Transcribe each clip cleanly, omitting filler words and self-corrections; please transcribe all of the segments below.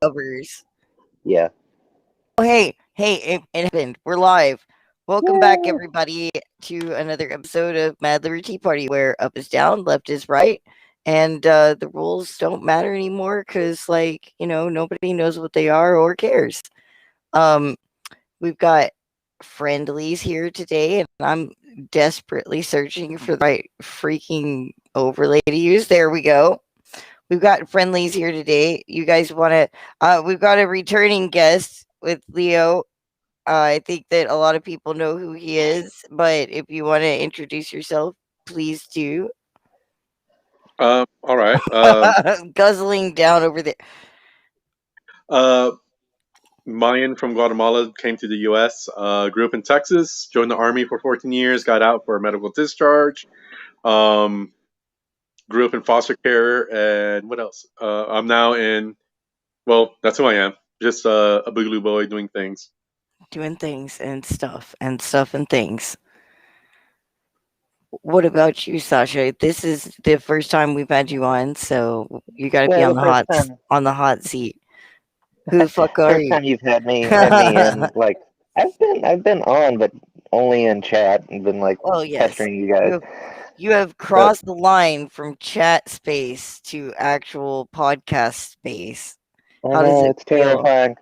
covers. Yeah. Oh, hey, it happened. We're live. Welcome back, Woo! everybody, to another episode of Mad Liberty Party, where up is down, left is right, and the rules don't matter anymore because, nobody knows what they are or cares. Um, we've got friendlies here today, and I'm desperately searching for the right freaking overlay to use. There we go. We've got friendlies here today. You guys want to? We've got a returning guest with Leo. I think that a lot of people know who he is, but if you want to introduce yourself, please do. All right. Guzzling down over there. Uh, Mayan from Guatemala came to the U.S. Grew up in Texas. Joined the army for 14 years. Got out for a medical discharge. Um, Grew up in foster care. And what else? I'm now in. Well, that's who I am. Just a boogaloo boy doing things. Doing things and stuff and things. What about you, Sasha? This is the first time we've had you on, so you got to be Yeah, on the the first time, on the hot seat. Who the fuck are first you? time you've had me in. Like, I've been on, but only in chat and been like Well, yes, pestering you guys. you have But crossed the line from chat space to actual podcast space. I How does know it it's feel? terrifying,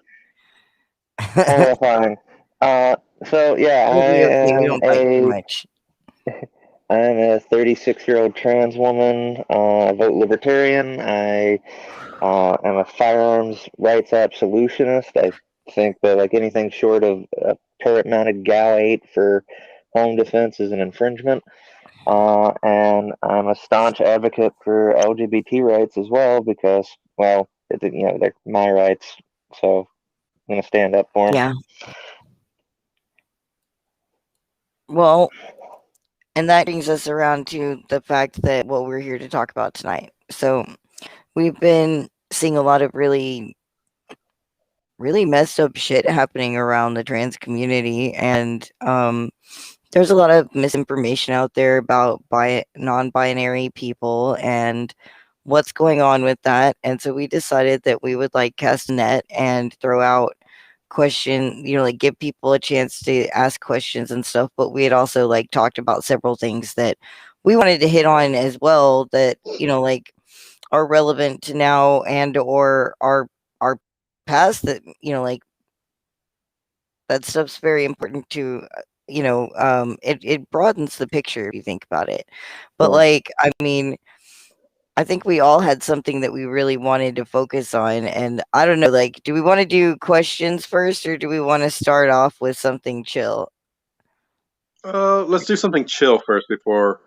terrifying. Uh, so yeah, We'll be okay. We don't bite too much. I'm a 36-year-old trans woman. I vote libertarian. I am a firearms rights absolutionist. I think that like anything short of a turret-mounted GAL-8 for home defense is an infringement. And I'm a staunch advocate for LGBT rights as well because, well, they're my rights, so I'm gonna stand up for them. Yeah. Well, and that brings us around to the fact that what we're here to talk about tonight. So we've been seeing a lot of really messed up shit happening around the trans community, and there's a lot of misinformation out there about non-binary people and what's going on with that. And so we decided that we would like cast a net and throw out like give people a chance to ask questions and stuff. But we had also like talked about several things that we wanted to hit on as well that like are relevant to now and or our past, that like that stuff's very important to it broadens the picture if you think about it. But Yeah. like, I mean, I think we all had something that we really wanted to focus on, and I don't know, like, do we want to do questions first, or do we want to start off with something chill? Let's do something chill first before,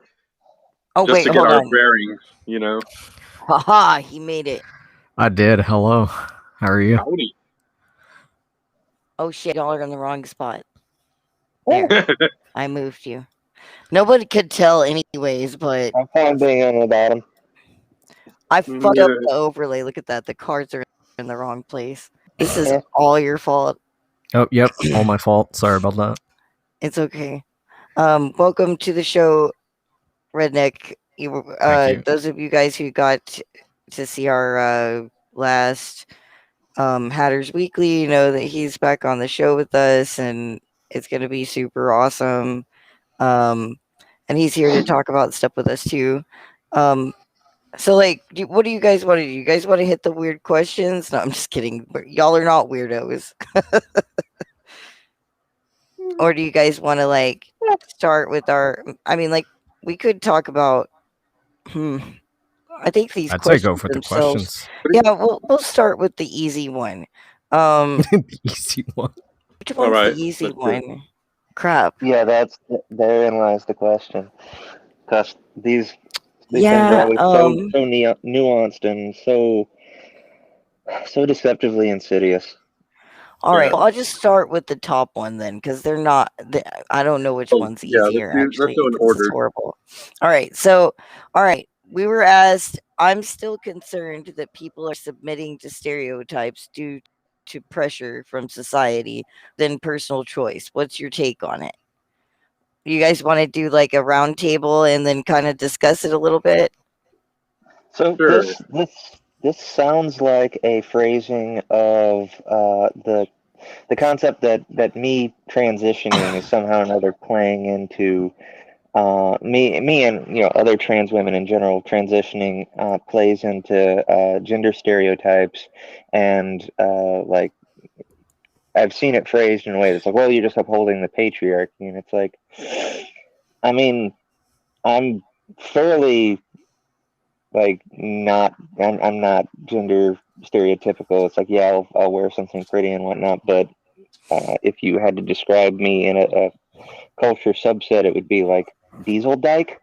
Oh just wait, to get hold our on. bearings. You know. Haha, he made it. I did. Hello. How are you? Howdy. Oh shit, y'all are in the wrong spot. Yeah, There, I moved you. Nobody could tell anyways, but I'm fine being on the bottom. I fucked up Yeah. the overlay. Look at that. The cards are in the wrong place. This is Yeah. all your fault. Oh, yep. All my fault. Sorry about that. It's okay. Welcome to the show, Redneck. Thank you. Those of you guys who got to see our last Hatters Weekly, you know that he's back on the show with us, and it's going to be super awesome. Um, and he's here to talk about stuff with us too. Um, so, like, what do you guys want to do? You guys want to hit the weird questions? No, I'm just kidding. Y'all are not weirdos. Or do you guys want to like start with our? I mean, like, we could talk about. Hmm, I think these I'd say go questions for the themselves. questions. Yeah, we'll start with the easy one. Um, The easy one. which All one's the right. easy Let's do it. one? Crap. Yeah, therein lies the question. Because these things are Yeah. always so nuanced and so deceptively insidious. All right. Yeah. Well, I'll just start with the top one then, because they're not. I don't know which Oh, one's yeah. easier Let's actually, go in because it's order. horrible. All right. So, all right. We were asked. I'm still concerned that people are submitting to stereotypes due to pressure from society than personal choice. What's your take on it? You guys want to do like a round table and then kind of discuss it a little bit? So Sure. this This sounds like a phrasing of the concept that me transitioning is somehow or another playing into me and other trans women in general transitioning plays into gender stereotypes and like I've seen it phrased in a way that's like, well, you're just upholding the patriarchy, and it's like, I mean, I'm fairly like not I'm not gender stereotypical. It's like, yeah, I'll wear something pretty and whatnot, but if you had to describe me in a culture subset, it would be like diesel dyke.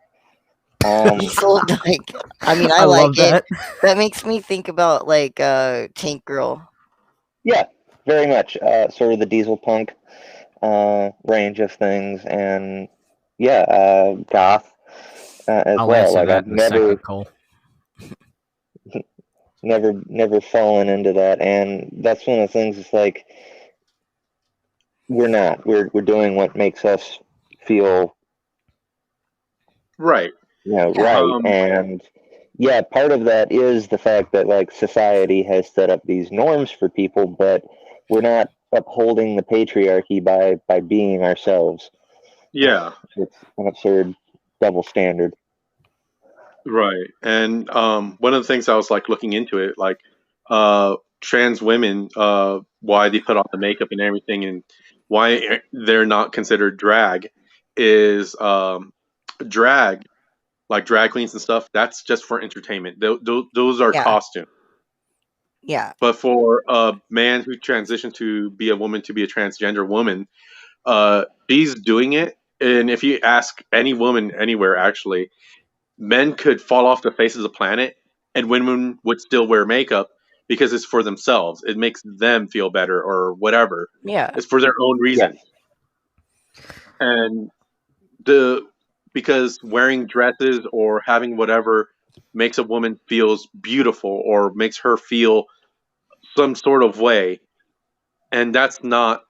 Diesel dyke. I mean, I I like love it. that. That makes me think about like Tank Girl. Yeah, very much. Sort of the diesel punk range of things, and yeah, goth as I'll well. answer Like that I've in a second, Cole. never fallen into that, and that's one of the things. It's like we're doing what makes us feel Right. Yeah. right, and yeah, part of that is the fact that like society has set up these norms for people, but we're not upholding the patriarchy by being ourselves. Yeah. It's an absurd double standard. Right. And one of the things I was like looking into it, like trans women, why they put on the makeup and everything, and why they're not considered drag, is drag, like drag queens and stuff. That's just for entertainment. Those are Yeah. costumes. Yeah. But for a man who transitioned to be a woman, to be a transgender woman, she's doing it. And if you ask any woman anywhere, actually, men could fall off the face of the planet and women would still wear makeup because it's for themselves. It makes them feel better or whatever. Yeah. It's for their own reasons. Yes. And the because wearing dresses or having whatever makes a woman feels beautiful or makes her feel some sort of way, and that's not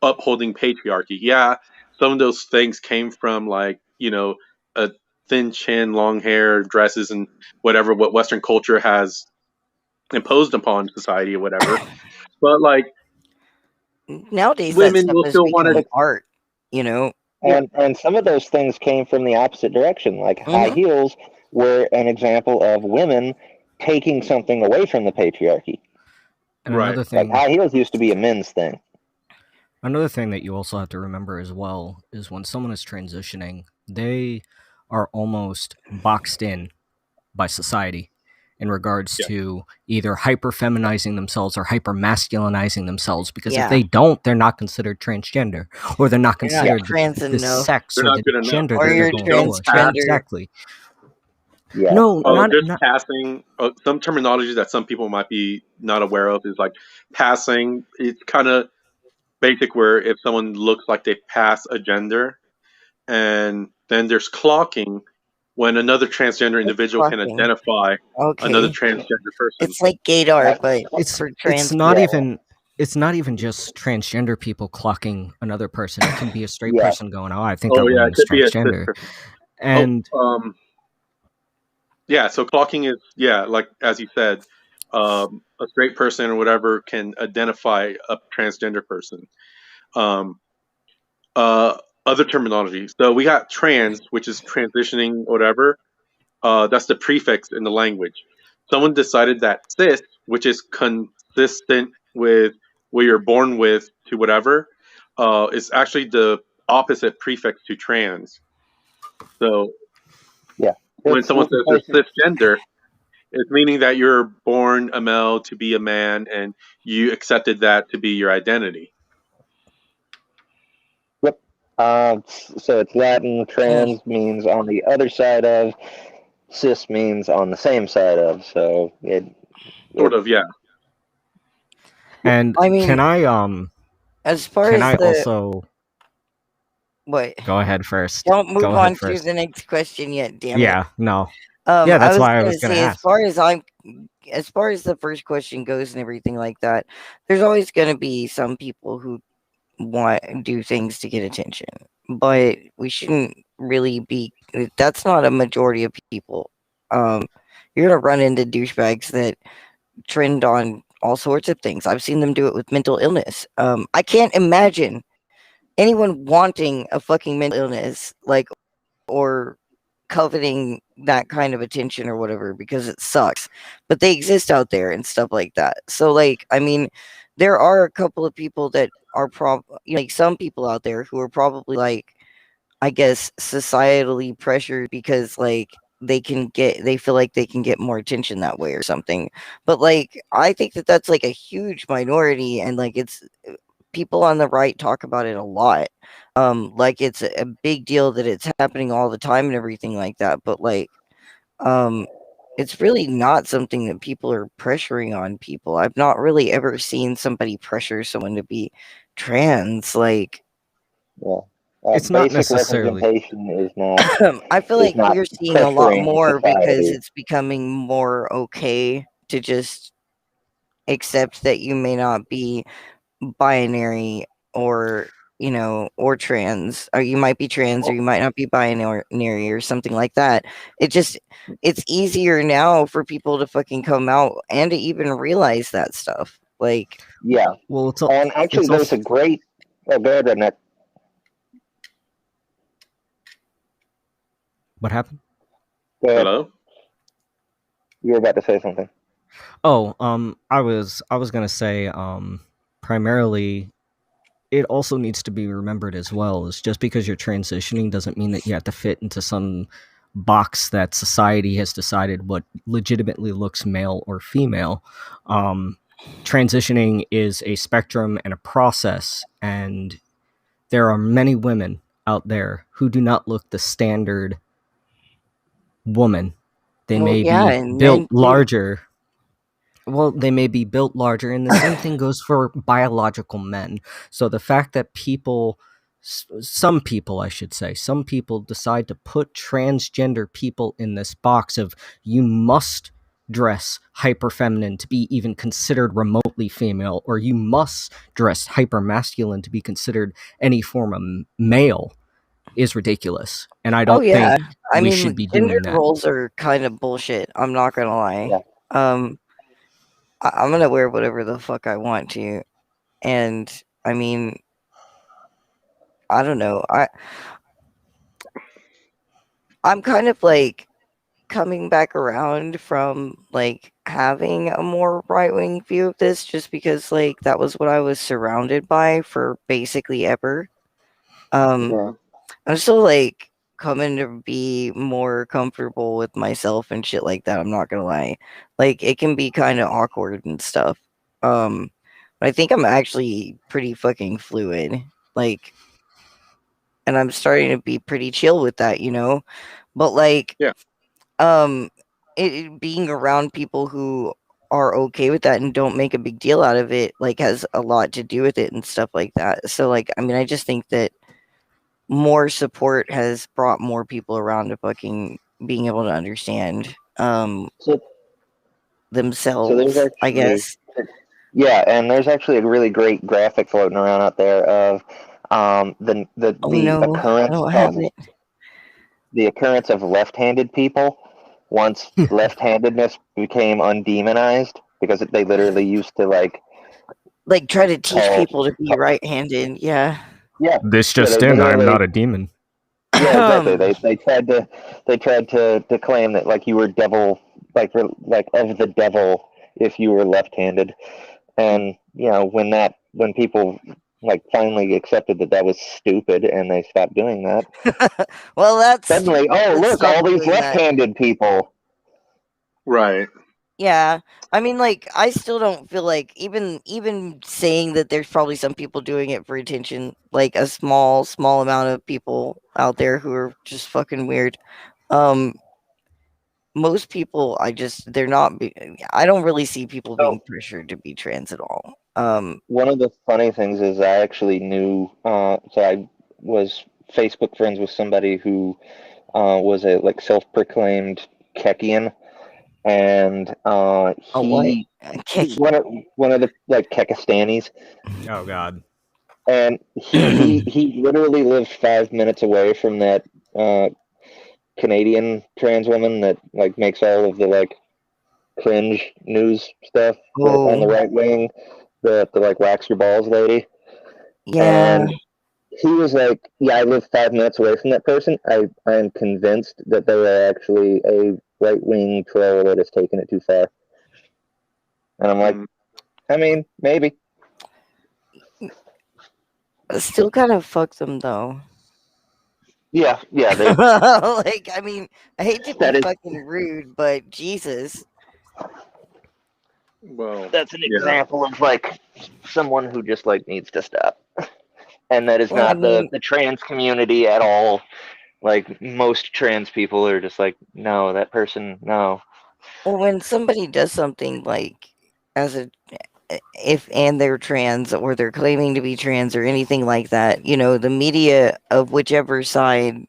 upholding patriarchy. Yeah, some of those things came from like, a thin chin, long hair, dresses, and whatever what Western culture has imposed upon society or whatever. But like, Nowadays, that women stuff will has still want become to. art. You know. And some of those things came from the opposite direction. Like high Hmm. heels were an example of women taking something away from the patriarchy. And Right. Like high heels used to be a men's thing. another thing that you also have to remember as well is when someone is transitioning, they are almost boxed in by society in regards Yeah. to either hyper feminizing themselves or hyper masculinizing themselves, because if Yeah. they don't, they're not considered transgender, or they're not You're not considered trans the enough, sex They're or not the good enough. gender or that they're you're going Don't for. pass. transgender. Exactly. Yeah. No, not Just passing. Some terminology that some people might be not aware of is like passing. It's kind of basic where if someone looks like they pass a gender, and then there's clocking when another transgender What's individual can clocking? identify another Okay. transgender person. It's like gaydar, Uh, but it's for it's trans not people. even it's not even just transgender people clocking another person. It can be a straight Yeah. person going, "Oh, I think Oh that yeah, woman it is could be a transgender," sister. and Yeah. So clocking is, yeah, like as you said, a straight person or whatever can identify a transgender person. Um, uh, Other terminology. So we got trans, which is transitioning, whatever. That's the prefix in the language. Someone decided that cis, which is consistent with what you're born with to whatever, is actually the opposite prefix to trans. So Yeah. when It's someone says basically, they're cisgender, it's meaning that you're born a male to be a man and you accepted that to be your identity. yep. So it's Latin. Trans means on the other side of. Cis means on the same side of. So Sort it of, yeah. and I mean, can I as far can as I the also what? go ahead first? Don't move Go on ahead to first. the next question yet. Damn it. Yeah, no. Yeah, I that's was why I gonna was gonna say, ask. as far as the first question goes and everything like that, there's always gonna be some people who want do things to get attention, but we shouldn't really be. That's not a majority of people. you're gonna run into douchebags that trend on all sorts of things. I've seen them do it with mental illness. I can't imagine anyone wanting a fucking mental illness, like, or coveting that kind of attention or whatever, because it sucks. But they exist out there and stuff like that. So, like, I mean, there are a couple of people that are like some people out there who are probably like, I guess, societally pressured because like they feel like they can get more attention that way or something. But like I think that that's like a huge minority, and like it's people on the right talk about it a lot. Like it's a big deal that it's happening all the time and everything like that. But like um it's really not something that people are pressuring on people. I've not really ever seen somebody pressure someone to be trans. Like Yeah. It's not Basic necessarily. representation is not I feel is like not we're seeing a lot pressuring more because society. it's becoming more okay to just accept that you may not be binary, or or trans, or you might be trans or you might not be binary or something like that. It's easier now for people to fucking come out and to even realize that stuff. Like, Yeah. Well, And actually, it's there's also a great. Oh, go ahead, Redneck. what happened. Go ahead. Hello? You were about to say something. Oh, I was gonna say, primarily, it also needs to be remembered as well is just because you're transitioning doesn't mean that you have to fit into some box that society has decided what legitimately looks male or female. Transitioning is a spectrum and a process, and there are many women out there who do not look the standard woman. They well, may yeah, be and built men too. larger. Well, they may be built larger, and the same thing goes for biological men. So the fact that some people, I should say, some people decide to put transgender people in this box of you must dress hyper feminine to be even considered remotely female, or you must dress hyper masculine to be considered any form of male is ridiculous. And I Oh don't yeah, think I we should mean, be gender doing that. roles are kind of bullshit, I'm not gonna lie. Yeah. um I'm gonna wear whatever the fuck I want to, and I mean, I don't know. I'm kind of like coming back around from like having a more right wing view of this, just because like that was what I was surrounded by for basically ever. Um, Yeah. I'm still like coming to be more comfortable with myself and shit like that. I'm not gonna lie. Like it can be kind of awkward and stuff. Um, but I think I'm actually pretty fucking fluid. Like, and I'm starting to be pretty chill with that. But like, Yeah. um, being around people who are okay with that and don't make a big deal out of it, like, has a lot to do with it and stuff like that. So, like, I mean, I just think that more support has brought more people around to fucking being able to understand So, so there's themselves, I actually, guess. yeah, and there's actually a really great graphic floating around out there of Oh the no, I occurrence don't of have it. left-handed people once left-handedness became undemonized because they literally used to Like, try to teach call, people to be call right-handed. Yeah. yeah, This yeah, just they in, I am literally, not a demon. yeah, exactly. They tried to claim that like you were devil, like of the devil if you were left-handed. And when people like finally accepted that that was stupid and they stopped doing that, Well, that's stupid. suddenly, oh Let's look, stop all these doing that. left-handed people. Right. Yeah. I mean, like, I still don't feel like even saying that there's probably some people doing it for attention, like a small amount of people out there who are just fucking weird. Um, most people, they're not. I don't really see people being So pressured to be trans at all. one of the funny things is I actually knew. So I was Facebook friends with somebody who was a like self-proclaimed Kekian, and A what? he Keki. one of the like Kekistanis, Oh God. and he literally lived 5 minutes away from that uh, Canadian trans woman that like makes all of the like cringe news stuff on the right wing, the like wax your balls lady. Yeah. And he was like, "Yeah, I live 5 minutes away from that person. I am convinced that they are actually a right wing troll that has taken it too far." And I'm like, I mean, maybe. Still kind of fuck them though. Yeah. They, Like, I mean, I hate to be that is fucking rude, but Jesus. Well, that's an yeah. example of like someone who just like needs to stop. And that is Well, I not mean, the trans community at all. Like most trans people are just like, no, that person, no. well, when somebody does something like as a if and they're trans or they're claiming to be trans or anything like that, you know, the media of whichever side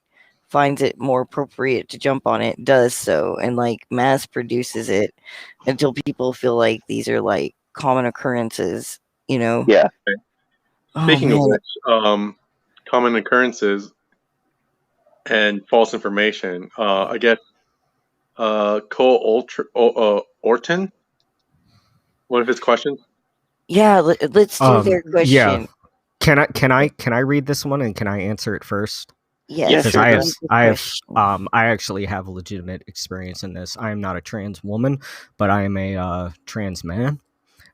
finds it more appropriate to jump on it does so and like mass produces it until people feel like these are like common occurrences, you know. Yeah. Oh Speaking of man. which, common occurrences and false information. I guess Orton, one of his questions. Yeah, let's do their Yeah. question. Can I read this one and can I answer it first? Yes, Because sure, I go have ahead. read the I have question. I actually have legitimate experience in this. I am not a trans woman, but I am a trans man.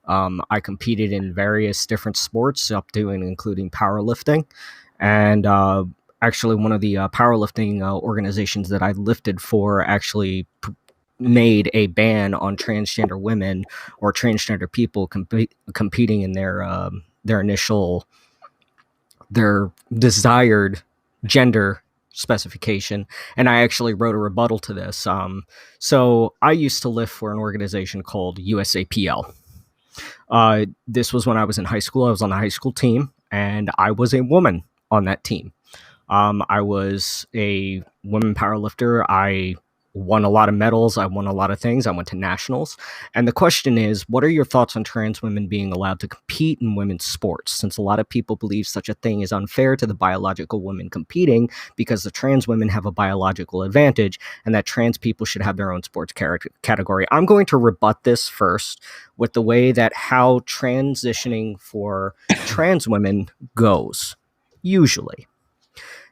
I competed in various different sports, up to and including powerlifting, and actually one of the powerlifting organizations that I lifted for actually made a ban on transgender women or transgender people competing in their initial their desired gender specification, and I actually wrote a rebuttal to this. So I used to lift for an organization called USAPL. This was when I was in high school. I was on the high school team, and I was a woman on that team. I was a women powerlifter. I won a lot of medals. I won a lot of things. I went to nationals. And the question is, what are your thoughts on trans women being allowed to compete in women's sports? Since a lot of people believe such a thing is unfair to the biological women competing because the trans women have a biological advantage and that trans people should have their own sports category. I'm going to rebut this first with the way that how transitioning for trans women goes, usually.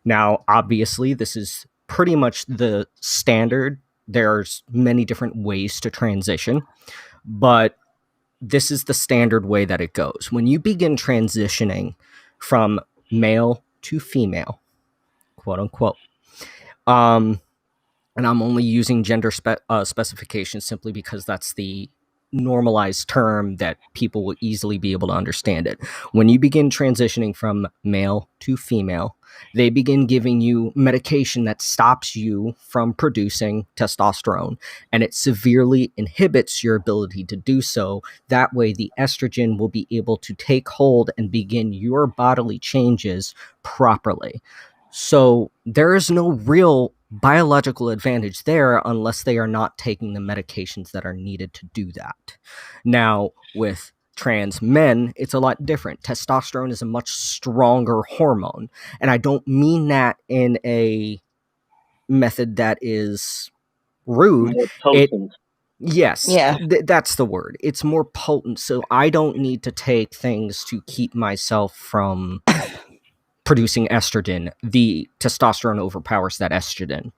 Now, obviously, this is pretty much the standard. There's many different ways to transition, but this is the standard way that it goes. When you begin transitioning from male to female, quote unquote, and I'm only using gender specifications simply because that's the normalized term that people will easily be able to understand it. When you begin transitioning from male to female, they begin giving you medication that stops you from producing testosterone, and it severely inhibits your ability to do so. That way, the estrogen will be able to take hold and begin your bodily changes properly. So there is no real biological advantage there unless they are not taking the medications that are needed to do that. Now, with trans men, it's a lot different. Testosterone is a much stronger hormone. And I don't mean that in a method that is rude. More It potent. Yes, Yeah. that's the word. It's more potent, so I don't need to take things to keep myself from producing estrogen. The testosterone overpowers that estrogen.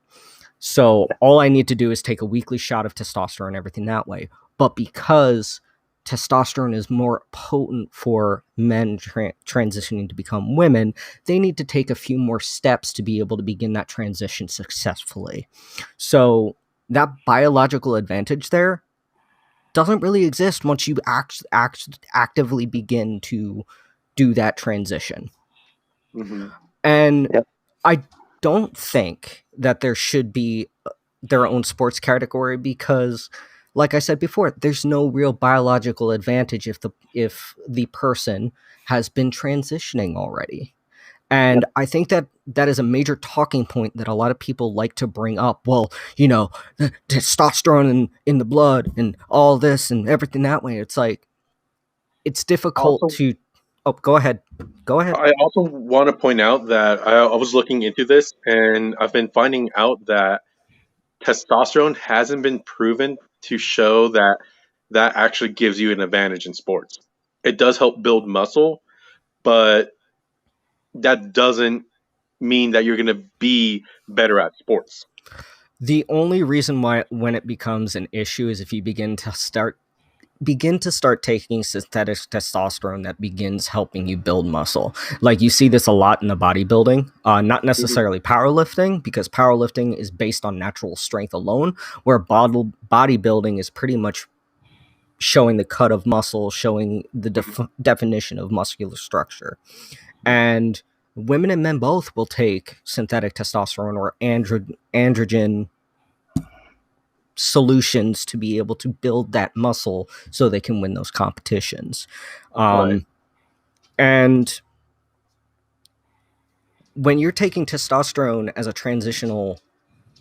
So all I need to do is take a weekly shot of testosterone, everything that way. But because testosterone is more potent for men transitioning to become women, they need to take a few more steps to be able to begin that transition successfully. So that biological advantage there doesn't really exist once you actively begin to do that transition. Mm-hmm. And Yep. I don't think that there should be their own sports category because, like I said before, there's no real biological advantage if the person has been transitioning already. And Yep. I think that that is a major talking point that a lot of people like to bring up. Well, the testosterone in the blood and all this and everything that way. It's like, it's difficult Also, to. Oh, go ahead. Go ahead. I also want to point out that I was looking into this, and I've been finding out that testosterone hasn't been proven to show that that actually gives you an advantage in sports. It does help build muscle, but that doesn't mean that you're going to be better at sports. The only reason why when it becomes an issue is if you begin to start taking synthetic testosterone that begins helping you build muscle. Like you see this a lot in the bodybuilding, not necessarily powerlifting, because powerlifting is based on natural strength alone, where bodybuilding is pretty much showing the cut of muscle, showing the definition of muscular structure. And women and men both will take synthetic testosterone or androgen solutions to be able to build that muscle so they can win those competitions. Right. And when you're taking testosterone as a transitional,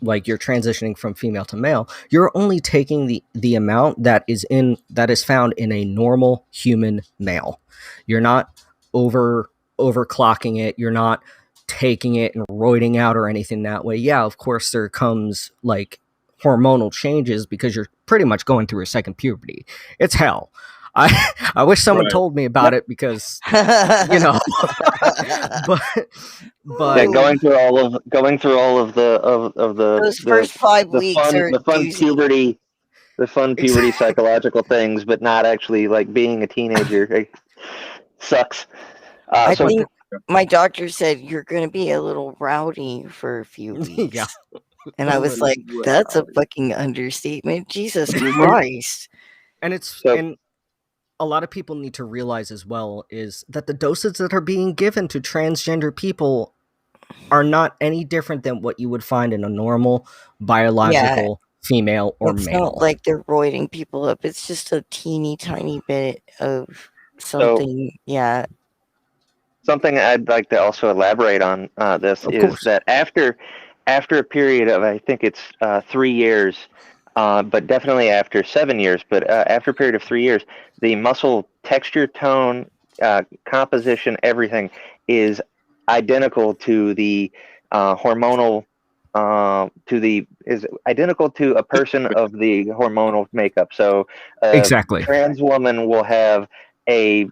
like you're transitioning from female to male, you're only taking the amount that is found in a normal human male. You're not overclocking it. You're not taking it and roiding out or anything that way. Yeah, of course there comes like hormonal changes because you're pretty much going through a second puberty. It's hell. I wish someone told me about it because you know, but Yeah, going through all of the those first 5 weeks are the fun doozy. puberty, psychological things, but not actually like being a teenager. It sucks. I So think my doctor said you're going to be a little rowdy for a few weeks. yeah. And I was like, that's a fucking understatement. Jesus Christ. And and a lot of people need to realize as well is that the doses that are being given to transgender people are not any different than what you would find in a normal biological female or it's male. not like they're roiding people up. It's just a teeny tiny bit of something. Something I'd like to also elaborate on this Of is course. that after a period of, I think it's 3 years, but definitely after 7 years, but after a period of 3 years, the muscle texture, tone, composition, everything is identical to the hormonal, is identical to a person of the hormonal makeup. So Exactly. trans woman will have a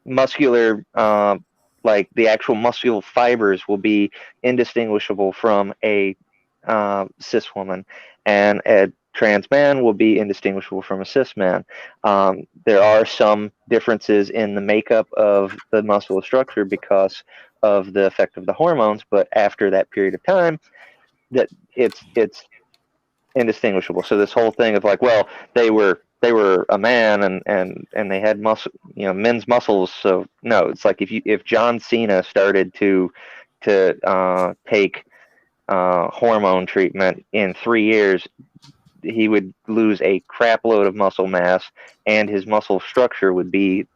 muscular, like the actual muscular fibers will be indistinguishable from a cis woman, and a trans man will be indistinguishable from a cis man. There are some differences in the makeup of the muscular structure because of the effect of the hormones, but after that period of time, that it's indistinguishable. So this whole thing of like, well, they were a man and they had muscle, men's muscles. So no, it's like if John Cena started to take hormone treatment in 3 years, he would lose a crap load of muscle mass, and his muscle structure would be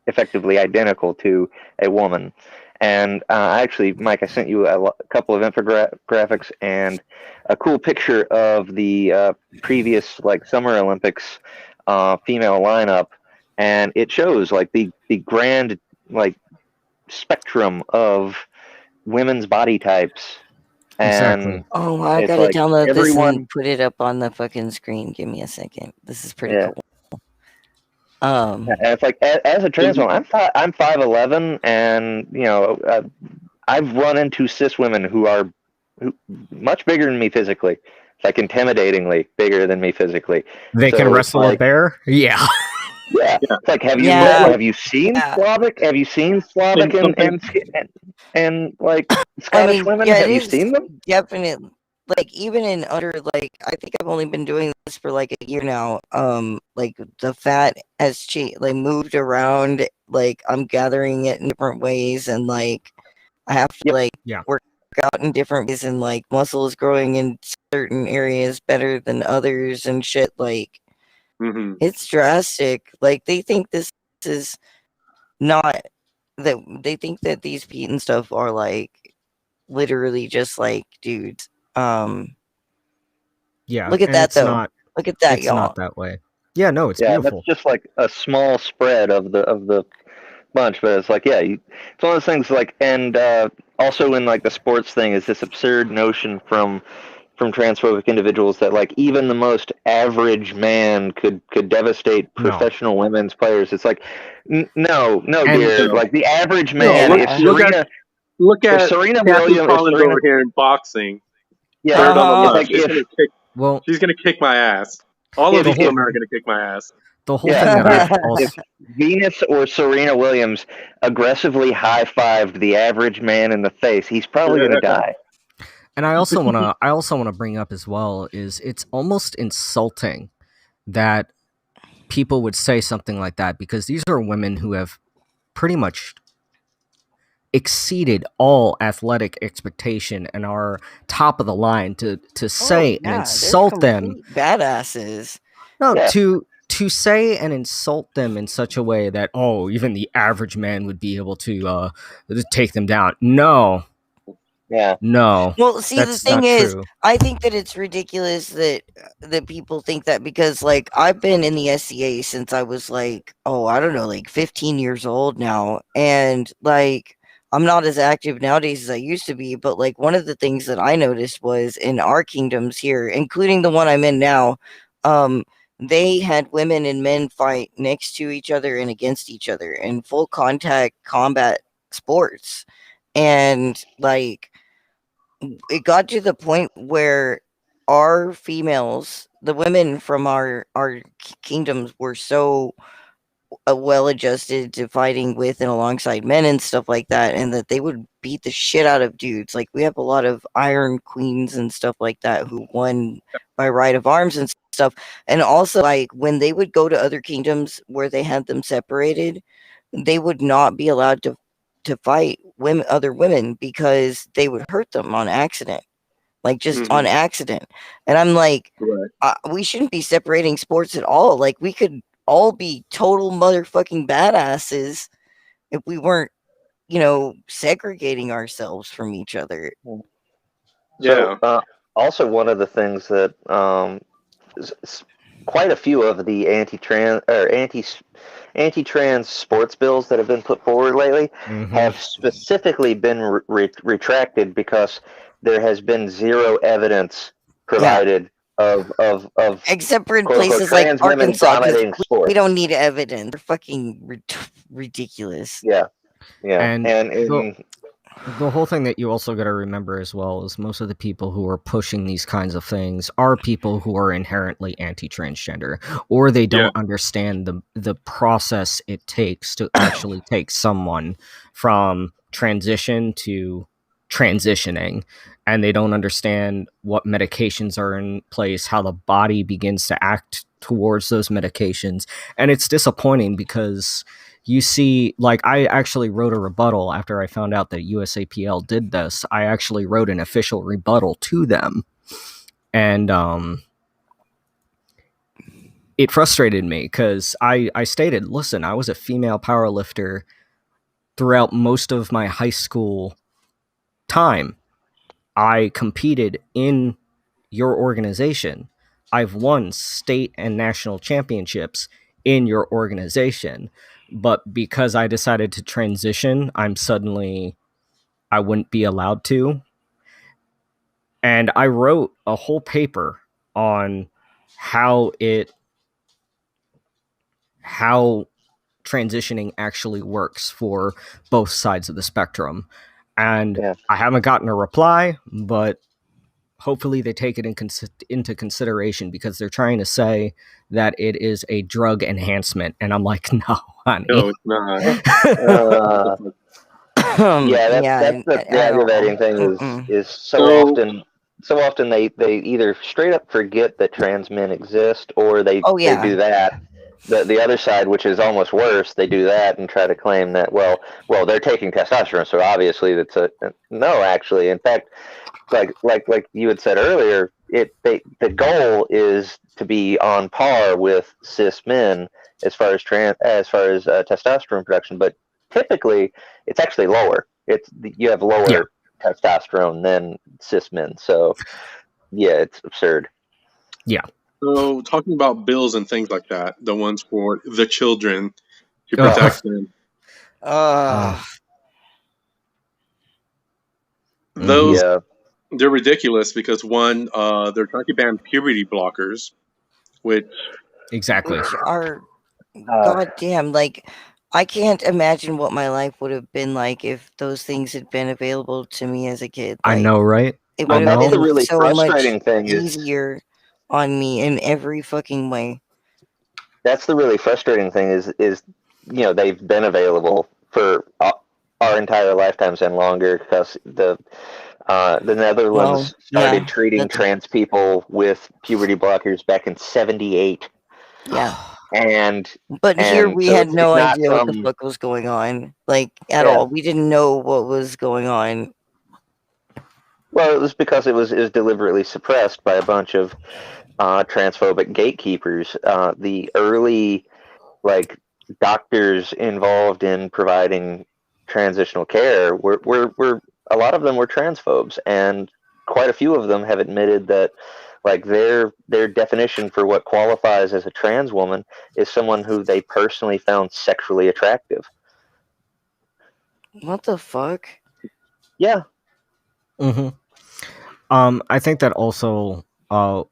effectively identical to a woman. And actually, Mike, I sent you a couple of infographics and a cool picture of the previous like Summer Olympics female lineup, and it shows like the grand like spectrum of women's body types. Exactly. And Oh, I it's gotta like download this everyone, and put it up on the fucking screen. Give me a second. This is pretty yeah. cool. And it's like as a trans woman, I'm 5'11", and I've run into cis women who are much bigger than me physically, like intimidatingly bigger than me phically. They can wrestle a bear? Yeah. Yeah. It's like, have you seen Slavic? Have you seen Slavic and like Scottish women? Yeah, have it you is seen them? definitely like even in under like I think I've only been doing this for like a year now. Like the fat has changed, like moved around. Like I'm gathering it in different ways, and like I have to work out in different ways, and like muscle is growing in certain areas better than others and shit. Like it's drastic. Like they think this is not that they think that these Pete and stuff are like literally just like dudes. Yeah. Look at that though. Look at that, it's y'all. not that way. Yeah, no, it's beautiful. That's just like a small spread of the bunch, but it's like, it's one of those things like, and also in like the sports thing is this absurd notion from from transphobic individuals that like even the most average man could devastate professional women's players. It's like no, dear. No. Like the average No, man, if look at Serena Kathy Williams, Collins over here in boxing. yeah, Third on the it's left. like if She's gonna kick my ass. All of if, these if women are gonna kick my ass. The whole thing that I've if also Venus or Serena Williams aggressively high-fived the average man in the face, he's probably going to die. and I also want to bring up as well is it's almost insulting that people would say something like that because these are women who have pretty much exceeded all athletic expectation and are top of the line to say and insult them badasses. No, to say and insult them in such a way that even the average man would be able to take them down. No. Yeah. No. Well, see, the thing is, true. I think that it's ridiculous that people think that because, like, I've been in the SCA since I was like, I don't know, like 15 years old now, and like I'm not as active nowadays as I used to be. But like one of the things that I noticed was in our kingdoms here, including the one I'm in now, they had women and men fight next to each other and against each other in full contact combat sports, and like it got to the point where our females, the women from our kingdoms, were so well adjusted to fighting with and alongside men and stuff like that, and that they would beat the shit out of dudes. Like we have a lot of iron queens and stuff like that who won by right of arms and stuff. And also, like when they would go to other kingdoms where they had them separated, they would not be allowed to fight other women because they would hurt them on accident, like just on accident. And I'm like, we shouldn't be separating sports at all. Like we could all be total motherfucking badasses if we weren't, segregating ourselves from each other. Yeah. So, also, one of the things that quite a few of the anti-trans sports bills that have been put forward lately have specifically been retracted because there has been zero evidence provided of except for in places like Arkansas, because we don't need evidence. They're fucking ridiculous. Yeah. And the whole thing that you also got to remember as well is most of the people who are pushing these kinds of things are people who are inherently anti-transgender, or they don't understand the process it takes to actually take someone from transition to transitioning, and they don't understand what medications are in place, how the body begins to act towards those medications. And it's disappointing because you see, like, I actually wrote a rebuttal after I found out that USAPL did this. I actually wrote an official rebuttal to them. And it frustrated me because I stated, listen, I was a female powerlifter throughout most of my high school time. I competed in your organization. I've won state and national championships in your organization. But because I decided to transition, I wouldn't be allowed to. And I wrote a whole paper on how transitioning actually works for both sides of the spectrum. And I haven't gotten a reply, but hopefully they take it into consideration because they're trying to say that it is a drug enhancement. And I'm like, no, honey. No, it's not. That's the aggravating thing is so often they either straight up forget that trans men exist, or they do that. The other side, which is almost worse, they do that and try to claim that well they're taking testosterone, so obviously that's no. Actually, in fact, like you had said earlier, the goal is to be on par with cis men as far as testosterone production, but typically it's actually lower. You have lower testosterone than cis men, so it's absurd. Yeah. So talking about bills and things like that, the ones for the children to protect them. Those they're ridiculous because one, they're trying to ban puberty blockers, which Exactly. Which are Uh, goddamn, like, I can't imagine what my life would have been like if those things had been available to me as a kid. I Like, know, right? it I would have that's the know. been really so much frustrating thing is easier on me in every fucking way. that's the really frustrating thing is they've been available for our entire lifetimes and longer because the Well, Netherlands yeah, started treating that's trans people with puberty blockers back in '78, yeah. and But here we so had it's no not idea what the some fuck was going on, like, at yeah. all. We didn't know what was going on. Well, it was because it was deliberately suppressed by a bunch of transphobic gatekeepers. The early like doctors involved in providing transitional care were a lot of them were transphobes, and quite a few of them have admitted that like their definition for what qualifies as a trans woman is someone who they personally found sexually attractive. What the fuck? Yeah. Hmm. I think that also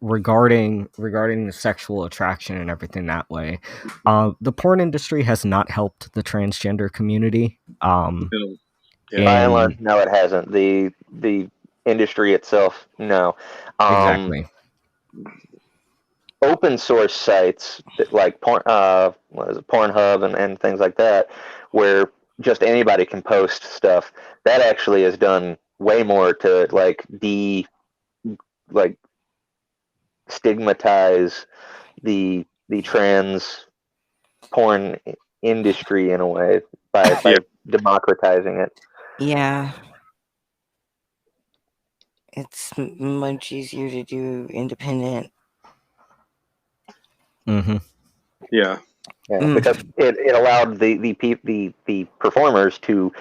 regarding the sexual attraction and everything that way, the porn industry has not helped the transgender community. yeah, By and In large, no, it hasn't. The industry itself, no. Um, exactly. Open source sites like what is it, Pornhub and things like that, where just anybody can post stuff. That actually has done way more to like stigmatize the trans porn industry in a way yeah, by democratizing it. Yeah, it's much easier to do independent. Hmm. yeah, Yeah, because Mm, it allowed the performers to,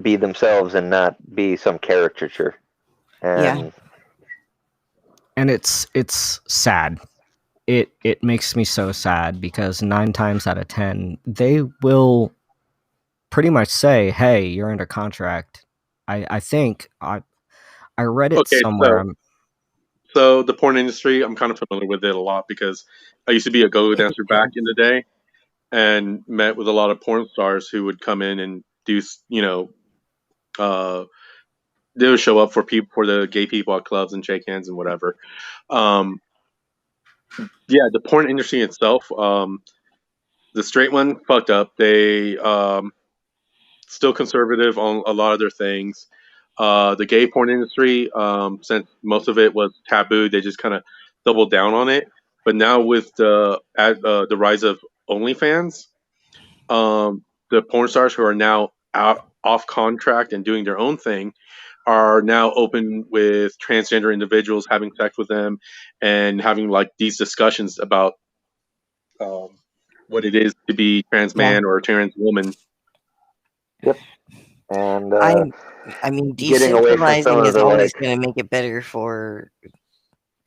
be themselves and not be some caricature. yeah. And And it's sad. It makes me so sad because 9 times out of 10 they will pretty much say, "Hey, you're under contract." I think I read it okay, somewhere. I'm so the porn industry, I'm kind of familiar with it a lot because I used to be a go-go dancer back in the day and met with a lot of porn stars who would come in and do, uh, they would show up for people for the gay people at clubs and shake hands and whatever. Um, yeah, the porn industry itself, the straight one fucked up. They still conservative on a lot of their things. The gay porn industry, since most of it was taboo, they just kind of doubled down on it. But now with the rise of OnlyFans, the porn stars who are now out off contract and doing their own thing are now open with transgender individuals, having sex with them, and having like these discussions about um, what it is to be trans Yeah. man or a trans woman. yep, and I I mean, getting away from some decentralizing of is the always like, going to make it better for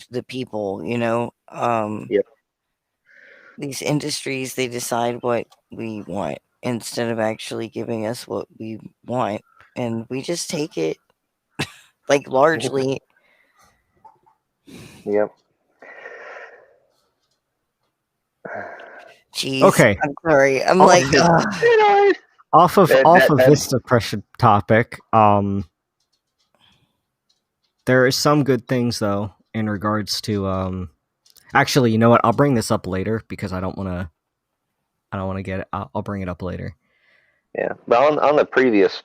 the people, you know. yep, These industries, they decide what we want instead of actually giving us what we want, and we just take it, like, largely. yep. Jeez, okay. I'm sorry. I'm Off like, ugh. You know, off that of that this depression topic, there is some good things though in regards to actually, you know what? I'll bring this up later because I don't want to get it. I'll bring it up later. yeah. But on the previous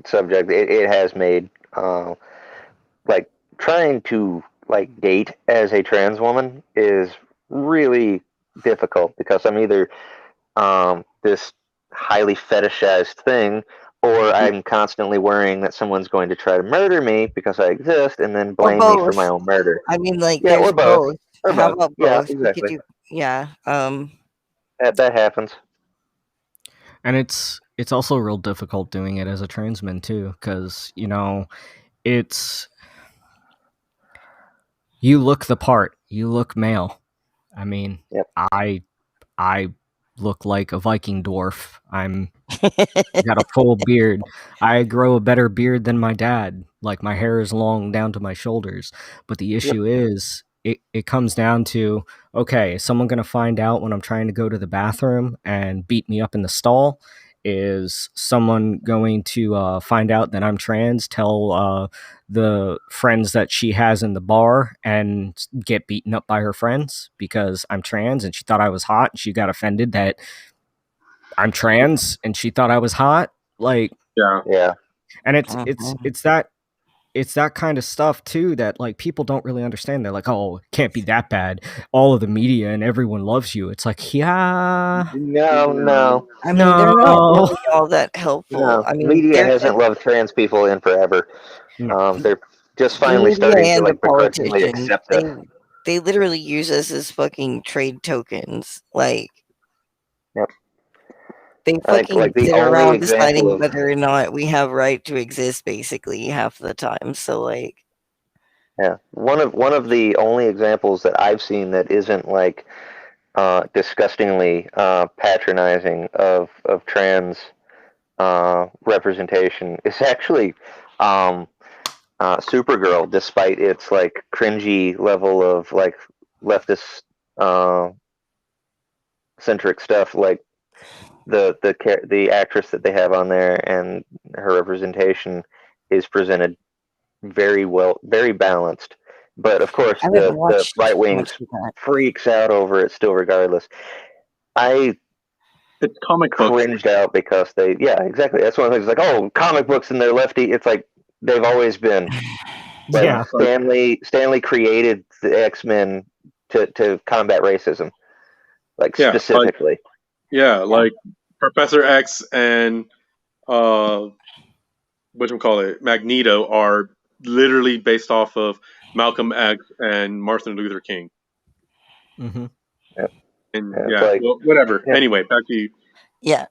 subject, it has made like trying to like date as a trans woman is really difficult because I'm either this highly fetishized thing, or I'm constantly worrying that someone's going to try to murder me because I exist and then Or blame me for both. my own murder. I mean, like, Yeah, there's or both. both. Or How both. about Yeah, both? We could exactly. do, yeah. That happens. And it's also real difficult doing it as a trans man too, because it's you look the part, you look male. I mean, Yep. I look like a Viking dwarf. I'm Got a full beard. I grow a better beard than my dad. Like my hair is long down to my shoulders. But the issue is it comes down to, okay, is someone gonna find out when I'm trying to go to the bathroom and beat me up in the stall? Is someone going to find out that I'm trans, tell the friends that she has in the bar and get beaten up by her friends because I'm trans and she thought I was hot and she got offended that I'm trans and she thought I was hot? Like, Yeah. Yeah. and Mhm. it's that kind of stuff too that like people don't really understand. They're like, oh, it can't be that bad. All of the media and everyone loves you. It's like, yeah, No. I mean, they're not no. really all that helpful. No. I mean, Media they're hasn't loved trans people in forever. No. They're just the finally media starting to and the like begrudgingly politicians. accept They it. they literally use us as fucking trade tokens. Like Yep. they Like fucking the sit only around example deciding of whether or not we have right to exist, basically half the time. So like, one of the only examples that I've seen that isn't like disgustingly patronizing of trans representation is actually um, Supergirl, despite its like cringy level of like leftist uh, centric stuff. Like the actress that they have on there and her representation is presented very well, very balanced. But of course, I haven't the watched right much wings of that. freaks out over it still, regardless. I It's comic books. cringed out because yeah, exactly. That's one of the things. Like, oh, comic books and they're lefty. It's like they've always been. Like Yeah. Stanley created the X-Men to combat racism, like Yeah, like specifically. like Professor X and whatchamacallit, Magneto are literally based off of Malcolm X and Martin Luther King. Mm-hmm. Yeah. And It's like, well, whatever. yeah. Anyway, back to you. Yeah,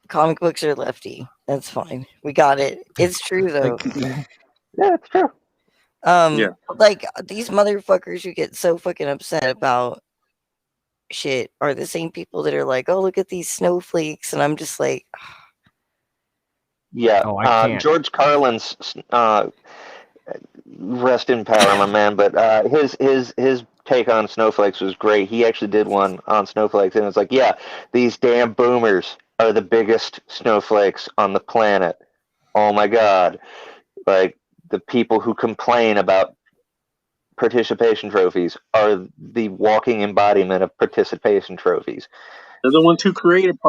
comic books are lefty. That's fine. We got it. It's true though. Yeah, it's true. Yeah. Like these motherfuckers who get so fucking upset about shit are the same people that are like, "Oh, look at these snowflakes," and I'm just like, Yeah, Oh, I can't. George Carlin's rest in power, my man. But his take on snowflakes was great. He actually did one on snowflakes, and it's like, yeah, these damn boomers are the biggest snowflakes on the planet. Oh my god! Like the people who complain about participation trophies are the walking embodiment of participation trophies. They're the ones who created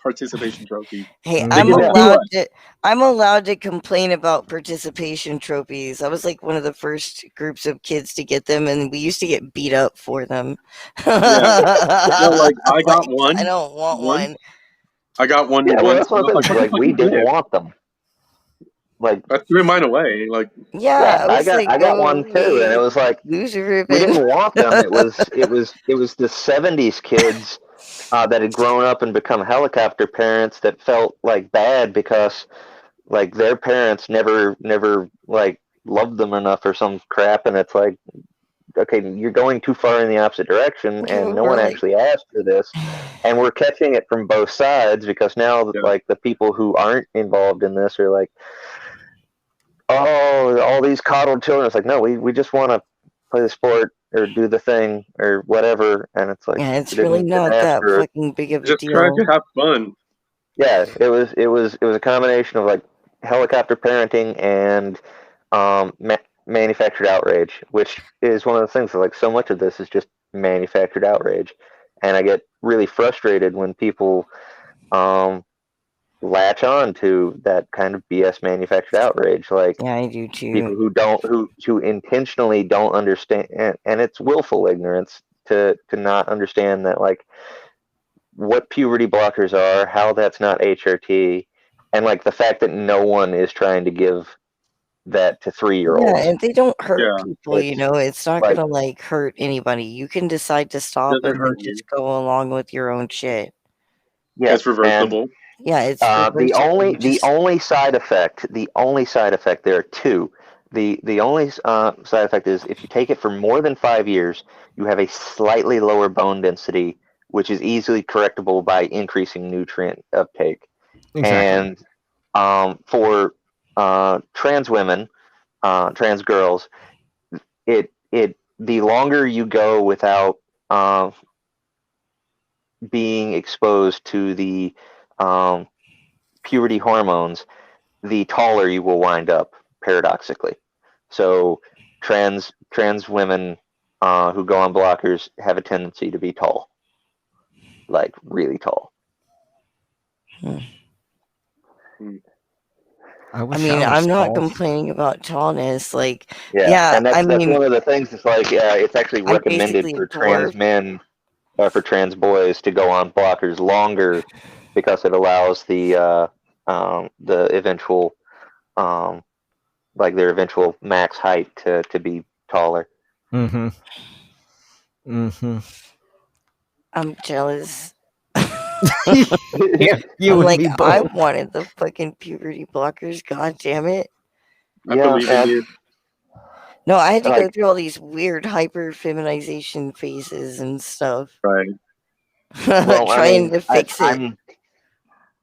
participation trophies. "Hey, Mhm. I'm give it Yeah. to allowed us. to I'm allowed to complain about participation trophies." I was like one of the first groups of kids to get them, and we used to get beat up for them. Yeah. No, like I got Like, I one. don't want One. one. I got one Yeah, well, once. that's And one I of was the like, things. what the Like, fuck we you didn't did? want them. Like, I threw mine away. Like, Yeah, yeah, I was like, I got one too, and it "Okay, was like loser we ribbon." didn't want them. It was the '70s kids that had grown up and become helicopter parents that felt like bad because like their parents never like loved them enough or some crap, and it's like, okay, you're going too far in the opposite direction, and no We're one like, actually asked for this, and we're catching it from both sides because now yeah. like the people who aren't involved in this are like, oh, all these coddled children. It's like, no, we just want to play the sport or do the thing or whatever, and it's like yeah, we it's really didn't not ask that for it. fucking big of a Just trying to deal. have fun. Yeah, it was a combination of like helicopter parenting and manufactured outrage, which is one of the things that like so much of this is just manufactured outrage, and I get really frustrated when people um, latch on to that kind of BS manufactured outrage, like Yeah, I do too. people who intentionally don't understand, and it's willful ignorance to not understand that like what puberty blockers are, how that's not HRT, and like the fact that no one is trying to give that to 3 year Yeah, olds. and they don't hurt Yeah. people, It's it's not like, gonna, like, hurt anybody. You can decide to stop Doesn't and then hurt just you. go along with your own shit. yeah, It's and reversible. Yeah, it's the reversible. only You just the only side effect, there are two. The only side effect is if you take it for more than 5 years, you have a slightly lower bone density which is easily correctable by increasing nutrient uptake. Exactly. And for trans women, trans girls, the longer you go without being exposed to the puberty hormones, the taller you will wind up, paradoxically. So trans women who go on blockers have a tendency to be tall, like really tall. I I wish mean, I was I'm not tall. complaining about tallness. Like, Yeah, and I that's mean, one of the things. It's like it's actually I'm recommended basically a for trans dwarf. men, for trans boys to go on blockers longer because it allows the eventual like their eventual max height to be taller. Mm-hmm. Mm-hmm. I'm jealous. Yeah, you I'm and like, me I both. wanted the fucking puberty blockers. God damn it. I Yeah, believe in you. No, I had to go like through all these weird hyper feminization phases and stuff, Right. well, I trying mean, to fix it.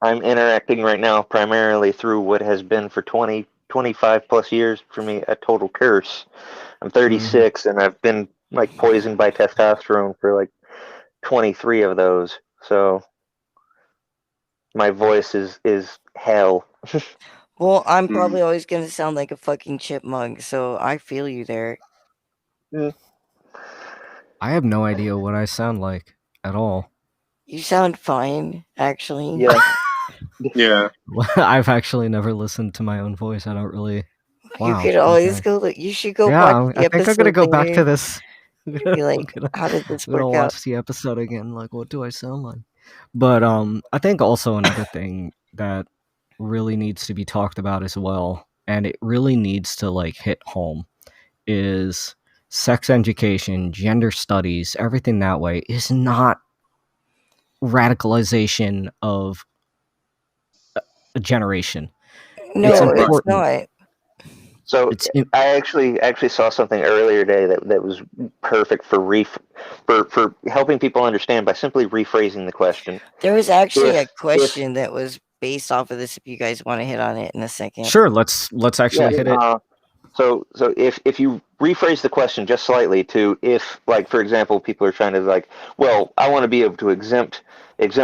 I'm interacting right now primarily through what has been for 20, 25 plus years for me a total curse. I'm Mm-hmm. 36 and I've been like poisoned by testosterone for like 23 of those. So my voice is hell. Well, I'm Mm. probably always going to sound like a fucking chipmunk, so I feel you there. Mm, I have no idea what I sound like at all. You sound fine, actually. yeah. Yeah. I've actually never listened to my own voice. I don't really. You Wow. could always Okay. go look. You should go watch Yeah, the I think I'm gonna episode go back to later. this. Be I'm like, gonna, how did this I'm gonna work out? watch the episode again. Like, what do I sound like? But I think also another thing that really needs to be talked about as well, and it really needs to like hit home, is sex education, gender studies, everything that way is not radicalization of a generation. It's No, Yeah. it's important. not. So It's I actually saw something earlier today that was perfect for for helping people understand by simply rephrasing the question. There was actually a If question that was based off of this. If you guys want to hit on it in a second. sure. Let's yeah, actually hit it. so if you rephrase the question just slightly to if, like, for example, people are trying to, like, well, I want to be able to exempt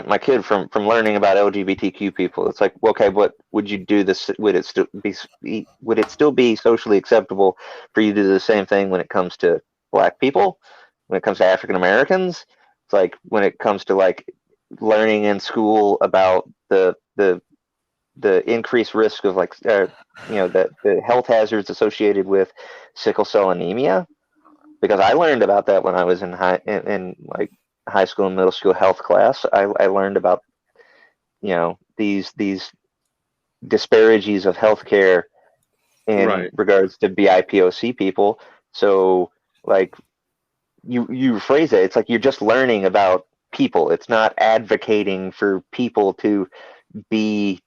my kid from learning about LGBTQ people. It's like, well, okay, but would you do this? Would it still be socially acceptable for you to do the same thing when it comes to Black people, when it comes to African Americans? It's like when it comes to like learning in school about the increased risk of like the health hazards associated with sickle cell anemia, because I learned about that when I was in like high school and middle school health class. I learned about these disparities of healthcare in Right. regards to BIPOC people. So like you phrase it, it's like you're just learning about people. It's not advocating for people to be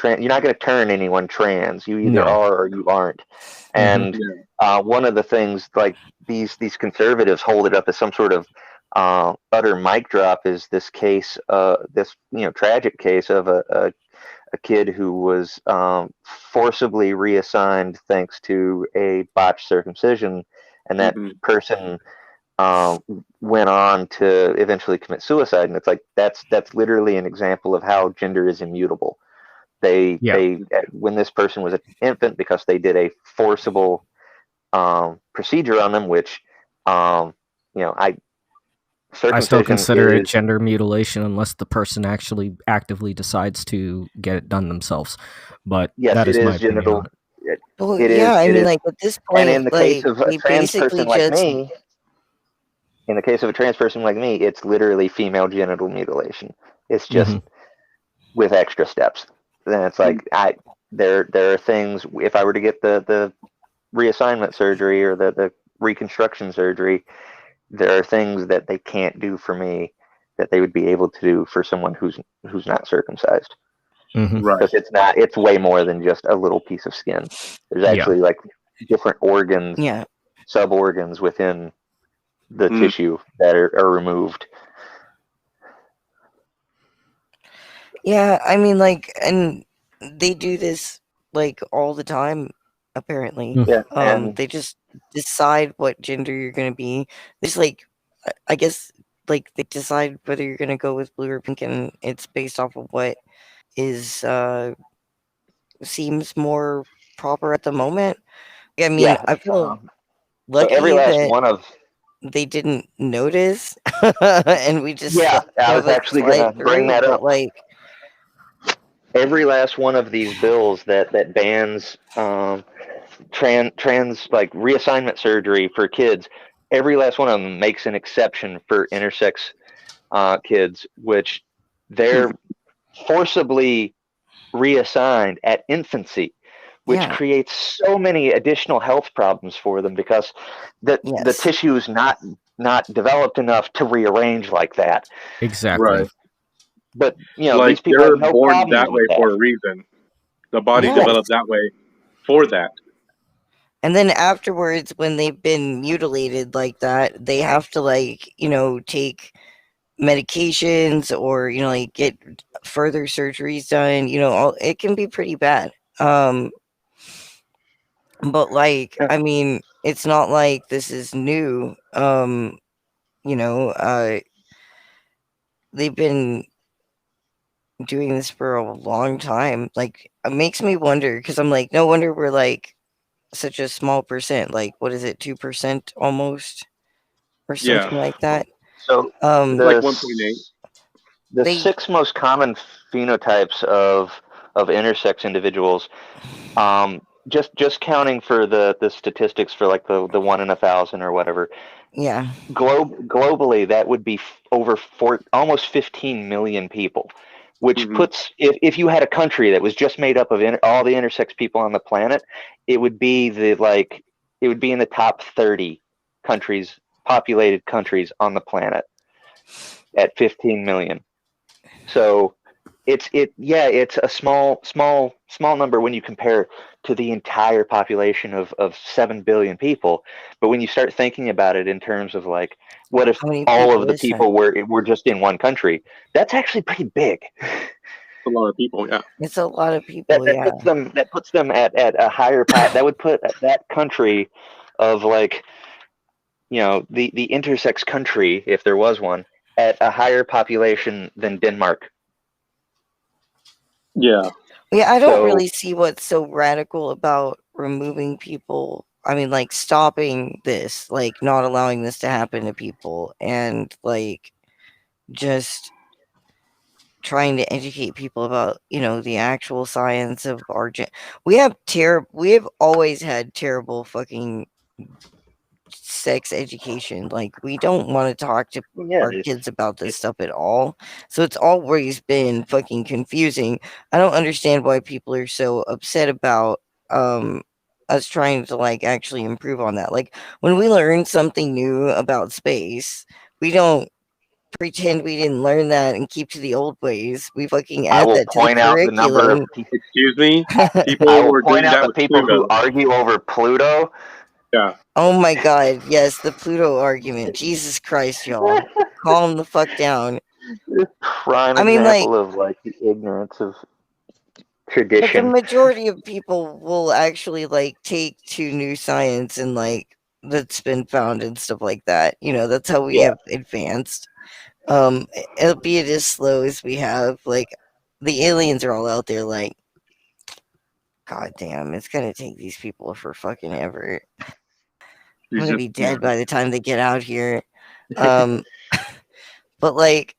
you're not going to turn anyone trans. You either No. are or you aren't. Mm-hmm. And Yeah. one of the things, like, these conservatives hold it up as some sort of utter mic drop, is this case, this tragic case of a kid who was forcibly reassigned thanks to a botched circumcision, and that Hmm. person went on to eventually commit suicide. And it's like that's literally an example of how gender is immutable. Yeah. They when this person was an infant, because they did a forcible procedure on them, which I I still circumcision consider it is, gender mutilation unless the person actually actively decides to get it done themselves. But yes, that it is my is opinion genital. on it. Well, It yeah, is I it mean, is, like at this and point, like they basically just in the case of a trans person like me, it's literally female genital mutilation. It's just Mm-hmm. with extra steps. Then it's like there are things, if I were to get the reassignment surgery or the reconstruction surgery, there are things that they can't do for me that they would be able to do for someone who's not circumcised. Mm-hmm. Right. Because it's way more than just a little piece of skin. There's Yeah. actually like different organs, yeah. sub organs within the Mm. tissue that are removed. Yeah, I mean, like, and they do this like all the time, apparently. Yeah, and They just decide what gender you're gonna be. They just like, I guess, like they decide whether you're gonna go with blue or pink, and it's based off of what is seems more proper at the moment. I mean, yeah. I feel So every lucky last that one of they didn't notice, and we just yeah, I let was it actually slide gonna bring through. that But up. like, Every last one of these bills that bans trans like reassignment surgery for kids, every last one of them makes an exception for intersex kids, which Hmm. they're forcibly reassigned at infancy, which yeah, creates so many additional health problems for them because the yes. tissue is not developed enough to rearrange like that. Exactly. Right. But Like these people have they're no born problems that way with that. for a reason. The body Yes. developed that way for that. And then afterwards, when they've been mutilated like that, they have to like, take medications or, like get further surgeries done. It can be pretty bad. But like, Yeah. I mean, it's not like this is new. You know, they've been doing this for a long time. Like, it makes me wonder because I'm like, no wonder we're like such a small percent. Like, what is it, 2% almost, or Yeah. something like that? So It's Um, like the 1.8. the they, six most common phenotypes of intersex individuals, just counting for the statistics for like the 1 in 1,000 or whatever, yeah, globally that would be over almost 15 million people, which Hmm. puts if you had a country that was just made up of all the intersex people on the planet, it would be it would be in the top 30 countries, populated countries on the planet at 15 million. So it's a small number when you compare to the entire population of 7 billion people. But when you start thinking about it in terms of like, what if how many all people of the is that? people were just in one country? That's actually pretty big. A lot of people. Yeah. It's a lot of That people, that yeah. puts them at a higher that would put that country of like the intersex country, if there was one, at a higher population than Denmark. Yeah. Yeah, I don't So really see what's so radical about removing people. I mean, like, stopping this, like, not allowing this to happen to people, and, like, just trying to educate people about, the actual science of our we have always had terrible fucking sex education. Like, we don't want to talk to yeah, our kids about this it, stuff at all. So it's always been fucking confusing. I don't understand why people are so upset about um us trying to like actually improve on that. Like, when we learn something new about space, we don't pretend we didn't learn that and keep to the old ways. We fucking I add will that to the point out the number of curriculum. Excuse me. I People will were point doing out that the with people who Pluto. argue over Pluto. Yeah. Oh my god, yes, the Pluto argument. Jesus Christ, y'all. Calm the fuck down. Prime I mean, like, example of like the ignorance of but the tradition. majority of people will actually like take to new science and like that's been found and stuff like that. That's how we Yeah, have advanced. Albeit as slow as we have. Like, the aliens are all out there like, God damn, it's gonna take these people for fucking ever. I'm You gonna just be yeah. dead by the time they get out here. Um, but like,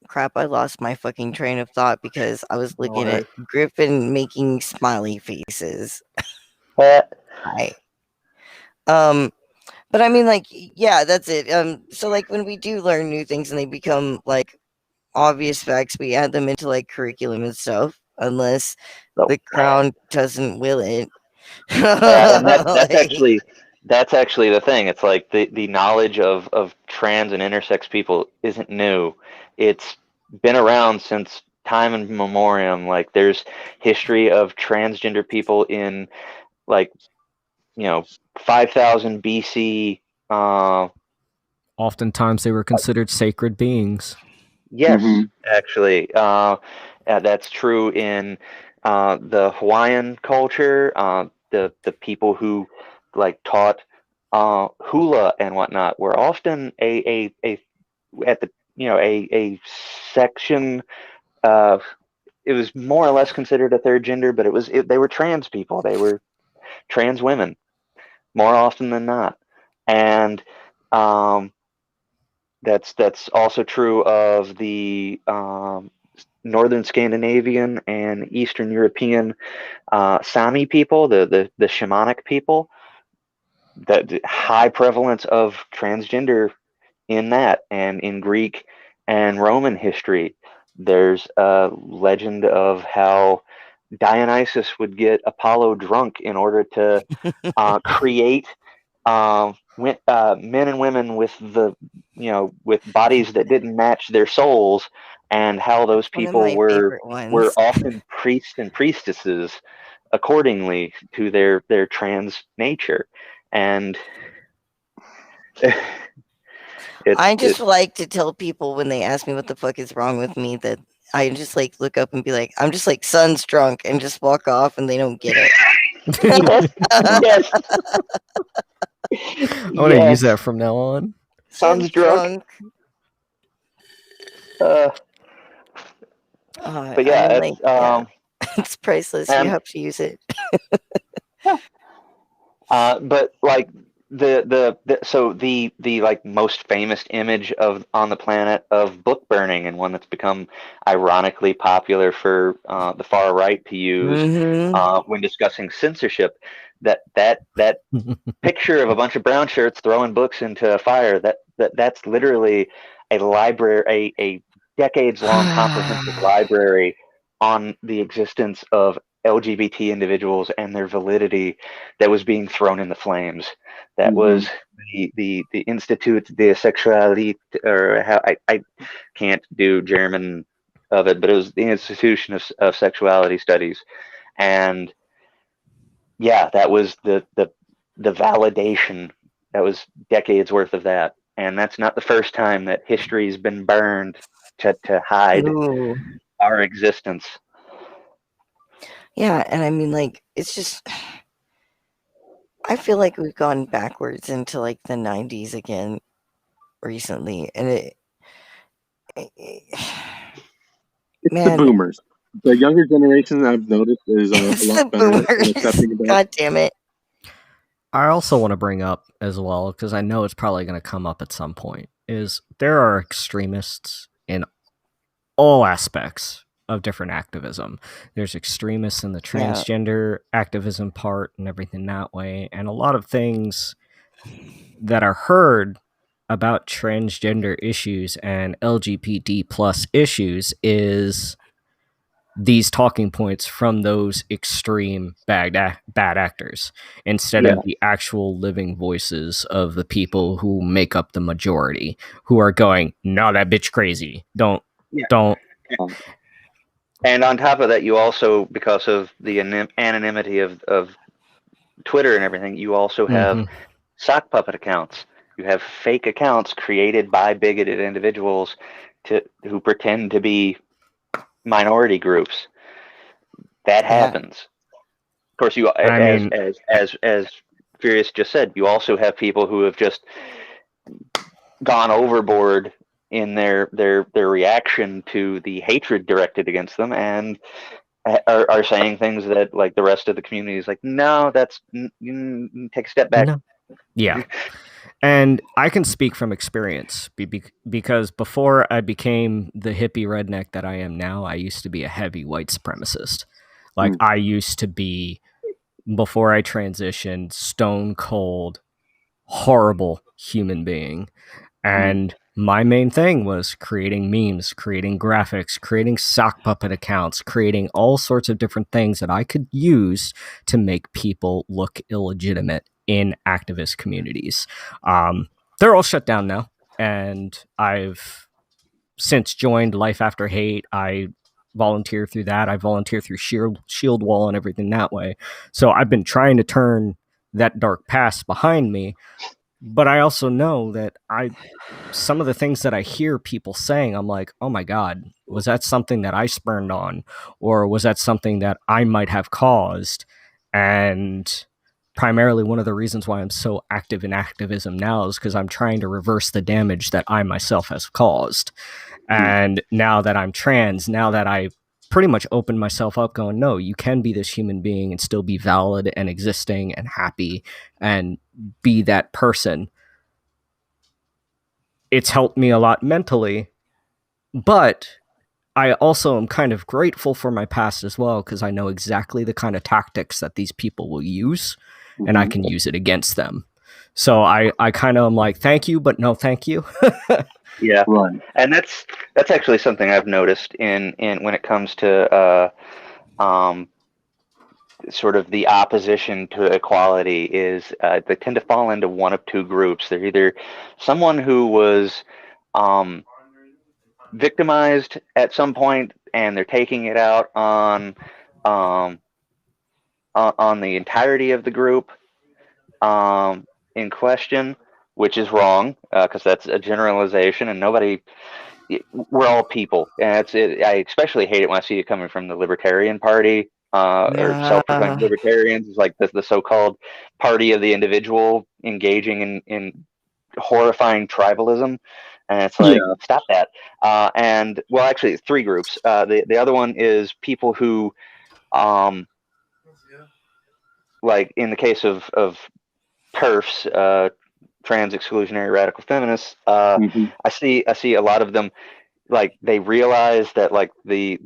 crap, I lost my fucking train of thought because I was no looking at worries. Griffin making smiley faces. Uh, Hi. Um, but I mean, like, yeah, that's it. So like when we do learn new things and they become like obvious facts, we add them into like curriculum and stuff, unless so the crown doesn't will it. yeah, and Like, that's actually the thing. It's like the knowledge of trans and intersex people isn't new. It's been around since time and memoriam. Like there's history of transgender people in like 5,000 BC. Oftentimes they were considered sacred beings. Yes, Mhm. actually, that's true in the Hawaiian culture. The people who like taught hula and whatnot were often a at the a section. Uh, it was more or less considered a third gender, but they were trans people. They were trans women more often than not, and um, that's also true of the Northern Scandinavian and Eastern European Sami people, the shamanic people. The high prevalence of transgender in that, and in Greek and Roman history. There's a legend of how Dionysus would get Apollo drunk in order to create men and women with with bodies that didn't match their souls, and how those One of people my were favorite ones. often priests and priestesses accordingly to their trans nature, and I just it's like to tell people when they ask me what the fuck is wrong with me that I just like look up and be like, I'm just like sun's drunk and just walk off and they don't get it. yes, yes, I want to use that yes. from now on. Sun's Sun's drunk. drunk. Uh, but I mean, yeah, like, it's yeah, it's priceless. You and have to use it. yeah. But like the like most famous image of on the planet of book burning, and one that's become ironically popular for the far right to use Hmm. when discussing censorship. That picture of a bunch of brown shirts throwing books into a fire. That's literally a library, a decades long comprehensive library on the existence of LGBT individuals and their validity that was being thrown in the flames. That Mhm. was the Institute de Sexualité, or how I can't do German of it, but it was the Institution of Sexuality Studies, and yeah, that was the validation. That was decades worth of that, and that's not the first time that history's been burned to hide Ooh. our existence. Yeah, and I mean, like, it's just, I feel like we've gone backwards into like the 90s again recently, and It's the man, boomers. The younger generation I've noticed is a it's lot the better at boomers. accepting that. God damn it. I also want to bring up as well, because I know it's probably going to come up at some point, is there are extremists in all aspects of different activism. There's extremists in the Yeah. transgender activism part and everything that way, and a lot of things that are heard about transgender issues and LGBT plus issues is these talking points from those extreme bad actors instead Yeah. of the actual living voices of the people who make up the majority, who are going, no, that bitch crazy, Yeah. don't And on top of that, you also, because of the anonymity of Twitter and everything, you also have Mhm. sock puppet accounts. You have fake accounts created by bigoted individuals who pretend to be minority groups. That Yeah. happens. Of course, you I mean, as Furious just said, you also have people who have just gone overboard in their reaction to the hatred directed against them, and are saying things that like the rest of the community is like, no, that's take a step back. no. Yeah. And I can speak from experience because before I became the hippie redneck that I am now, I used to be a heavy white supremacist. Like, Mm. I used to be, before I transitioned, stone cold, horrible human being. Mm. And my main thing was creating memes, creating graphics, creating sock puppet accounts, creating all sorts of different things that I could use to make people look illegitimate in activist communities. They're all shut down now. And I've since joined Life After Hate. I volunteer through that. I volunteer through Shield Wall and everything that way. So I've been trying to turn that dark past behind me, But I also know that some of the things that I hear people saying, I'm like, oh my God, was that something that I spurned on? Or was that something that I might have caused? And primarily one of the reasons why I'm so active in activism now is because I'm trying to reverse the damage that I myself has caused. And now that I'm trans, now that I pretty much opened myself up going, no, you can be this human being and still be valid and existing and happy and be that person. It's helped me a lot mentally, but I also am kind of grateful for my past as well, because I know exactly the kind of tactics that these people will use, and I can use it against them. So I kind of am like, thank you, but no thank you. Yeah, and that's actually something I've noticed in when it comes to sort of the opposition to equality is they tend to fall into one of two groups. They're either someone who was victimized at some point and they're taking it out on the entirety of the group in question, which is wrong because that's a generalization and nobody. We're all people, and I especially hate it when I see it coming from the Libertarian Party or self-proclaimed libertarians. It's like the so-called party of the individual engaging in horrifying tribalism, and it's like stop that. And well, actually, it's three groups. The other one is people who, like in the case of TERFs, trans exclusionary radical feminists. I see a lot of them. Like they realize that like the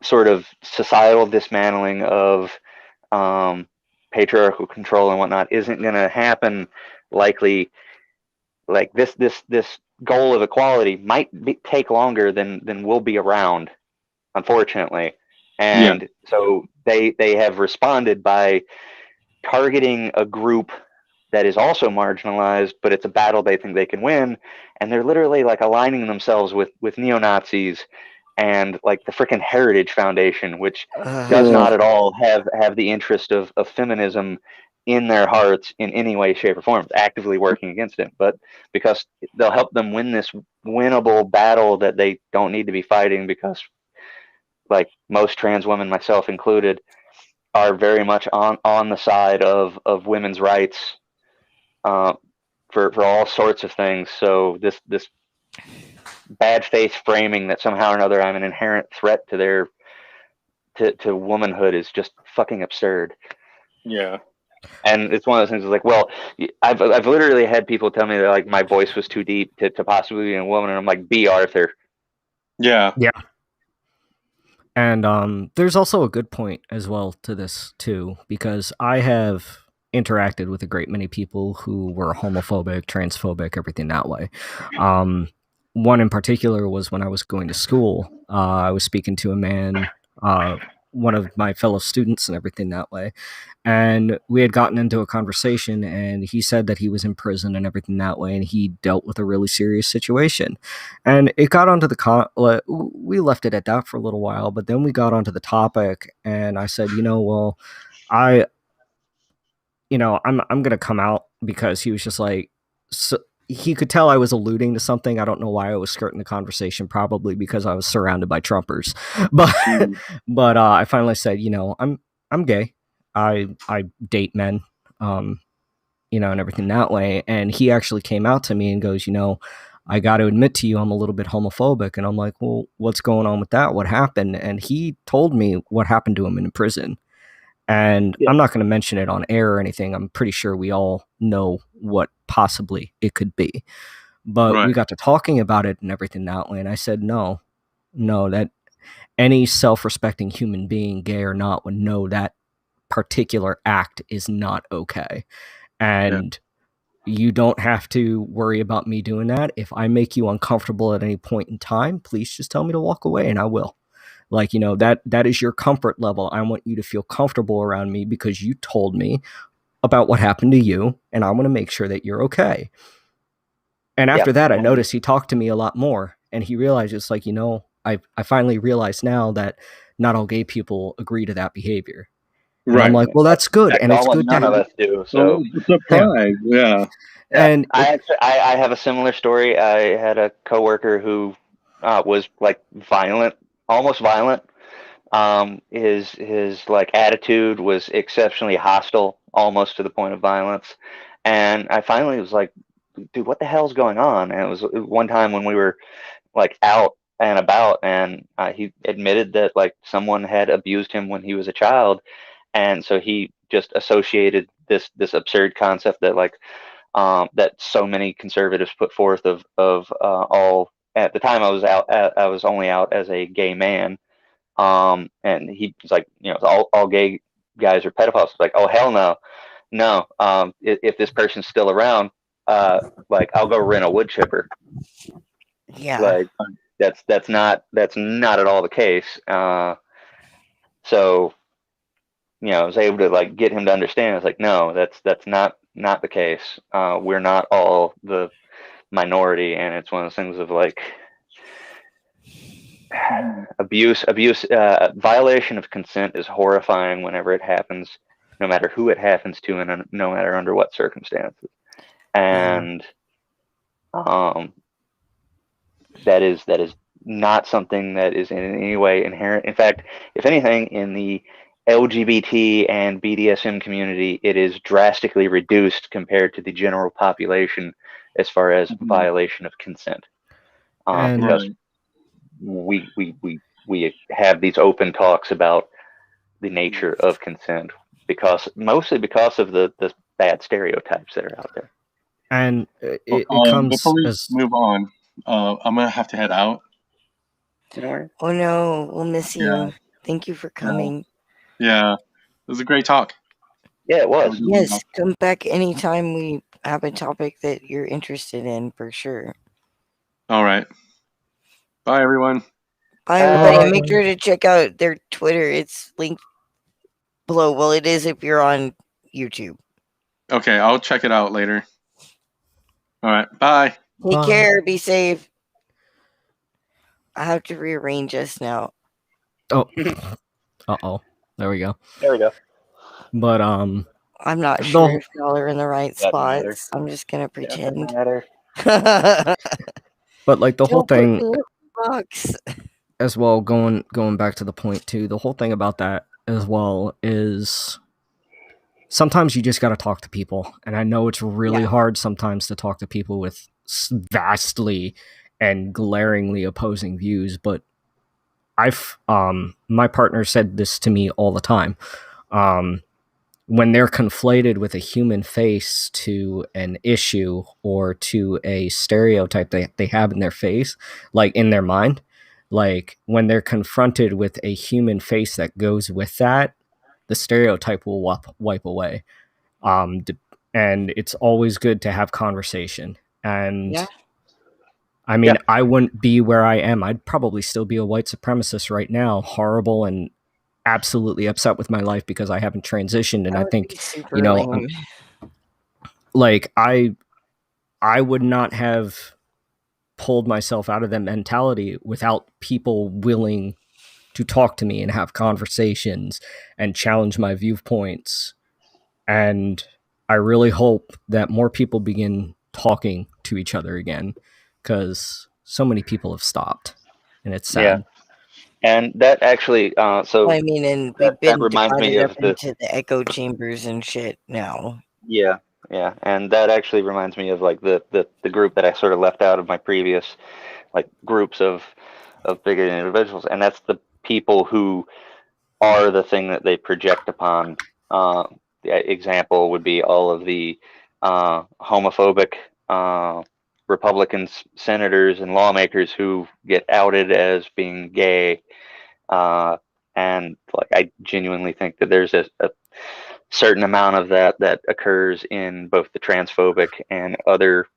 sort of societal dismantling of patriarchal control and whatnot isn't going to happen likely. Like this goal of equality might take longer than we'll be around, unfortunately. And so they have responded by targeting a group that is also marginalized, but it's a battle they think they can win, and they're literally like aligning themselves with neo-Nazis and like the freaking Heritage Foundation, which does not at all have the interest of feminism in their hearts in any way, shape, or form. It's actively working against it, but because they'll help them win this winnable battle that they don't need to be fighting, because like most trans women, myself included, are very much on the side of women's rights for all sorts of things. So this bad faith framing that somehow or another I'm an inherent threat to their to womanhood is just fucking absurd. Yeah. And it's one of those things. It's like, well, I've literally had people tell me that like my voice was too deep to possibly be a woman, and I'm like, B. Arthur. Yeah. Yeah. And there's also a good point as well to this too, because I have interacted with a great many people who were homophobic, transphobic, everything that way. One in particular was when I was going to school. I was speaking to a man, one of my fellow students, and everything that way. And we had gotten into a conversation, and he said that he was in prison and everything that way, and he dealt with a really serious situation. And it got onto we left it at that for a little while, but then we got onto the topic, and I said, well, I'm gonna come out, because he was just like, so he could tell I was alluding to something. I don't know why I was skirting the conversation, probably because I was surrounded by Trumpers. But I finally said, I'm gay. I date men, and everything that way. And he actually came out to me and goes, I got to admit to you, I'm a little bit homophobic. And I'm like, well, what's going on with that? What happened? And he told me what happened to him in prison. And I'm not going to mention it on air or anything. I'm pretty sure we all know what possibly it could be. But we got to talking about it and everything that way. And I said, no, that any self-respecting human being, gay or not, would know that particular act is not okay. And you don't have to worry about me doing that. If I make you uncomfortable at any point in time, please just tell me to walk away, and I will. Like, that is your comfort level. I want you to feel comfortable around me because you told me about what happened to you, and I want to make sure that you're okay. And after that, I noticed he talked to me a lot more, and he realized it's like, I finally realized now that not all gay people agree to that behavior. And I'm like, well, that's good, and it's good to none of have. us do. Oh, So surprise! Yeah. And I have a similar story. I had a coworker who was like violent, almost violent. His like attitude was exceptionally hostile, almost to the point of violence. And I finally was like, dude, what the hell's going on? And it was one time when we were like out and about, and he admitted that like someone had abused him when he was a child, and so he just associated this absurd concept that like that so many conservatives put forth of all. At the time, I was out. I was only out as a gay man, and he was like, all gay guys are pedophiles. It's like, oh hell no, no. If this person's still around, like I'll go rent a wood chipper. Yeah. Like that's not at all the case. So I was able to like get him to understand. It's like, no, that's not the case. We're not all the minority, and it's one of those things of like abuse, violation of consent is horrifying whenever it happens, no matter who it happens to, and no matter under what circumstances. And that is not something that is in any way inherent. In fact, if anything, in the LGBT and BDSM community, it is drastically reduced compared to the general population as far as violation of consent. Because we have these open talks about the nature of consent, mostly because of the bad stereotypes that are out there. And it comes before we as move on, I'm gonna have to head out. Oh no, we'll miss you. Yeah. Thank you for coming. Yeah, it was a great talk. Yeah, it was. Yes, come back anytime we have a topic that you're interested in, for sure. All right. Bye, everyone. Bye, everybody. And make sure to check out their Twitter. It's linked below. Well, it is if you're on YouTube. Okay, I'll check it out later. All right. Bye. Take care. Be safe. I have to rearrange us now. Oh. Uh-oh. There we go. But I'm not sure if y'all are in the right spots. I'm just gonna pretend. But like the whole thing box. as well, going back to the point too, the whole thing about that as well is sometimes you just got to talk to people. And I know it's really hard sometimes to talk to people with vastly and glaringly opposing views, but my partner said this to me all the time. When they're conflated with a human face to an issue or to a stereotype they have in their face, like in their mind, like when they're confronted with a human face that goes with that, the stereotype will wipe away. And it's always good to have conversation. And I mean, I wouldn't be where I am. I'd probably still be a white supremacist right now, horrible and absolutely upset with my life because I haven't transitioned. And I think, like I would not have pulled myself out of that mentality without people willing to talk to me and have conversations and challenge my viewpoints. And I really hope that more people begin talking to each other again, because so many people have stopped, and it's sad. Yeah. And that actually, so I mean, and we've been divided up into the echo chambers and shit now. Yeah, and that actually reminds me of like the group that I sort of left out of my previous like groups of bigoted individuals, and that's the people who are the thing that they project upon. The example would be all of the homophobic Republican senators and lawmakers who get outed as being gay. And like I genuinely think that there's a certain amount of that occurs in both the transphobic and other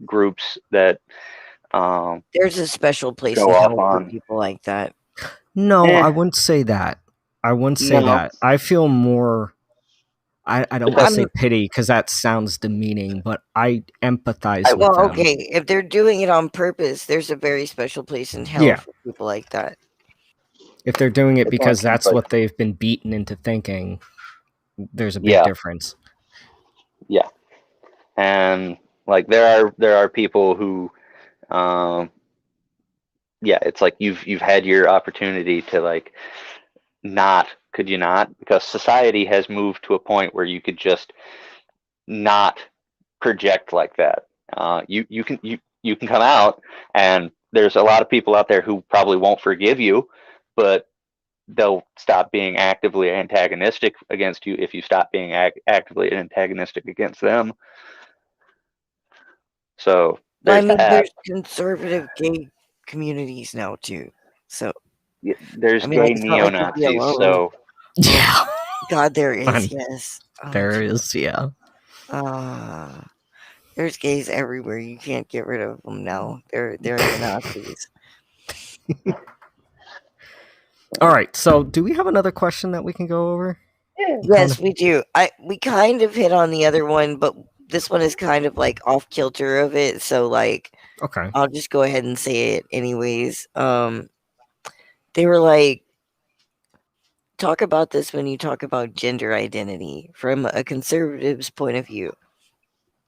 groups that there's a special place in hell for people like that. No, I wouldn't say that. I wouldn't say that. I feel more. I don't want to say pity because that sounds demeaning, but I empathize with them. Okay, if they're doing it on purpose, there's a very special place in hell for people like that. If they're doing it It's because only that's like, what they've been beaten into thinking, there's a big yeah, difference. yeah, and like there are people who, yeah, it's like you've had your opportunity to like not, could you not? Because society has moved to a point where you could just not project like that. You can come out, and there's a lot of people out there who probably won't forgive you, but they'll stop being actively antagonistic against you if you stop being actively antagonistic against them. So Well, I there's mean, that. there's conservative gay communities now too. So, There's I mean, like, gay it's not like you'll be neo-Nazis. alone. So Oh, Yeah, God, there is. Fun. Yes. Oh, There gee. is, yeah. There's gays everywhere. You can't get rid of them now. They're the Nazis. All right, so do we have another question that we can go over? Yes, we do. We kind of hit on the other one, but this one is kind of like off kilter of it. So, like, Okay. I'll just go ahead and say it anyways. They were like, talk about this when you talk about gender identity from a conservative's point of view.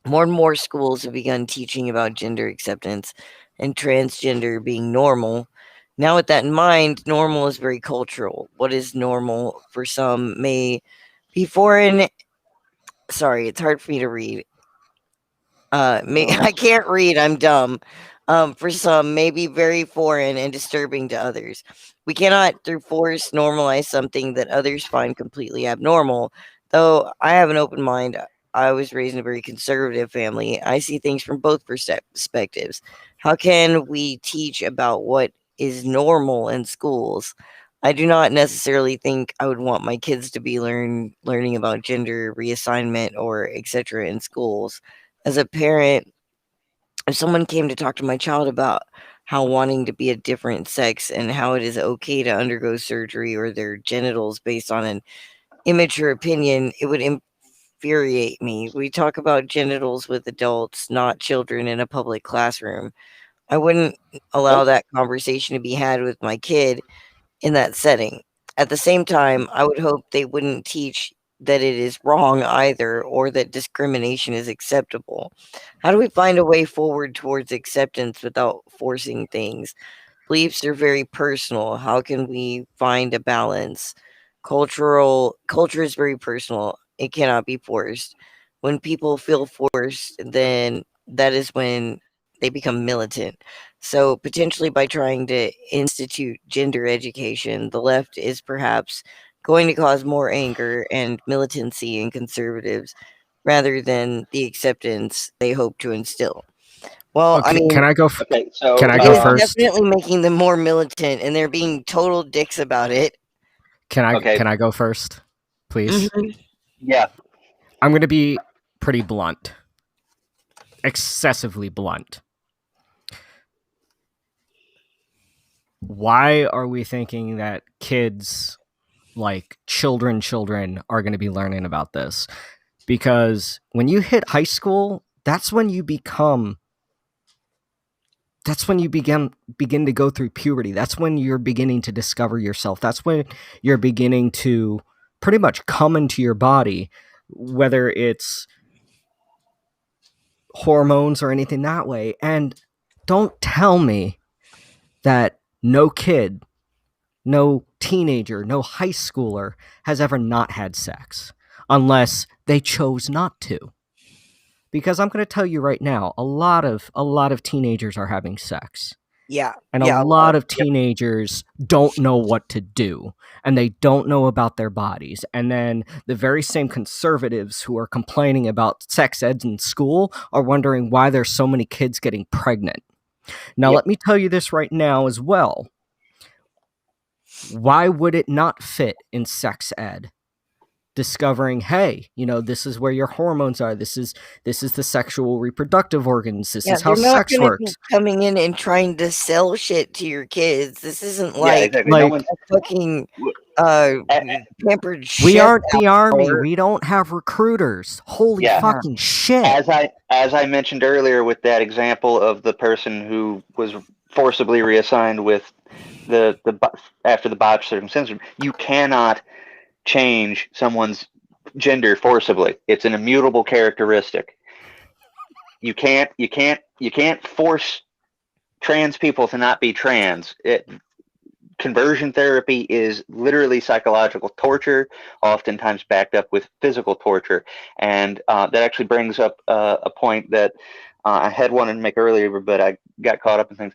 More and more schools have begun teaching about gender acceptance and transgender being normal. Now, with that in mind, normal is very cultural. What is normal for some may be foreign. Sorry, it's hard for me to read. I can't read. I'm dumb. For some, may be very foreign and disturbing to others. We cannot, through force, normalize something that others find completely abnormal. Though I have an open mind, I was raised in a very conservative family. I see things from both perspectives. How can we teach about what is normal in schools? I do not necessarily think I would want my kids to be learning about gender reassignment or etc. in schools. As a parent, if someone came to talk to my child about how wanting to be a different sex and how it is okay to undergo surgery or their genitals based on an immature opinion, it would infuriate me. We talk about genitals with adults, not children, in a public classroom. I wouldn't allow that conversation to be had with my kid in that setting. At the same time, I would hope they wouldn't teach that it is wrong either or that discrimination is acceptable. How do we find a way forward towards acceptance without forcing things? Beliefs are very personal. How can we find a balance? Culture is very personal. It cannot be forced. When people feel forced, then that is when they become militant. So potentially by trying to institute gender education, the left is perhaps going to cause more anger and militancy in conservatives rather than the acceptance they hope to instill. Well, I Okay, mean, can I go? okay, Can so I it go is first? definitely making them more militant, and they're being total dicks about it. okay, Can I go first, please? Mhm. yeah, I'm going to be pretty blunt, excessively blunt. Why are we thinking that kids, like children, are going to be learning about this? Because when you hit high school, that's when you begin to go through puberty. That's when you're beginning to discover yourself. That's when you're beginning to pretty much come into your body, whether it's hormones or anything that way. And don't tell me that no kid, no teenager, no high schooler has ever not had sex unless they chose not to. Because I'm going to tell you right now, a lot of teenagers are having sex. Yeah, And a yeah, a lot. lot of teenagers don't know what to do, and they don't know about their bodies. And then the very same conservatives who are complaining about sex ed in school are wondering why there's so many kids getting pregnant. Now, yep, let me tell you this right now as well. Why would it not fit in sex ed? Discovering, hey, this is where your hormones are. This is the sexual reproductive organs. This Yeah, is how they're not sex gonna be works. coming in and trying to sell shit to your kids. This isn't yeah, like exactly. No Like, one's a fucking uh, pampered we chef aren't the army. hour. We don't have recruiters. Holy yeah. Yeah, fucking shit. As I mentioned earlier with that example of the person who was forcibly reassigned with after the botched circumcision, you cannot change someone's gender forcibly. It's an immutable characteristic. You can't force trans people to not be trans. Conversion therapy is literally psychological torture, oftentimes backed up with physical torture. And that actually brings up a point that I had wanted to make earlier, but I got caught up in things.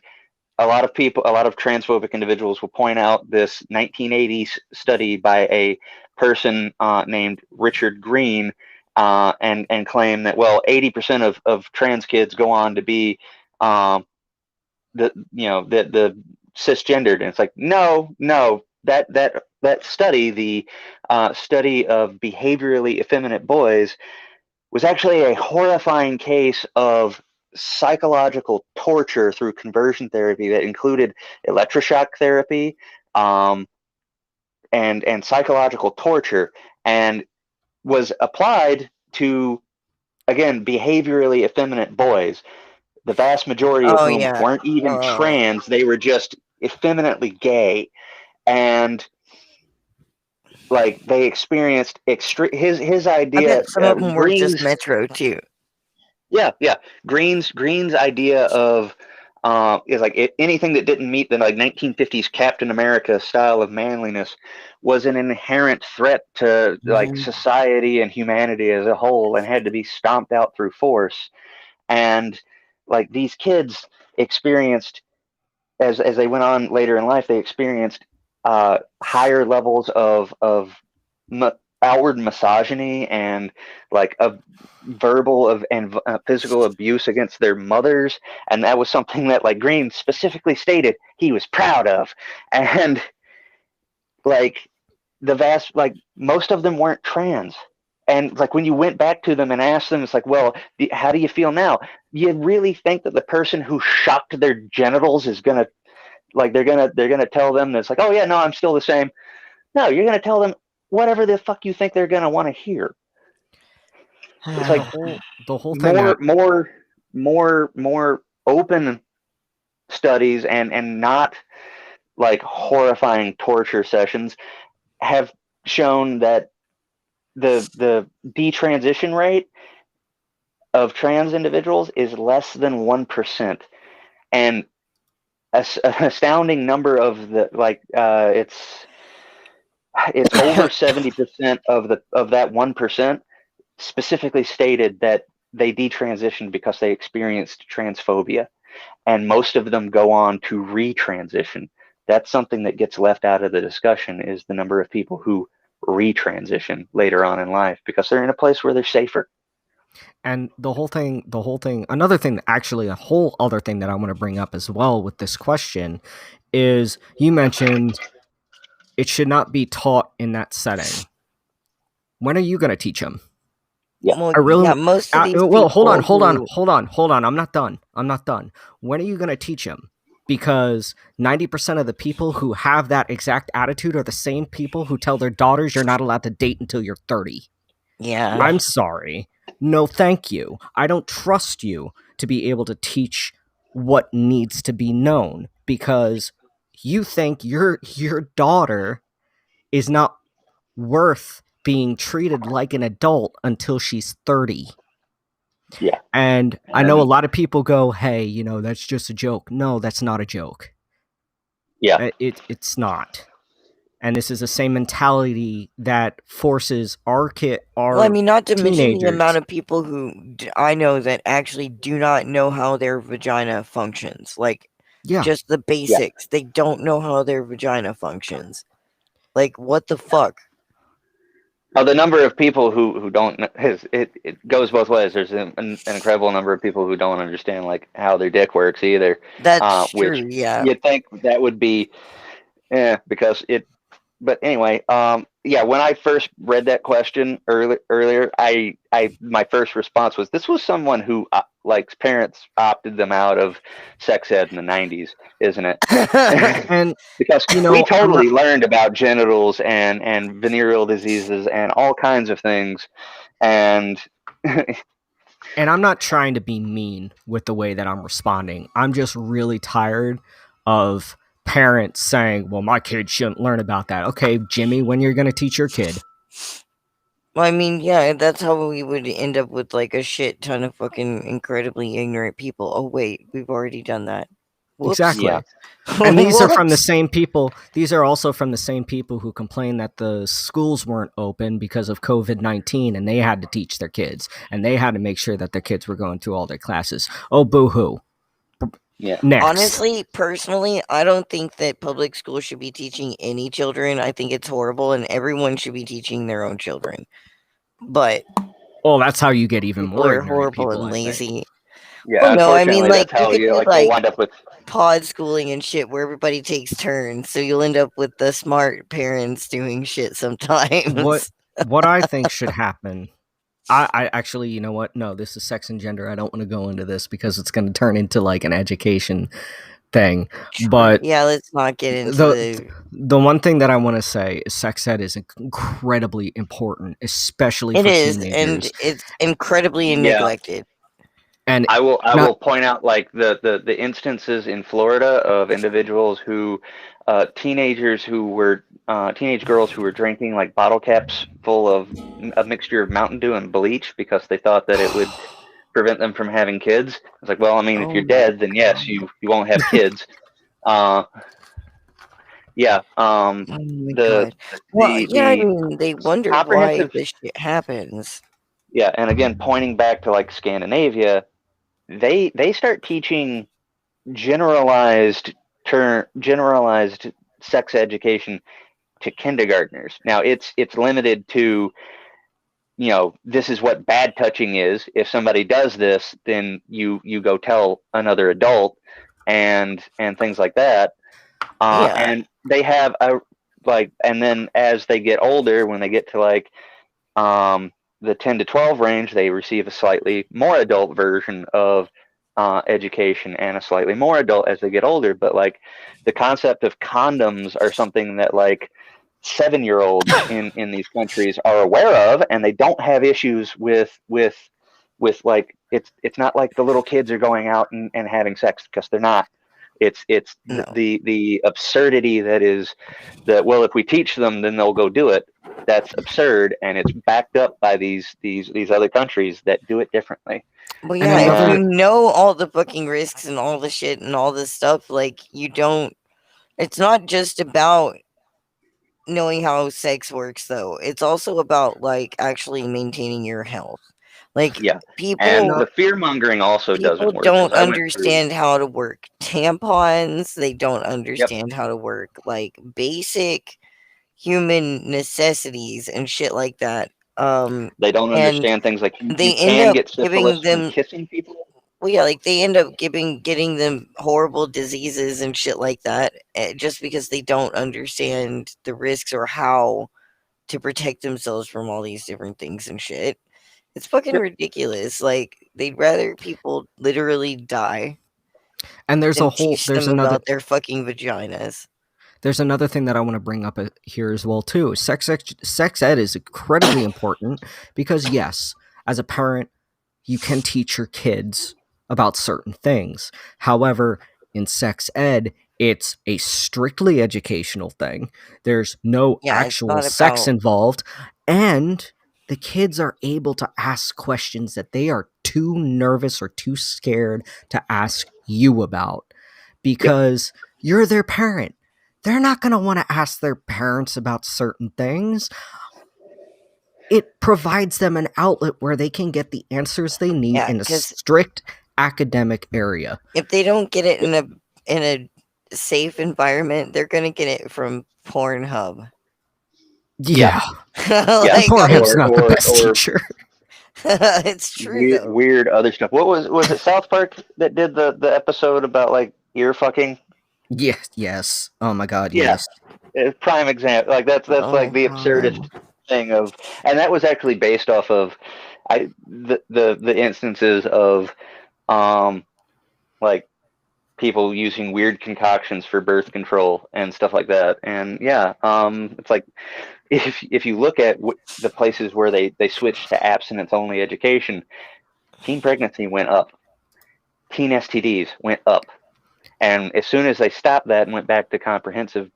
A lot of transphobic individuals will point out this 1980s study by a person named Richard Green, and claim that, well, 80% of trans kids go on to be the cisgendered, and it's like, no, that study, the study of behaviorally effeminate boys, was actually a horrifying case of psychological torture through conversion therapy that included electroshock therapy, and psychological torture, and was applied to, again, behaviorally effeminate boys, the vast majority of Oh whom yeah. weren't even trans. They were just effeminately gay, and like they experienced his I idea. bet some of them were just Green's Metro too. Green's idea of is like anything that didn't meet the like 1950s Captain America style of manliness was an inherent threat to like society and humanity as a whole, and had to be stomped out through force. And like these kids experienced, as they went on later in life, they experienced higher levels of outward misogyny and like a verbal and physical abuse against their mothers, and that was something that like Green specifically stated he was proud of. And like most of them weren't trans. And like when you went back to them and asked them, it's like, well, how do you feel now? You really think that the person who shocked their genitals is gonna they're gonna tell them that it's like, oh yeah, no, I'm still the same. No, you're gonna tell them whatever the fuck you think they're gonna want to hear. It's like the whole thing. More open studies and not like horrifying torture sessions have shown that the detransition rate of trans individuals is less than 1%, and an astounding number of the it's over 70% of that 1% specifically stated that they detransitioned because they experienced transphobia, and most of them go on to retransition. That's something that gets left out of the discussion, is the number of people who retransition later on in life because they're in a place where they're safer. And the whole thing, another thing, actually a whole other thing that I want to bring up as well with this question is, you mentioned it should not be taught in that setting. When are you going to teach them? Yeah. Well, most of these people. Hold on. I'm not done. When are you going to teach them? Because 90% of the people who have that exact attitude are the same people who tell their daughters you're not allowed to date until you're 30. Yeah. I'm sorry. No, thank you. I don't trust you to be able to teach what needs to be known, because you think your daughter is not worth being treated like an adult until she's 30. Yeah. And I know a lot of people go, hey, that's just a joke. No, that's not a joke. Yeah. It's not. And this is the same mentality that forces our not to mention the amount teenagers. of people who I know that actually do not know how their vagina functions. Like, just the basics. Yeah. They don't know how their vagina functions. Like, what the fuck? Oh, the number of people who don't, it goes both ways. There's an incredible number of people who don't understand like how their dick works either. That's true. Yeah. You'd think that would be, because it. But anyway, when I first read that question earlier, my first response was, this was someone who parents opted them out of sex ed in the 90s, isn't it? And because we totally learned about genitals and venereal diseases and all kinds of things, and and I'm not trying to be mean with the way that I'm responding. I'm just really tired of parents saying, well, my kid shouldn't learn about that. Okay, Jimmy, when you're going to teach your kid? Well, I mean, yeah, that's how we would end up with like a shit ton of fucking incredibly ignorant people. Oh wait, we've already done that. Whoops. Exactly. Yeah. And these are from the Whoops. same people. These are also from the same people who complain that the schools weren't open because of COVID-19 and they had to teach their kids and they had to make sure that their kids were going through all their classes. Oh, boo hoo. Yeah. Next. Honestly, personally, I don't think that public schools should be teaching any children. I think it's horrible, and everyone should be teaching their own children. But Well, that's how you get even people more are ignorant horrible people, and I think. lazy. Yeah. Well, no, I mean, Unfortunately, like, that's you how could you do, you'll like, wind up with. pod schooling and shit where everybody takes turns, so you'll end up with the smart parents doing shit What sometimes. what I think should happen. I actually, you know what? No, this is sex and gender. I don't want to go into this because it's going to turn into like an education thing. But Yeah, let's not get into the the. one thing that I want to say is sex ed is incredibly important, especially It for is, and teenagers. it's incredibly Yeah. neglected. And I not will point out like the instances in Florida of individuals who teenagers who were teenage girls who were drinking like bottle caps full of a mixture of Mountain Dew and bleach because they thought that it would prevent them from having kids. It's like, well, I mean, if Oh you're my dead, then yes, god. you won't have kids. Uh, yeah. Oh my The god. Well, yeah, I the mean, they wonder why comprehensive. this shit happens. Yeah, and again, pointing back to like Scandinavia, they start teaching generalized generalized sex education to kindergartners. Now it's limited to, this is what bad touching is. If somebody does this, then you go tell another adult and things like that. Yeah, And they have a like, and then as they get older, when they get to like the 10 to 12 range, they receive a slightly more adult version of education and a slightly more adult as they get older. But like the concept of condoms are something that like 7-year-olds in these countries are aware of, and they don't have issues with like it's not like the little kids are going out and having sex, because they're not. It's no. the absurdity that is that, well, if we teach them, then they'll go do it. That's absurd, and it's backed up by these other countries that do it differently. Well, and yeah, if And you another know all the fucking risks and all the shit and all this stuff, like, you don't. It's not just about knowing how sex works, though. It's also about, like, actually maintaining your health. Like, yeah, and people no the fear mongering also people doesn't work, because don't I went through. understand how to work tampons. They don't Yep, understand how to work, like, basic human necessities and shit like that. they don't And understand things like you they end can up get giving syphilis from them kissing people. well, yeah, like, they end up getting them horrible diseases and shit like that, just because they don't understand the risks or how to protect themselves from all these different things and shit. It's fucking Yep. ridiculous. Like, they'd rather people literally die and than teach them about their fucking vaginas. there's another thing that I want to bring up here as well too. Sex ed is incredibly important because yes, as a parent, you can teach your kids about certain things. However, in sex ed, it's a strictly educational thing. There's no Yeah, it's actual not sex about. involved, and the kids are able to ask questions that they are too nervous or too scared to ask you about Yep. because you're their parent. They're not going to want to ask their parents about certain things. It provides them an outlet where they can get the answers they need Yeah, in a because strict academic area. if they don't get it in a safe environment, they're gonna get it from Pornhub. Yeah. Yeah, Yeah. and Like, Pornhub's Or not the or best or teacher. it's true weird, though. weird other stuff. What was it? South Park that did the episode about like ear fucking? Yes, yes. Oh my god, Yeah, yes. prime example. Like that's like Oh the god. absurdist thing of, and that was actually based off of the instances of um like people using weird concoctions for birth control and stuff like that. And yeah, it's like if you look at the places where they switched to abstinence only education, teen pregnancy went up, teen STDs went up. And as soon as they stopped that and went back to comprehensive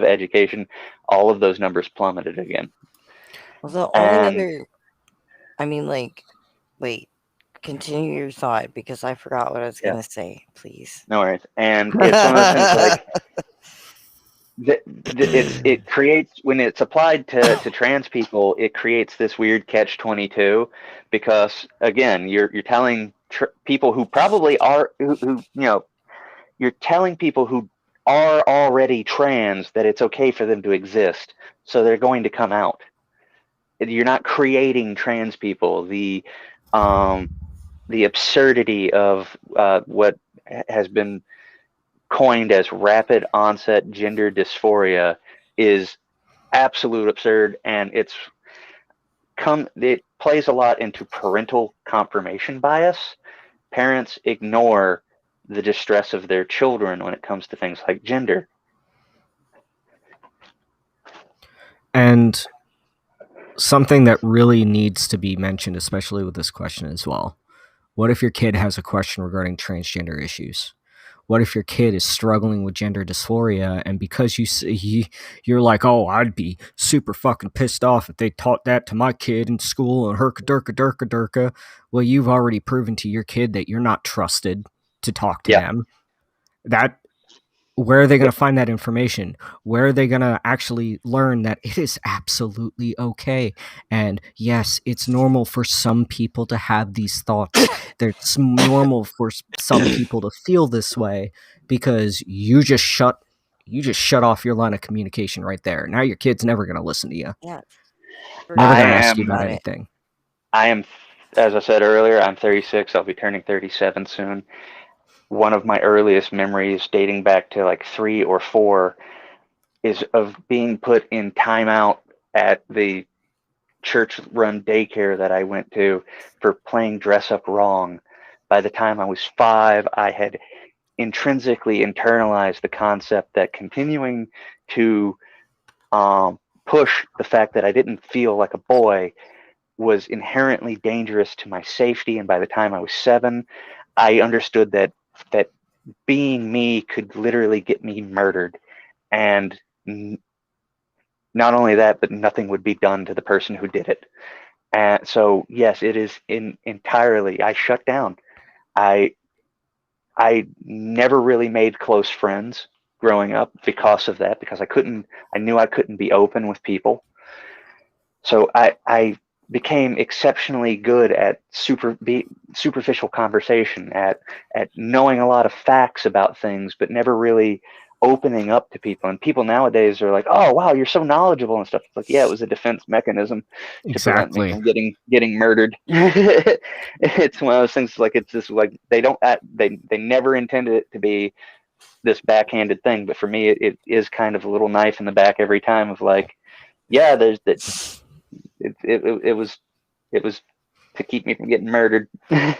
education, all of those numbers plummeted again. Well, the only And other, I mean, like, wait, continue your thought because I forgot what I was yeah, gonna say. Please. no worries. And it's one of those things like it creates, when it's applied to trans people, it creates this weird catch-22, because again, you're telling people who probably are who you're telling people who are already trans that it's okay for them to exist, so they're going to come out. You're not creating trans people. The absurdity of what has been coined as rapid onset gender dysphoria is absolute absurd, and it plays a lot into parental confirmation bias. Parents ignore the distress of their children when it comes to things like gender. And something that really needs to be mentioned, especially with this question as well. What if your kid has a question regarding transgender issues? What if your kid is struggling with gender dysphoria, and because you're like, oh, I'd be super fucking pissed off if they taught that to my kid in school and herka durka durka durka. Well, you've already proven to your kid that you're not trusted to talk to them. That where are they going to find that information? Where are they going to actually learn that it is absolutely okay? And yes, it's normal for some people to have these thoughts. It's normal for some people to feel this way, because you just shut off your line of communication right there. Now your kid's never going to listen to you. Yeah. Never I going to ask you am about anything. I am, as I said earlier, I'm 36. I'll be turning 37 soon. One of my earliest memories, dating back to like 3 or 4, is of being put in timeout at the church-run daycare that I went to for playing dress up wrong. By the time I was 5, I had intrinsically internalized the concept that continuing to push the fact that I didn't feel like a boy was inherently dangerous to my safety. And by the time I was 7, I understood that being me could literally get me murdered. And not only that, but nothing would be done to the person who did it. And so, yes, it is entirely, I shut down. I never really made close friends growing up because of that, because I knew I couldn't be open with people. So I became exceptionally good at superficial conversation, at knowing a lot of facts about things, but never really opening up to people. And people nowadays are like, "Oh, wow, you're so knowledgeable and stuff." It's like, yeah, it was a defense mechanism to prevent me Exactly. from getting murdered. It's one of those things. Like, it's just like they never intended it to be this backhanded thing, but for me, it is kind of a little knife in the back every time of like, yeah, there's that. It was to keep me from getting murdered. I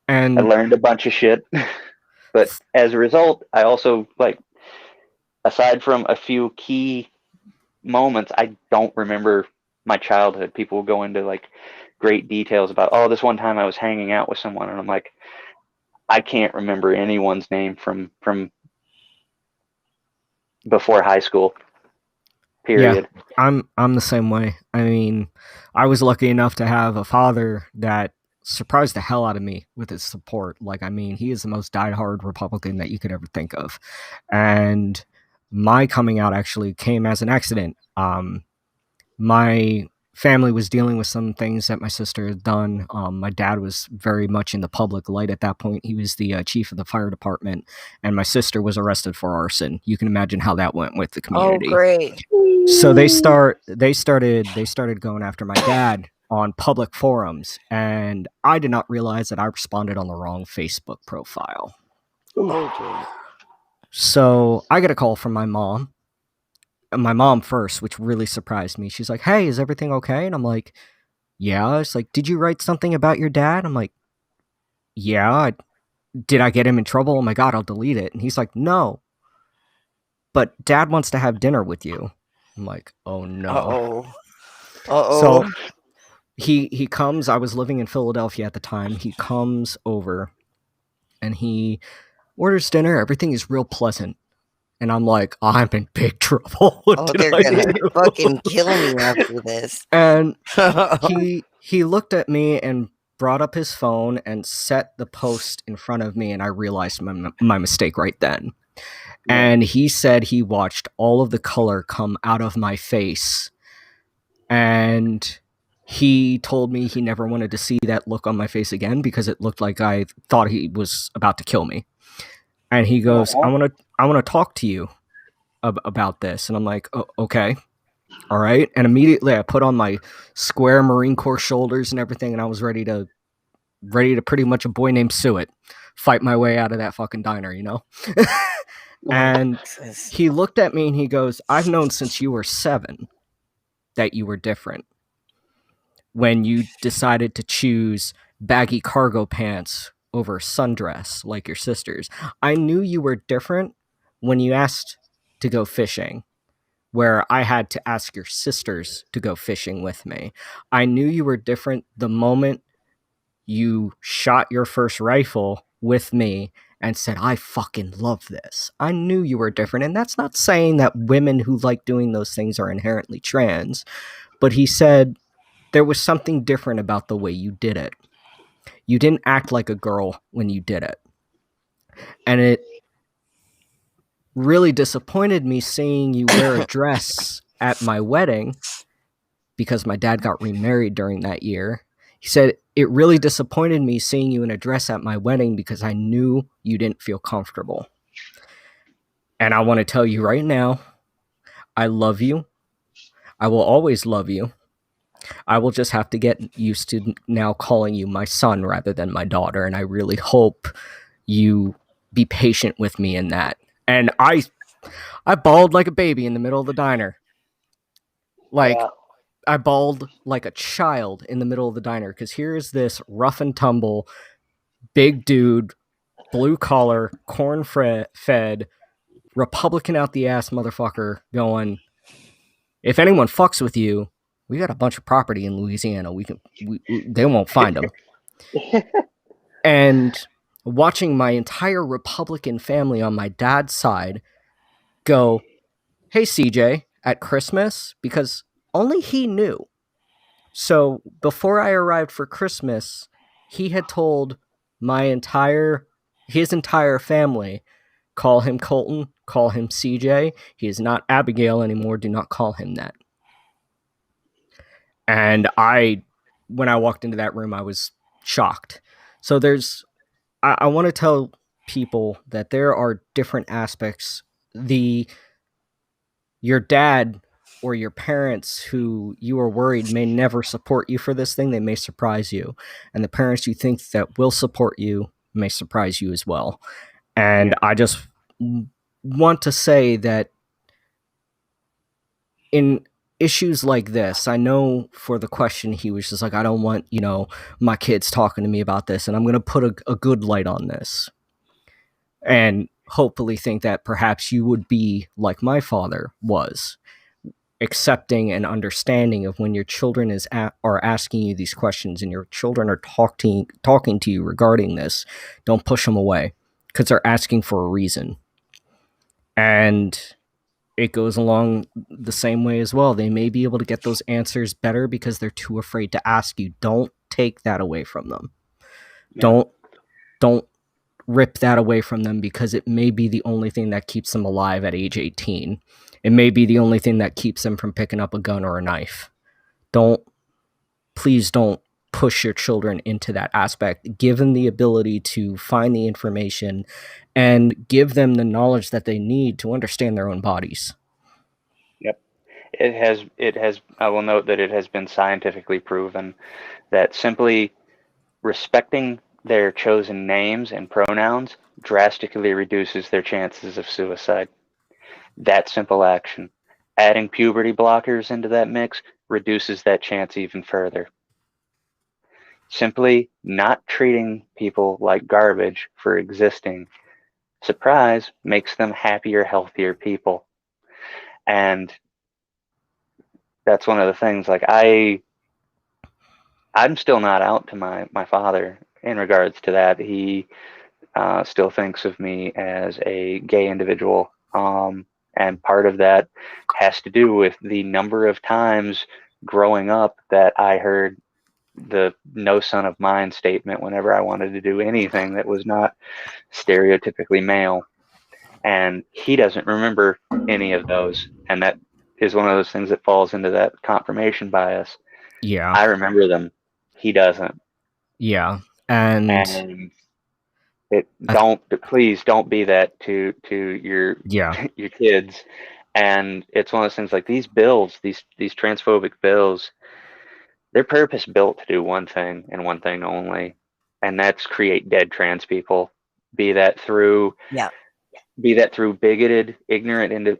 And learned a bunch of shit, but as a result, I also, like, aside from a few key moments, I don't remember my childhood. People will go into like great details about, oh, this one time I was hanging out with someone, and I'm like, I can't remember anyone's name from before high school. Period. Yeah, I'm the same way. I mean, I was lucky enough to have a father that surprised the hell out of me with his support. Like, I mean, he is the most diehard Republican that you could ever think of. And my coming out actually came as an accident. My family was dealing with some things that my sister had done. My dad was very much in the public light at that point. He was the chief of the fire department, and my sister was arrested for arson. You can imagine how that went with the Oh, community. great. So they started going after my dad on public forums, and I did not realize that I responded on the wrong Facebook profile. Oh, great. So I get a call from my mom first, which really surprised me. She's like, "Hey, is everything okay?" And I'm like, "Yeah." It's like, "Did you write something about your dad?" I'm like, "Yeah." Did I get him in trouble? Oh my God, I'll delete it. And he's like, "No, but dad wants to have dinner with you." I'm like, "Oh no." Uh-oh. So Uh-oh. he comes. I was living in Philadelphia at the time. He comes over, and he orders dinner. Everything is real pleasant. And I'm like, I'm in big trouble. What Oh, did they're I gonna do? fucking kill me after this. And he looked at me and brought up his phone and set the post in front of me, and I realized my mistake right then. And he said he watched all of the color come out of my face, and he told me he never wanted to see that look on my face again because it looked like I thought he was about to kill me. And he goes, I want to talk to you about this. And I'm like, oh, okay. All right. And immediately I put on my square Marine Corps shoulders and everything, and I was ready to pretty much a boy named Suet fight my way out of that fucking diner, you know? And he looked at me and he goes, I've known since you were 7 that you were different. When you decided to choose baggy cargo pants over sundress like your sisters, I knew you were different when you asked to go fishing, where I had to ask your sisters to go fishing with me. I knew you were different the moment you shot your first rifle with me and said, I fucking love this. I knew you were different. And that's not saying that women who like doing those things are inherently trans, but he said there was something different about the way you did it. You didn't act like a girl when you did it. And it really disappointed me seeing you wear a dress at my wedding because my dad got remarried during that year. He said, it really disappointed me seeing you in a dress at my wedding because I knew you didn't feel comfortable. And I want to tell you right now, I love you. I will always love you. I will just have to get used to now calling you my son rather than my daughter. And I really hope you be patient with me in that. And I bawled like a baby in the middle of the diner. Like, I bawled like a child in the middle of the diner because here is this rough and tumble, big dude, blue collar, corn fed, Republican out the ass motherfucker going, if anyone fucks with you, we got a bunch of property in Louisiana. They won't find them. And watching my entire Republican family on my dad's side go, hey, CJ, at Christmas, because only he knew. So before I arrived for Christmas, he had told his entire family, call him Colton, call him CJ. He is not Abigail anymore. Do not call him that. And when I walked into that room, I was shocked. So I want to tell people that there are different aspects. Your dad or your parents who you are worried may never support you for this thing, they may surprise you. And the parents you think that will support you may surprise you as well. And I just want to say that in issues like this, I know for the question, he was just like, I don't want, my kids talking to me about this, and I'm going to put a good light on this. And hopefully think that perhaps you would be like my father was, accepting and understanding of when your children are asking you these questions and your children are talking to you regarding this. Don't push them away because they're asking for a reason. And it goes along the same way as well. They may be able to get those answers better because they're too afraid to ask you. Don't take that away from them. Yeah. Don't rip that away from them because it may be the only thing that keeps them alive at age 18. It may be the only thing that keeps them from picking up a gun or a knife. Please don't push your children into that aspect. Give them the ability to find the information and give them the knowledge that they need to understand their own bodies. Yep. It has, I will note that it has been scientifically proven that simply respecting their chosen names and pronouns drastically reduces their chances of suicide. That simple action. Adding puberty blockers into that mix reduces that chance even further. Simply not treating people like garbage for existing, surprise, makes them happier, healthier people. And that's one of the things, like I'm still not out to my father in regards to that. still thinks of me as a gay individual. And part of that has to do with the number of times growing up that I heard the "no son of mine" statement whenever I wanted to do anything that was not stereotypically male. And he doesn't remember any of those. And that is one of those things that falls into that confirmation bias. Yeah. I remember them. He doesn't. Yeah. And please don't be that to your yeah. your kids. And it's one of those things like these bills, these transphobic bills, they're purpose built to do one thing and one thing only, and that's create dead trans people. Be that through Yeah. Bigoted, ignorant,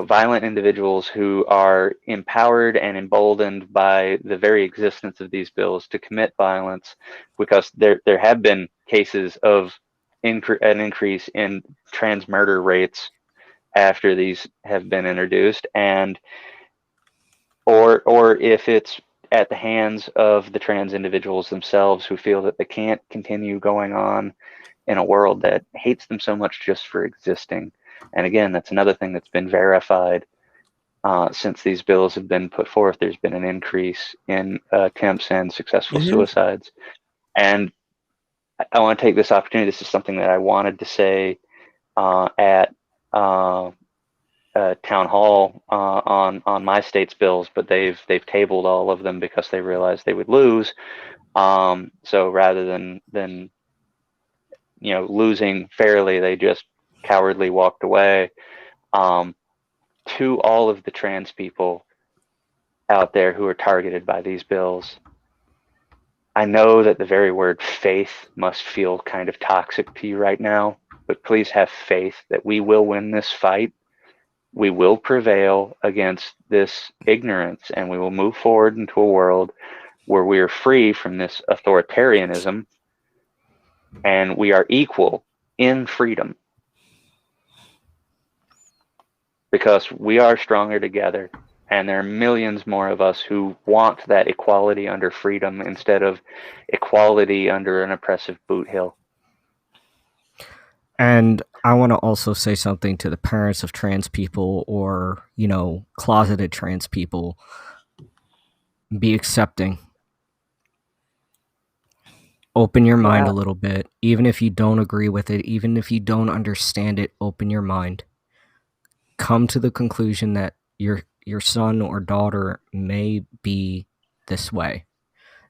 violent individuals who are empowered and emboldened by the very existence of these bills to commit violence, because there have been cases of an increase in trans murder rates after these have been introduced, and or if it's at the hands of the trans individuals themselves who feel that they can't continue going on in a world that hates them so much just for existing. And again, that's another thing that's been verified since these bills have been put forth. There's been an increase in attempts and successful suicides. And I want to take this opportunity. This is something that I wanted to say at town hall on my state's bills, but they've tabled all of them because they realized they would lose. So rather than losing fairly, they just cowardly walked away. To all of the trans people out there who are targeted by these bills, I know that the very word faith must feel kind of toxic to you right now, but please have faith that we will win this fight. We will prevail against this ignorance, and we will move forward into a world where we are free from this authoritarianism and we are equal in freedom, because we are stronger together, and there are millions more of us who want that equality under freedom instead of equality under an oppressive boot heel. And I want to also say something to the parents of trans people, or, closeted trans people. Be accepting. Open your mind a little bit. Even if you don't agree with it, even if you don't understand it, open your mind. Come to the conclusion that your son or daughter may be this way.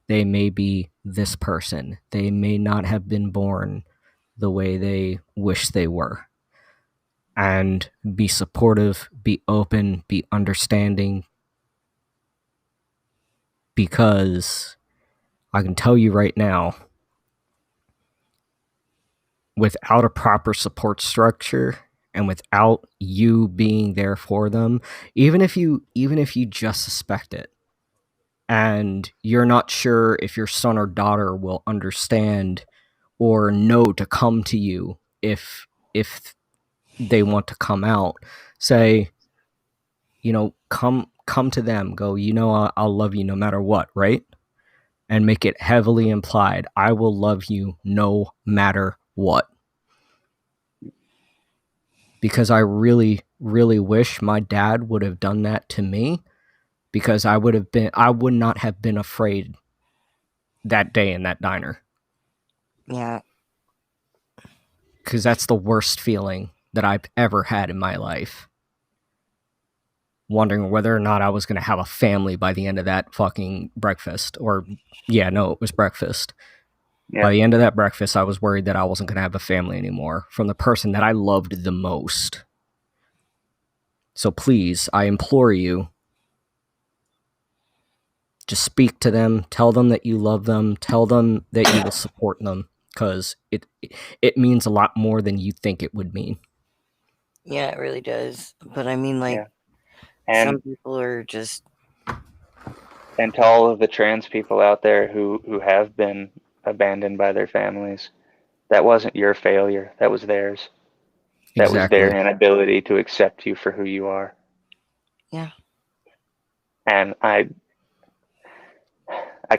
They may be this person. They may not have been born the way they wish they were. And be supportive, be open, be understanding. Because I can tell you right now, without a proper support structure and without you being there for them, even if you just suspect it and you're not sure if your son or daughter will understand or know to come to you if they want to come out, say, come to them, go, I'll love you no matter what, right? And make it heavily implied, I will love you no matter what. Because I really, really wish my dad would have done that to me, because I would not have been afraid that day in that diner. Yeah. Because that's the worst feeling that I've ever had in my life. Wondering whether or not I was going to have a family by the end of that fucking breakfast. Or, yeah, no, it was breakfast. Yeah. By the end of that breakfast, I was worried that I wasn't going to have a family anymore from the person that I loved the most. So please, I implore you, just speak to them, tell them that you love them, tell them that you will support them, because it means a lot more than you think it would mean. Yeah, it really does. But I mean, like, some people are just... And to all of the trans people out there who have been abandoned by their families, that wasn't your failure, that was theirs. That was their inability to accept you for who you are. Yeah. And I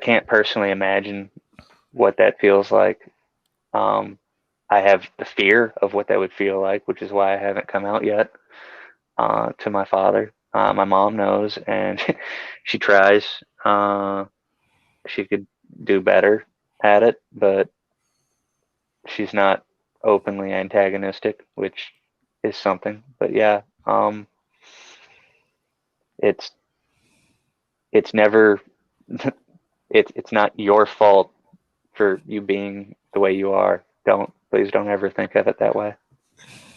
can't personally imagine what that feels like. I have the fear of what that would feel like, which is why I haven't come out yet to my father. My mom knows, and she tries. She could do better at it, but she's not openly antagonistic, which is something. But yeah, it's never it's not your fault for you being the way you are. Please don't ever think of it that way.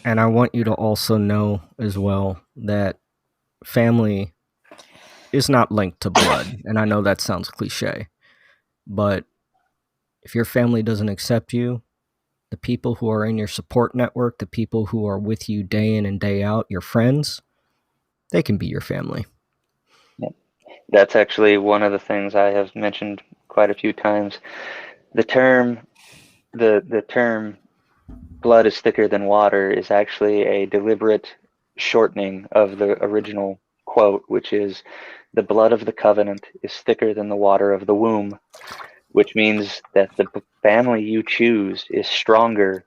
And I want you to also know as well that family is not linked to blood. And I know that sounds cliche, but if your family doesn't accept you, the people who are in your support network, the people who are with you day in and day out, your friends, they can be your family. Yeah. That's actually one of the things I have mentioned quite a few times. The term blood is thicker than water is actually a deliberate shortening of the original quote, which is the blood of the covenant is thicker than the water of the womb, which means that the family you choose is stronger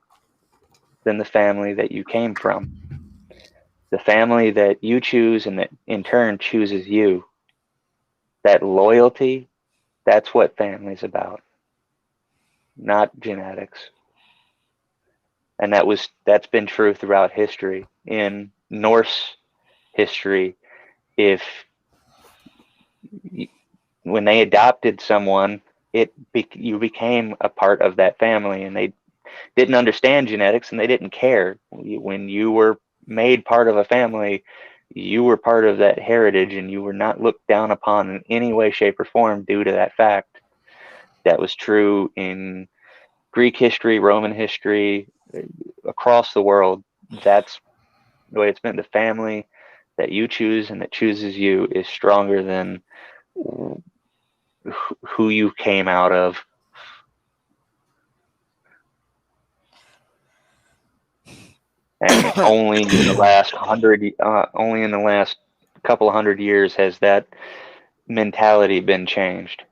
than the family that you came from. The family that you choose and that in turn chooses you. That loyalty, that's what family's about, not genetics. And that's been true throughout history. In Norse history, if when they adopted someone, you became a part of that family, and they didn't understand genetics and they didn't care. When you were made part of a family, you were part of that heritage, and you were not looked down upon in any way, shape, or form due to that fact. That was true in Greek history, Roman history, across the world. That's the way it's been. The family that you choose and that chooses you is stronger than who you came out of. And only in the last couple of 100 years has that mentality been changed.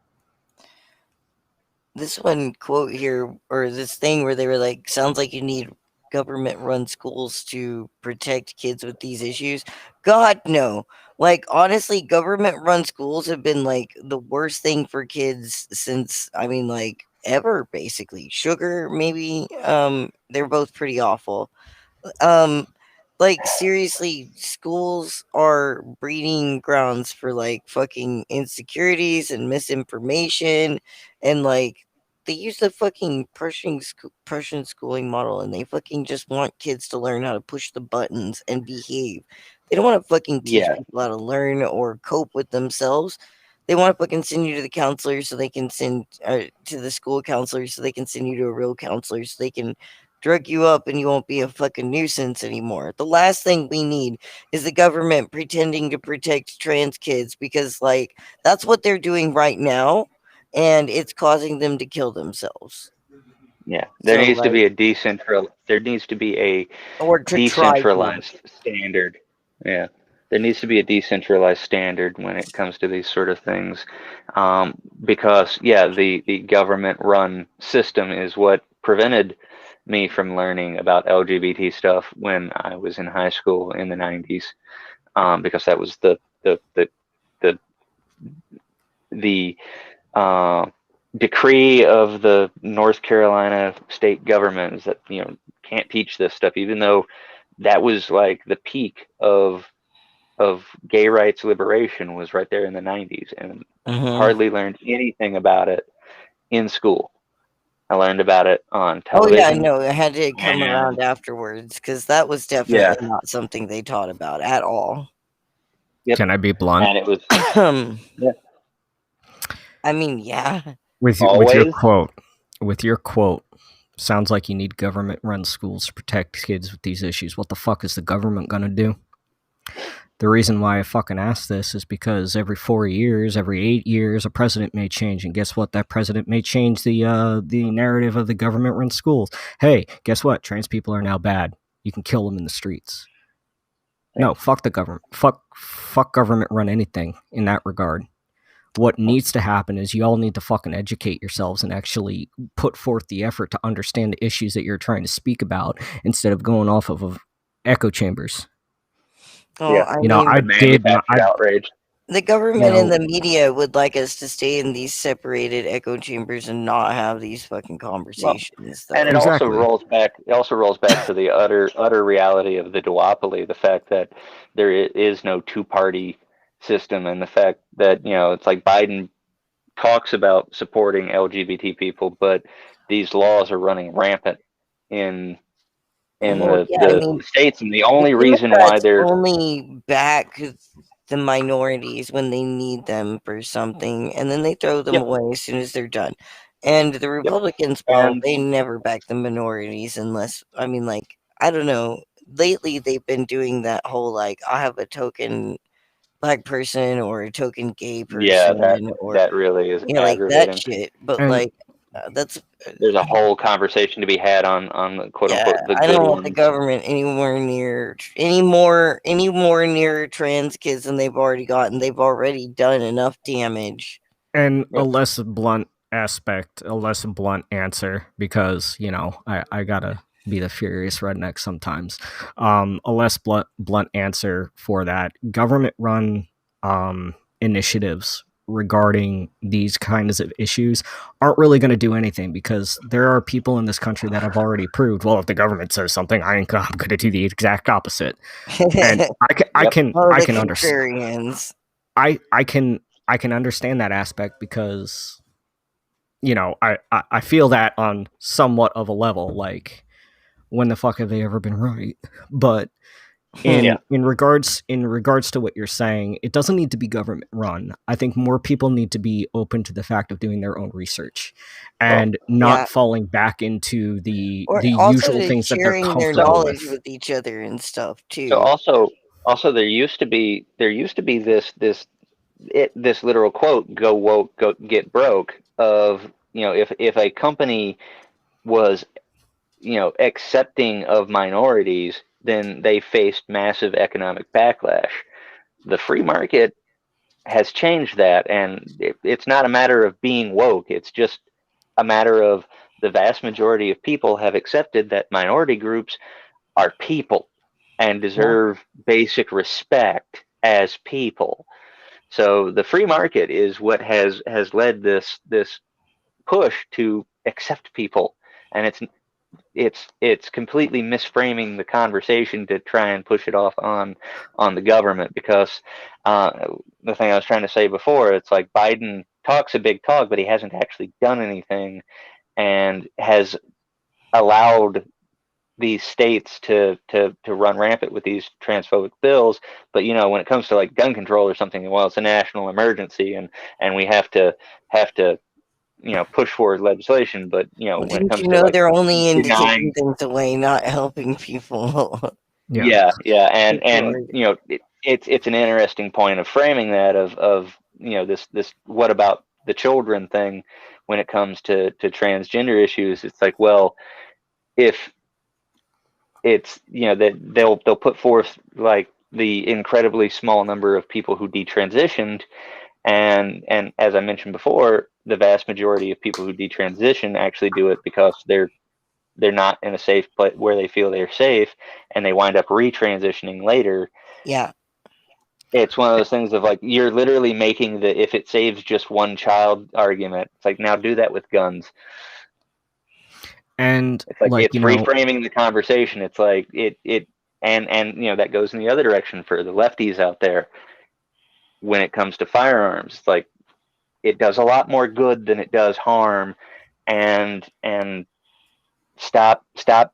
This one quote here, or this thing where they were like, sounds like you need government run schools to protect kids with these issues. God, no. Like, honestly, government run schools have been like the worst thing for kids since, I mean, like, ever, basically. Sugar, maybe. They're both pretty awful. Um, like, seriously, schools are breeding grounds for like fucking insecurities and misinformation, and like they use the fucking Prussian schooling model, and they fucking just want kids to learn how to push the buttons and behave. They don't want to fucking teach Yeah, people how to learn or cope with themselves. They want to fucking send you to the counselor so they can send to the school counselor so they can send you to a real counselor so they can drug you up and you won't be a fucking nuisance anymore. The last thing we need is the government pretending to protect trans kids, because like that's what they're doing right now, and it's causing them to kill themselves. yeah. So There needs like, to be a or to try to. decentralized standard. Yeah. There needs to be a decentralized standard when it comes to these sort of things. Because, yeah, the government run system is what prevented me from learning about LGBT stuff when I was in high school in the 90s. Because that was the decree of the North Carolina state government is that can't teach this stuff, even though that was like the peak of gay rights liberation was right there in the 90s, and hardly learned anything about it in school. I learned about it on Oh yeah, television. no, it had to come And around afterwards because that was yeah, definitely not something they taught about at all. yep. Can I be blunt? And it was yeah, I mean, yeah. With always your quote, sounds like you need government-run schools to protect kids with these issues. What the fuck is the government gonna do? The reason why I fucking ask this is because every 4 years, every 8 years, a president may change, and guess what? That president may change the narrative of the government-run schools. Hey, guess what? Trans people are now bad. You can kill them in the streets. No, fuck the government. Fuck government-run anything in that regard. what needs to happen is you all need to fucking educate yourselves and actually put forth the effort to understand the issues that you're trying to speak about instead of going off of echo chambers. Well, I mean, I did manufactured outrage. the government and the media would like us to stay in these separated echo chambers and not have these fucking conversations. And it also rolls back. It also rolls back to the utter reality of the duopoly. The fact that there is no two-party system, and the fact that it's like Biden talks about supporting LGBT people, but these laws are running rampant in the states, and the only reason why they're only back the minorities when they need them for something, and then they throw them away as soon as they're done. And the Republicans, well, they never back the minorities unless, I mean, like, I don't know. Lately, they've been doing that whole, like, I have a token black person or a token gay person. Yeah, that really is like aggravating. that shit. But like, that's there's a whole conversation to be had on the quote unquote the good I don't want ones. the government any more near trans kids than they've already gotten. They've already done enough damage. And a less blunt aspect, a less blunt answer, because I gotta be the furious redneck sometimes. A less blunt answer for that: government-run initiatives regarding these kinds of issues aren't really going to do anything, because there are people in this country that have already proved, well, if the government says something, I'm going to do the exact opposite. And I can understand. I can understand that aspect, because I feel that on somewhat of a level, like, when the fuck have they ever been right? But in regards to what you're saying, it doesn't need to be government run. I think more people need to be open to the fact of doing their own research and not falling back into the usual things that they're comfortable their knowledge with each other and stuff too. So also there used to be this literal quote, go woke, go get broke, of if a company was accepting of minorities, then they faced massive economic backlash. The free market has changed that, and it's not a matter of being woke. It's just a matter of the vast majority of people have accepted that minority groups are people and deserve basic respect as people. So the free market is what has led this push to accept people, and it's completely misframing the conversation to try and push it off on the government, because the thing I was trying to say before, it's like Biden talks a big talk, but he hasn't actually done anything, and has allowed these states to run rampant with these transphobic bills. But when it comes to like gun control or something, well, it's a national emergency, and we have to push forward legislation. But when it comes to like, they're only into taking things away, not helping people. and it's an interesting point of framing that of this what about the children thing when it comes to transgender issues. It's like, well, if it's that they'll put forth like the incredibly small number of people who detransitioned, and as I mentioned before, the vast majority of people who detransition actually do it because they're not in a safe place where they feel they're safe, and they wind up retransitioning later. Yeah, it's one of those things of like, you're literally making the if it saves just one child argument. It's like, now do that with guns. And it's like it's reframing the conversation. It's like and that goes in the other direction for the lefties out there. When it comes to firearms, it's like it does a lot more good than it does harm, and stop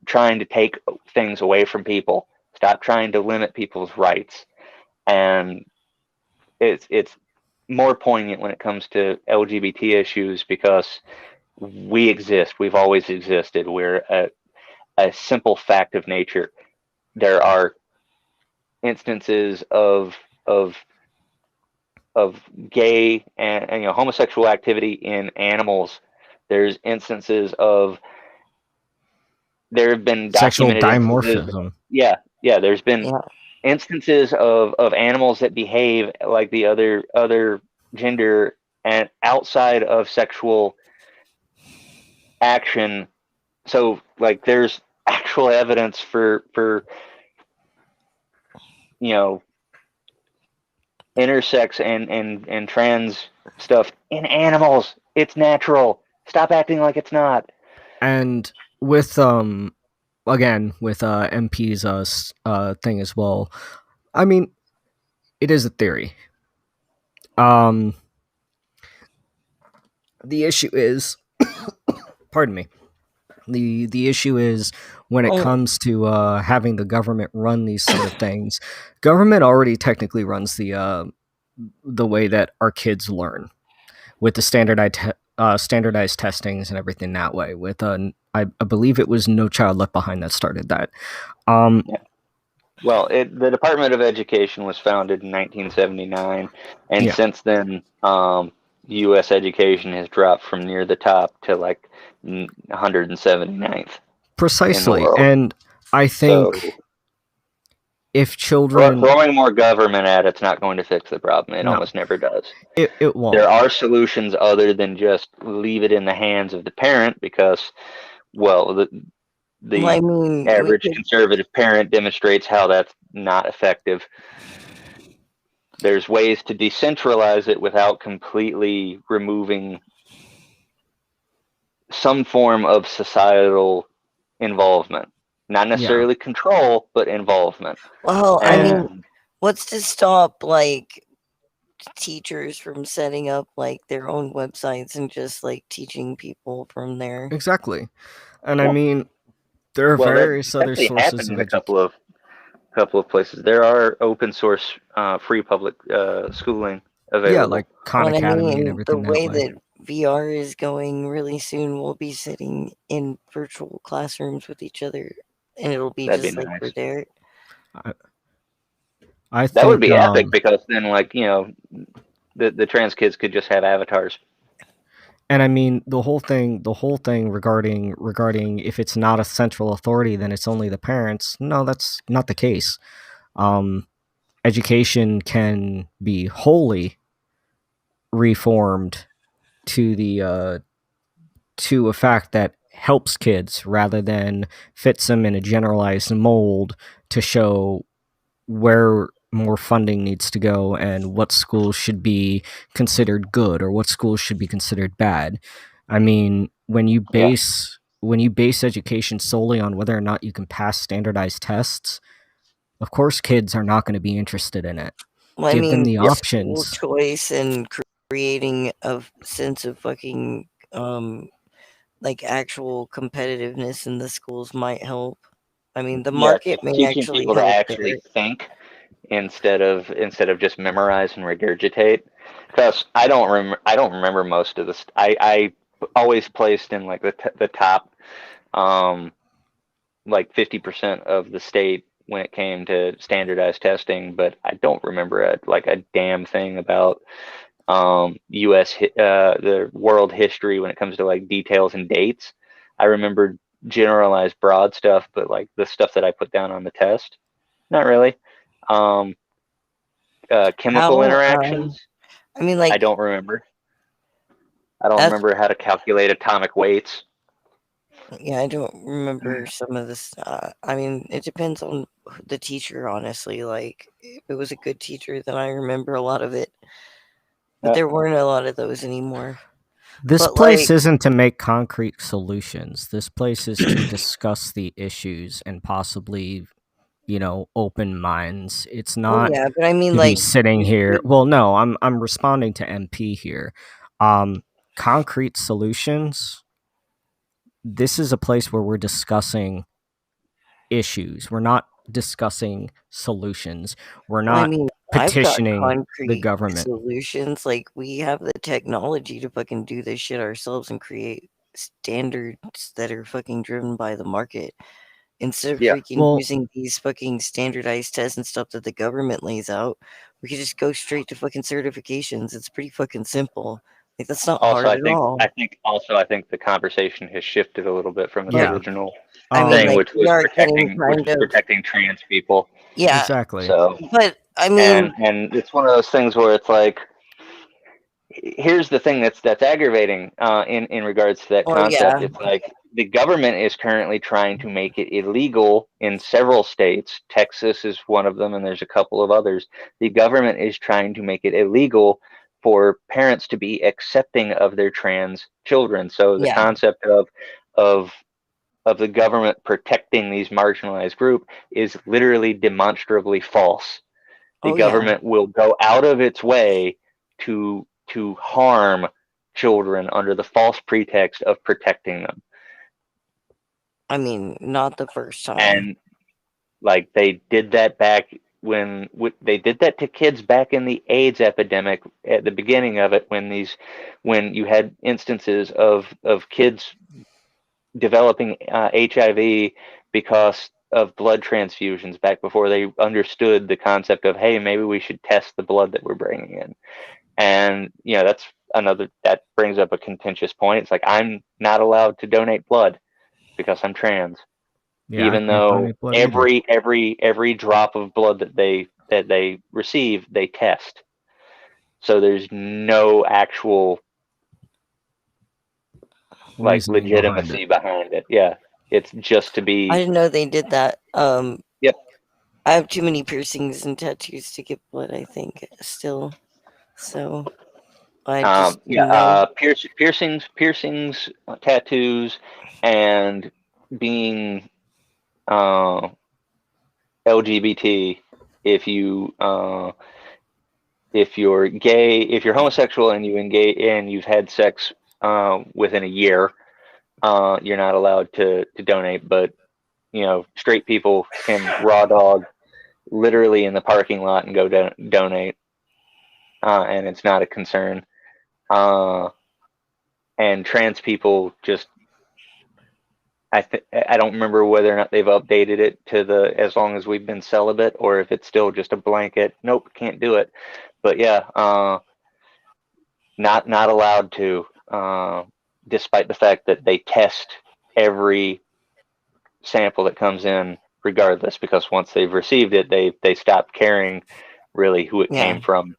trying to take things away from people. Stop trying to limit people's rights. And it's more poignant when it comes to LGBT issues, because we exist. We've always existed. We're a simple fact of nature. There are instances of gay and homosexual activity in animals. There's instances of there have been sexual documented dimorphism. There's been instances of animals that behave like the other gender and outside of sexual action. So like there's actual evidence for intersex and trans stuff in animals. It's natural. Stop acting like it's not. And with again with MP's thing as well. I mean, it is a theory. The issue is, pardon me. The issue is when it comes to having the government run these sort of things. Government already technically runs the way that our kids learn with the standardized testings and everything that way. With I believe it was No Child Left Behind that started that. Yeah. Well, the Department of Education was founded in 1979, and since then, U.S. education has dropped from near the top to like 179th. Precisely, and I think so, if children throwing more government at it's not going to fix the problem. It almost never does. It won't. There are solutions other than just leave it in the hands of the parent, because, well, the average conservative parent demonstrates how that's not effective. There's ways to decentralize it without completely removing some form of societal involvement. Not necessarily control, but involvement. Well, I mean, what's to stop like teachers from setting up like their own websites and just like teaching people from there? Exactly. And I mean, there are various other sources of a couple of places. There are open source free public schooling available. Yeah, like Khan Academy and everything. The way that VR is going really soon, we'll be sitting in virtual classrooms with each other, and it'll be just like we're there. I think that would be epic, because then, like, the trans kids could just have avatars. And I mean, the whole thing regarding if it's not a central authority, then it's only the parents. No, that's not the case. Education can be wholly reformed to a fact that helps kids rather than fits them in a generalized mold to show where more funding needs to go and what schools should be considered good or what schools should be considered bad. I mean, when you base education solely on whether or not you can pass standardized tests, of course kids are not going to be interested in it. Well, Give them the options. School choice and creating a sense of fucking like actual competitiveness in the schools might help. I mean, the market may teaching actually people help to actually think instead of just memorize and regurgitate. Because I don't remember most of this. I always placed in like the top like 50% of the state when it came to standardized testing, but I don't remember a damn thing about U.S. The world history when it comes to like details and dates. I remember generalized broad stuff, but like the stuff that I put down on the test, not really. Chemical interactions. I mean, like, I don't remember. I don't remember how to calculate atomic weights. Yeah, I don't remember some of this. I mean, it depends on the teacher, honestly. Like, if it was a good teacher, then I remember a lot of it. But there weren't a lot of those anymore. This place isn't to make concrete solutions. This place is to discuss the issues and possibly, open minds. It's not but I mean, to like, be sitting here. Well, no, I'm responding to MP here. Concrete solutions. This is a place where we're discussing issues. We're not discussing solutions. We're not petitioning the government. Solutions, like, we have the technology to fucking do this shit ourselves and create standards that are fucking driven by the market. Instead of using these fucking standardized tests and stuff that the government lays out, we could just go straight to fucking certifications. It's pretty fucking simple. Like, that's not hard at all. I think the conversation has shifted a little bit from the original thing, which was protecting trans people. Yeah, exactly. So, but I mean, and it's one of those things where it's like, here's the thing that's aggravating in regards to that Well, concept. yeah. It's like the government is currently trying to make it illegal in several states. Texas is one of them, and there's a couple of others. The government is trying to make it illegal for parents to be accepting of their trans children. So the Yeah. concept of the government protecting these marginalized group is literally demonstrably false. The Oh, yeah. government will go out of its way to harm children under the false pretext of protecting them. I mean, not the first time. And like they did that back when they did that to kids back in the AIDS epidemic at the beginning of it, when you had instances of kids developing HIV because of blood transfusions back before they understood the concept of, hey, maybe we should test the blood that we're bringing in. And that's that brings up a contentious point. It's like, I'm not allowed to donate blood because I'm trans, Yeah, even though every drop of blood that they receive, they test. So there's no actual like legitimacy behind it. Yeah, it's just to be. I didn't know they did that. Yep. I have too many piercings and tattoos to get blood, I think, still. So I just piercings, tattoos, and being LGBT. If you're gay, if you're homosexual and you've had sex within a year, you're not allowed to donate. But straight people can raw dog literally in the parking lot and go donate, and it's not a concern. And trans people just, I don't remember whether or not they've updated it to as long as we've been celibate, or if it's still just a blanket, nope, can't do it. But yeah, not allowed to, despite the fact that they test every sample that comes in regardless, because once they've received it, they stop caring really who it came from.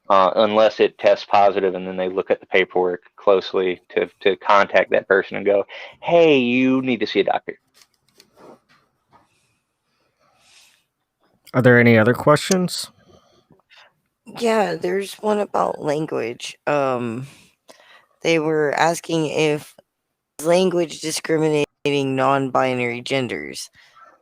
Unless it tests positive, and then they look at the paperwork closely to contact that person and go, hey, you need to see a doctor. Are there any other questions? Yeah, there's one about language. They were asking if language discriminating non-binary genders.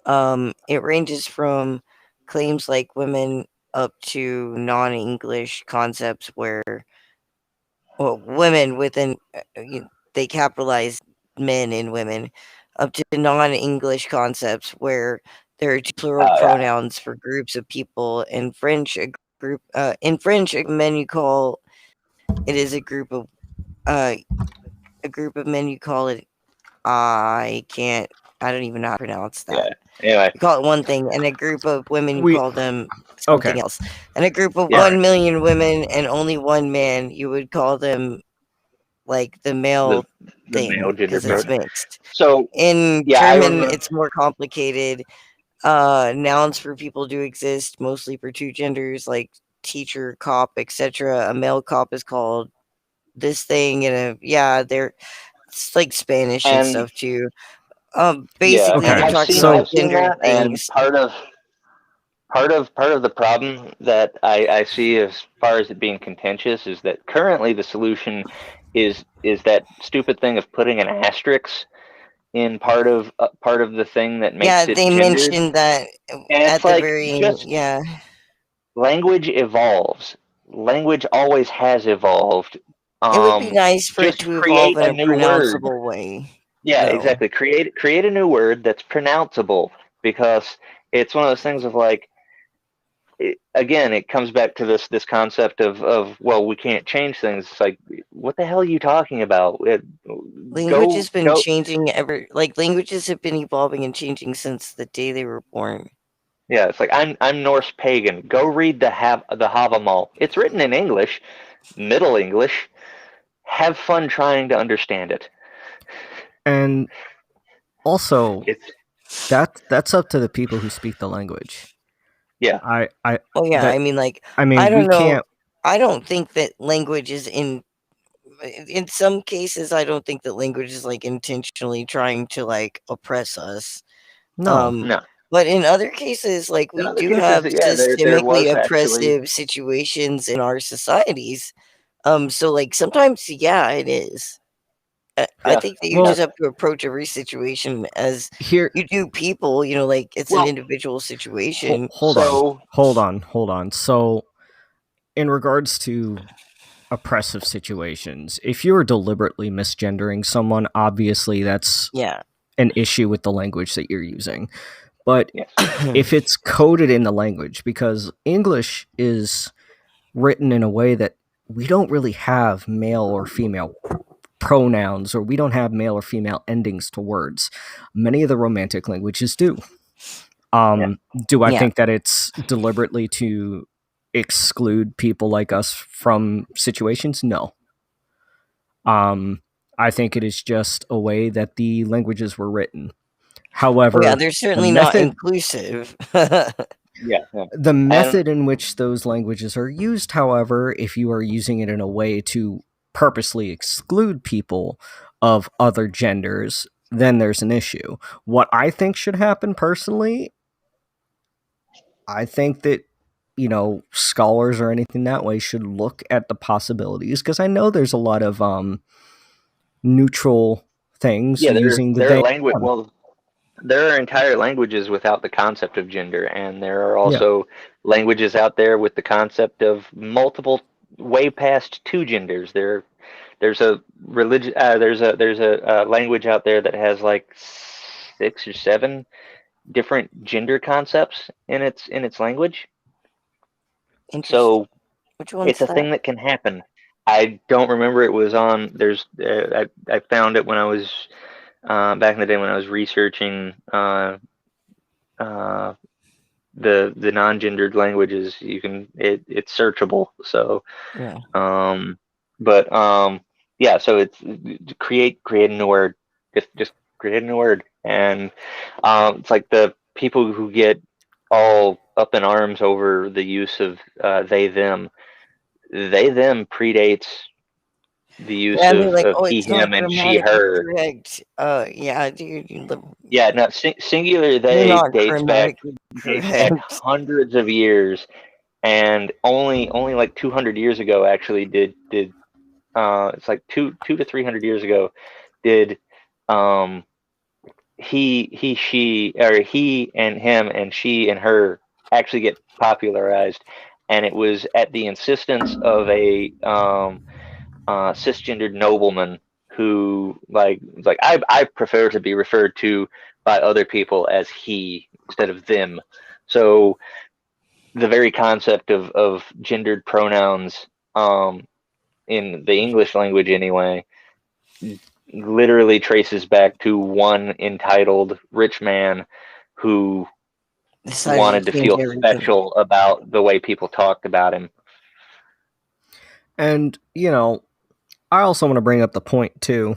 It ranges from claims like women up to non-English concepts where, well, women within, they capitalize men and women, up to non-English concepts where there are plural pronouns for groups of people. In French, a men you call it is a group of men you call it. I don't even know how to pronounce that. Yeah. Anyway, you call it one thing, and a group of women you call them something else. And a group of 1 million women and only one man, you would call them like the male thing, because it's mixed. So in German, it's more complicated. Nouns for people do exist, mostly for two genders, like teacher, cop, etc. A male cop is called this thing, and it's like Spanish and stuff too. Basically, they're talking about gender things. And part of the problem that I see as far as it being contentious is that currently the solution is that stupid thing of putting an asterisk in part of the thing that makes it they gendered. mentioned that at the very end. Language evolves. Language always has evolved. It would be nice for it to evolve in a pronounceable way. Yeah, exactly. Create a new word that's pronounceable, because it's one of those things of like, again, it comes back to this concept of well, we can't change things. It's like, what the hell are you talking about? Language has been changing languages have been evolving and changing since the day they were born. Yeah, it's like, I'm Norse pagan. Go read the Havamal. It's written in English, Middle English. Have fun trying to understand it. And also, that's up to the people who speak the language. Yeah. I mean, I don't know. I don't think that language is in some cases, I don't think that language is like intentionally trying to like oppress us. No. No. But in other cases, like In we other do cases, have yeah, there systemically was actually, oppressive situations in our societies. So like sometimes, yeah, it is. I yeah. think that you Well, just have to approach every situation as here, you do people, like it's an Well, individual situation. hold so on. So, in regards to oppressive situations, if you are deliberately misgendering someone, obviously that's Yeah. an issue with the language that you're using. But yes, if it's coded in the language, because English is written in a way that we don't really have male or female pronouns, or we don't have male or female endings to words. Many of the romantic languages do. yeah, Do I Yeah. think that it's deliberately to exclude people like us from situations? No. I think it is just a way that the languages were written. Oh yeah, However, they're the certainly not method inclusive. yeah, yeah. the And method in which those languages are used, however, if you are using it in a way to purposely exclude people of other genders, then there's an issue. What I think should happen personally, I think that scholars or anything that way should look at the possibilities, because I know there's a lot of neutral things yeah, using the there are they language. them. Well, there are entire languages without the concept of gender, and there are Yeah. also languages out there with the concept of multiple, way past two genders. There's a religion. There's a language out there that has like 6 or 7 different gender concepts in its language. Interesting. So Which one's it's a that? thing that can happen. I don't remember it was on. I found it when I was back in the day when I was researching uh, the non-gendered languages. It's searchable. So Yeah. um, but yeah. So it's create a new word. Just create a new word, and it's like the people who get all up in arms over the use of they them. They them predates the use Yeah, and they're like, of "Oh, he it's not him and she grammatically her. correct." Yeah, dude, Yeah, no, singular you're they not grammatically dates back correct. hundreds of years, and only like 200 years ago actually did it's like 200 to 300 years ago did um he she or he and him and she and her actually get popularized, and it was at the insistence of a cisgendered nobleman who like I prefer to be referred to by other people as he instead of them. So the very concept of gendered pronouns in the English language anyway literally traces back to one entitled rich man who Decided wanted to to change feel everything. special about the way people talked about him. And I also want to bring up the point too.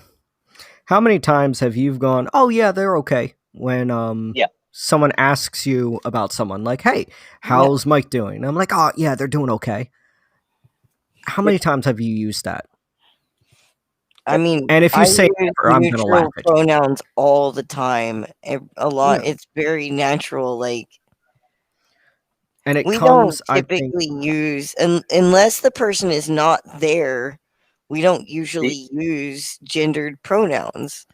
How many times have you gone, "Oh yeah, they're okay," when Yeah. someone asks you about someone, like, "Hey, Yeah. how's Mike doing?" And I'm like, "Oh yeah, they're doing okay." How Yep. many times have you used that? I mean, And if you I say use never, I'm gonna laugh neutral at you. pronouns all the time. A lot. Yeah. It's very natural. Like And it we don't comes, I think, typically use, unless the person is not there. We don't The, usually use gendered pronouns.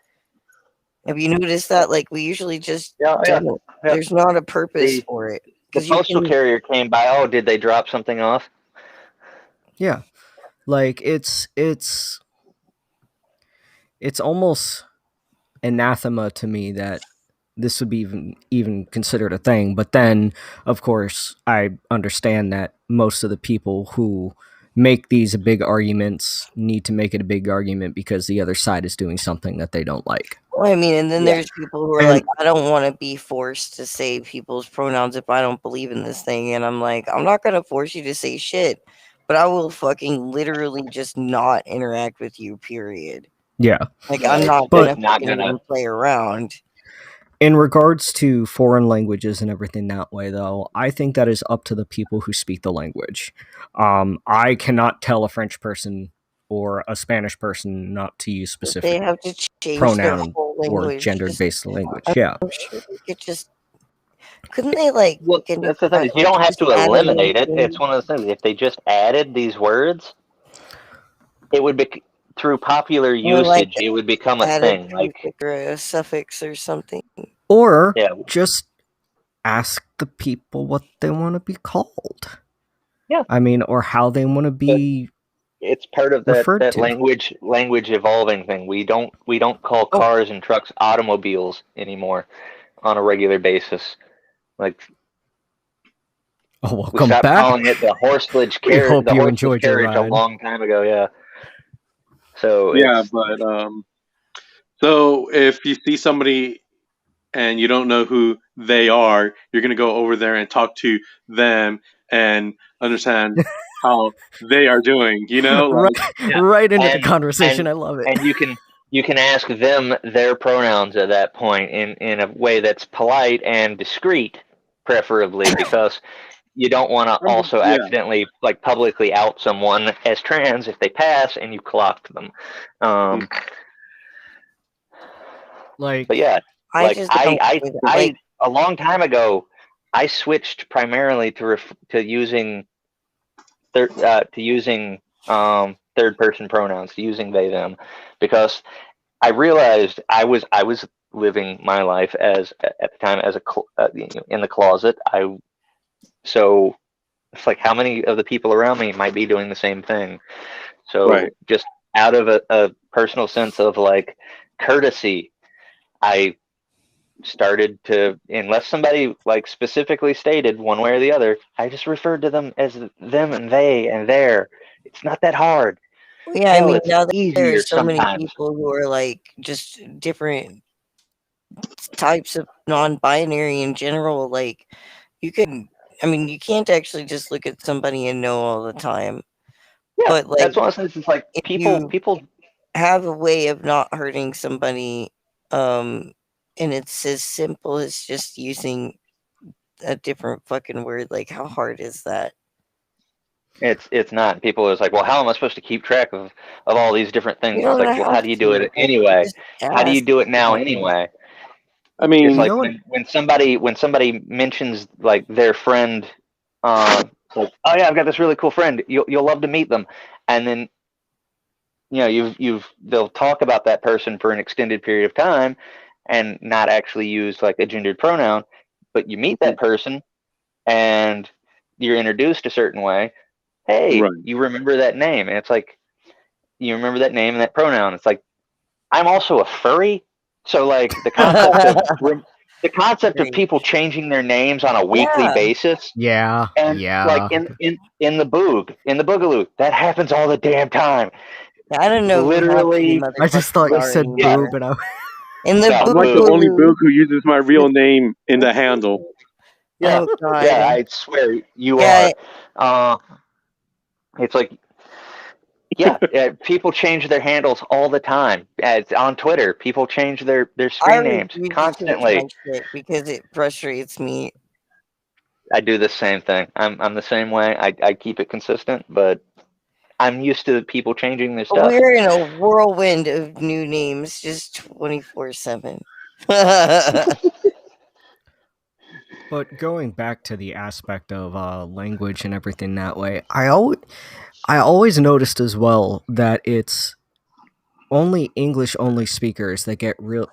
Have you noticed that? Like we usually just yeah, yeah, don't. yeah. There's not a purpose The for it the because you postal can. carrier came by. Oh, did they drop something off? yeah, like it's almost anathema to me that this would be even considered a thing. But then, of course, I understand that most of the people who make these big arguments need to make it a big argument because the other side is doing something that they don't like. Well, I mean, and then Yeah. there's people who are And like, I don't want to be forced to say people's pronouns if I don't believe in this thing. And I'm like, I'm not going to force you to say shit, but I will fucking literally just not interact with you, period. yeah, Like, Yeah, I'm not going but to not fucking gonna. even play around. In regards to foreign languages and everything that way, though, I think that is up to the people who speak the language. I cannot tell a French person or a Spanish person not to use They specific have to change their pronoun whole or language. gender-based language. Yeah. I'm sure they could just. Couldn't they like? Well, Can that's the thing. You don't have just to add eliminate it. anything? It's one of those things. If they just added these words, it would be through popular Or like usage. It would become a add a thing. Like, prefix or a suffix or something. Or yeah, just ask the people what they want to be called. Yeah. I mean, or how they want to be it's part of referred that to. language evolving thing. We don't call cars and trucks automobiles anymore on a regular basis. Like, Oh, we welcome stopped back. calling it the horseless We hope the you horseless enjoyed your carriage a ride. long time ago. Yeah. So Yeah, it's, but so if you see somebody and you don't know who they are, you're gonna go over there and talk to them and understand how they are doing. You know, like right into the and conversation. and I love it. and you can ask them their pronouns at that point in a way that's polite and discreet, preferably, because you don't want to also yeah, accidentally like publicly out someone as trans if they pass and you clocked them. Like, But yeah, I like just don't do that. Like, a long time ago, I switched primarily to using third third person pronouns, to using they them, because I realized I was living my life as at the time as in the closet. So it's like, how many of the people around me might be doing the same thing? So right. just out of a personal sense of like courtesy, I started to, unless somebody like specifically stated one way or the other, I just referred to them as them and they and their. It's not that hard. yeah, I Hell, mean, it's now that there are easier so many sometimes. people who are like just different types of non-binary in general, like you can. I mean, you can't actually just look at somebody and know all the time. Yeah, But like, that's one of the things. It's like if people you have a way of not hurting somebody, and it's as simple as just using a different fucking word, like how hard is that? It's not. People is like, well, how am I supposed to keep track of all these different things? You It's don't like, well, how have do you do to. it Like, you anyway? just How do you ask. do it now anyway? I It's mean, like no one. when somebody mentions like their friend, it's like, oh yeah, I've got this really cool friend. You'll love to meet them, and then they'll talk about that person for an extended period of time, and not actually use like a gendered pronoun, but you meet that person and you're introduced a certain way. Hey, right. you remember that name? And it's like, you remember that name and that pronoun. It's like, I'm also a furry. So like the concept of Great. people changing their names on a weekly Yeah. basis, Yeah. and like Yeah. in the boogaloo, that happens all the damn time. I don't know if half of you Literally, I just thought motherfuckers you are said yeah, anymore. boob, and I. In the no, I'm like the boo. only boog boogaloo. who uses my real name in the handle. Yeah, Oh God. yeah, I swear you Yeah. are. It's like, yeah, people change their handles all the time. It's on Twitter, people change their I screen names refuse to change my constantly. shit because it frustrates me. I do the same thing. I'm the same way. I keep it consistent, but I'm used to people changing their stuff. We're in a whirlwind of new names, just 24/7. But going back to the aspect of language and everything that way, I always noticed as well that it's only English only speakers that get real up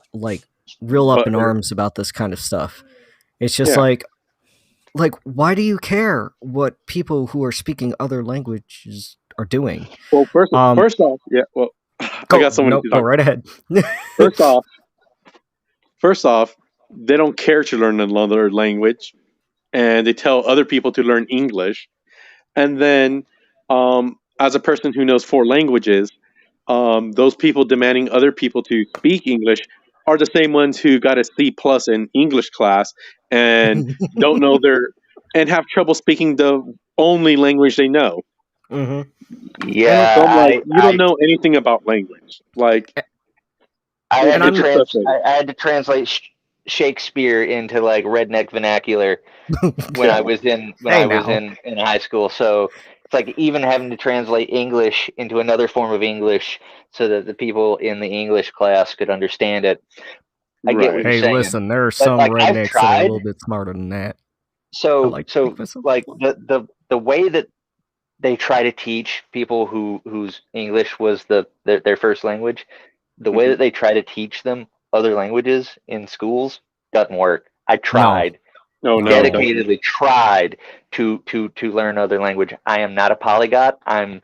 But in arms about this kind of stuff. It's just yeah. like why do you care what people who are speaking other languages are doing? Well, Um, first off, yeah. Well, I go got someone no, to go talk. right ahead. First off, they don't care to learn another language, and they tell other people to learn English. And then, as a person who knows four languages, those people demanding other people to speak English are the same ones who got a C plus in English class and don't know their and have trouble speaking the only language they know. hmm And Yeah, So I'm like, you don't know anything about language. Like, I it's had and to just I'm trans frustrating. I had to translate Shakespeare into like redneck vernacular when I was in high school. So it's like even having to translate English into another form of English so that the people in the English class could understand it. I get what Right. you're Hey, saying. listen, there are But some like I've rednecks that are a tried. little bit smarter than that. I So like to think myself. like the way that they try to teach people whose English was their first language, the way that they try to teach them other languages in schools doesn't work. I No. tried. Oh no, it doesn't. Dedicatedly tried to learn other language. I am not a polyglot. I'm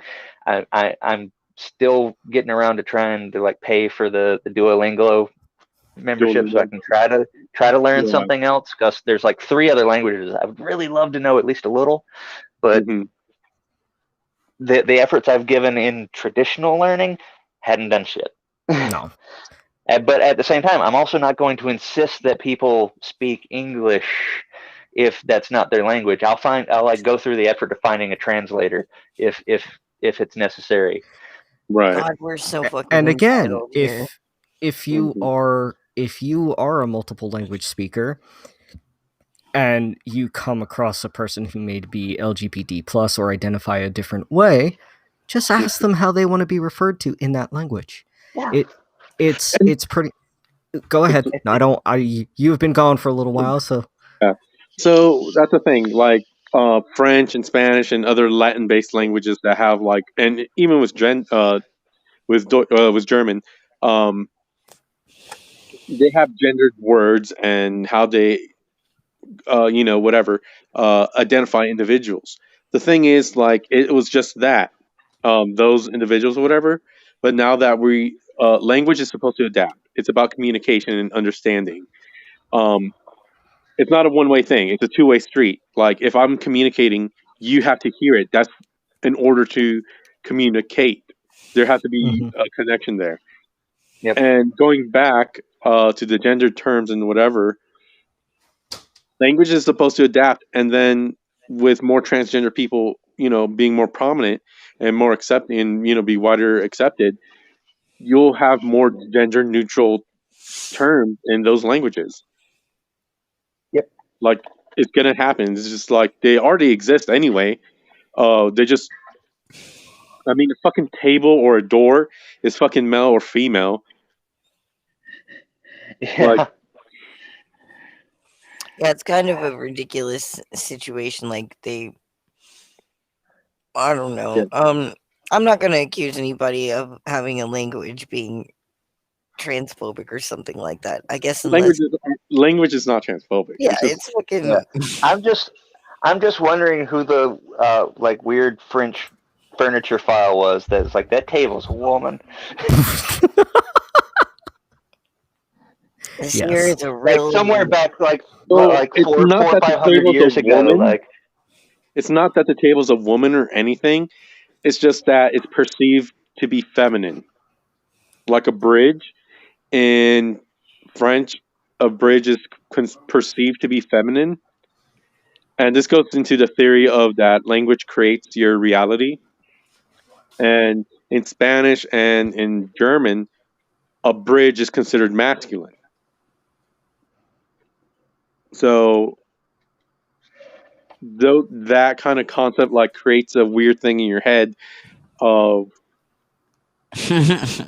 still getting around to trying to like pay for the Duolingo membership so I Duolingo. can try to learn Yeah. something else, because there's like 3 other languages I would really love to know at least a little, but Mhm. the efforts I've given in traditional learning hadn't done shit. No. But at the same time, I'm also not going to insist that people speak English if that's not their language. I'll like go through the effort of finding a translator if it's necessary. Right. God, we're so fucking And again, entitled here. if you are a multiple language speaker and you come across a person who may be LGBT plus or identify a different way, just ask them how they want to be referred to in that language. Yeah. It's pretty. Go ahead. You've been gone for a little while, so Yeah. So that's the thing. Like French and Spanish and other Latin-based languages that have like, and even with German, um, they have gendered words and how they whatever, identify individuals. The thing is, like, it was just that, those individuals or whatever. But now that language is supposed to adapt. It's about communication and understanding. Um, it's not a one-way thing. It's a two-way street. Like, if I'm communicating, you have to hear it. That's in order to communicate. There has to be a connection there. Yep. And going back to the gender terms and whatever, language is supposed to adapt, and then with more transgender people, being more prominent and more accepted, and be wider accepted, you'll have more gender neutral terms in those languages. Yep. Like, it's gonna happen. It's just like they already exist anyway. They just, I mean, a fucking table or a door is fucking male or female. Like, Yeah. Yeah, it's kind of a ridiculous situation. Like I don't know. Yeah. I'm not gonna accuse anybody of having a language being transphobic or something like that. I guess unless language is not transphobic. yeah, It's just, it's fucking Yeah. I'm just wondering who the like weird French furniture file was that's like that table's a woman. this Yes. year is a Like really somewhere back like so it's four not or that the 500 table's a years ago. woman. Like It's not that the table's a woman or anything. It's just that it's perceived to be feminine. Like a bridge in French, a bridge is perceived to be feminine. And this goes into the theory of that language creates your reality. And in Spanish and in German, a bridge is considered masculine. So though that kind of concept like creates a weird thing in your head of this,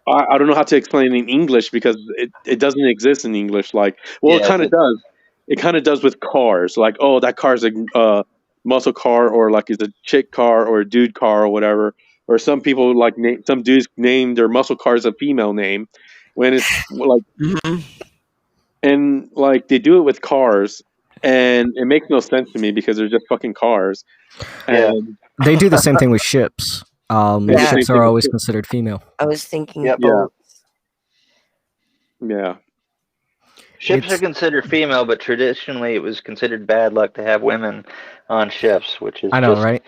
I don't know how to explain it in English because it doesn't exist in English. Like, well, it yeah, kind of does. It kind of does with cars. Like, oh, that car's a muscle car, or like it's a chick car or a dude car or whatever. Or some people like some dudes name their muscle cars a female name, when it's like, and like they do it with cars, and it makes no sense to me because they're just fucking cars. yeah. And They do the same thing with ships. they do the same Ships thing are with always ships. considered female. I was thinking Yep. both. Yeah. Ships are considered female, but traditionally it was considered bad luck to have women on ships, which is I know, just right?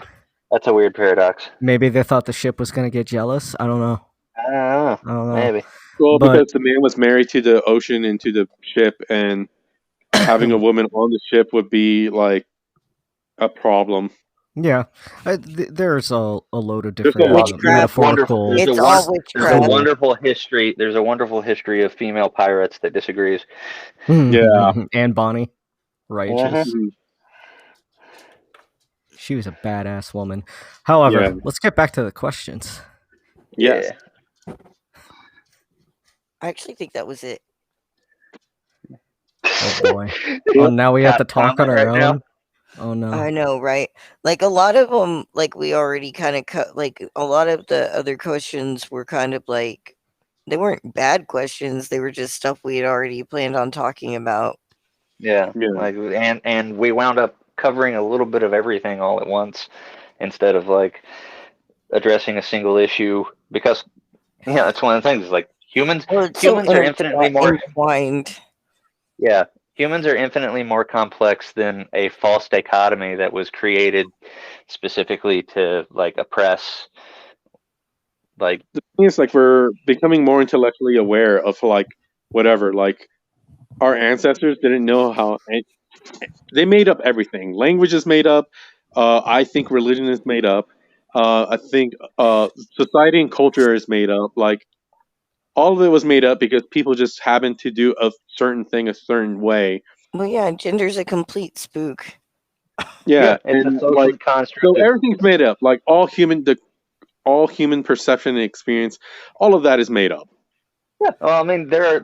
that's a weird paradox. Maybe they thought the ship was going to get jealous. I don't know. I don't know. Maybe. Well, But because the man was married to the ocean and to the ship, and having a woman on the ship would be like a problem. Yeah, there's a load of There's a different lot of Witchcraft. metaphorical. It's all There's a witchcraft. wonderful history. There's a wonderful history of female pirates that disagrees. Yeah. And Bonnie, righteous. Mhm. Mhm. She was a badass woman. However, Yeah. let's get back to the questions. Yes. Yeah. I actually think that was it. Oh boy. Oh, now we have to talk on Comment our right now. own. Oh no. I know, right? Like a lot of them, like we already kind of cut. Like a lot of the other questions were kind of like they weren't bad questions. They were just stuff we had already planned on talking about. Yeah. Yeah. Like and we wound up covering a little bit of everything all at once instead of like addressing a single issue because that's one of the things. Like humans Well, it's so humans are infinitely more entwined. yeah. Humans are infinitely more complex than a false dichotomy that was created specifically to like oppress like The thing is, like, we're becoming more intellectually aware of like whatever. Like our ancestors didn't know how they made up everything. Language is made up. I think religion is made up. I think society and culture is made up. Like all of it was made up because people just happened to do a certain thing a certain way. Well, yeah, gender's a complete spook. Yeah, it's a and social like construct so of everything's made up. Like all human perception and experience, all of that is made up. yeah. Well, I mean, there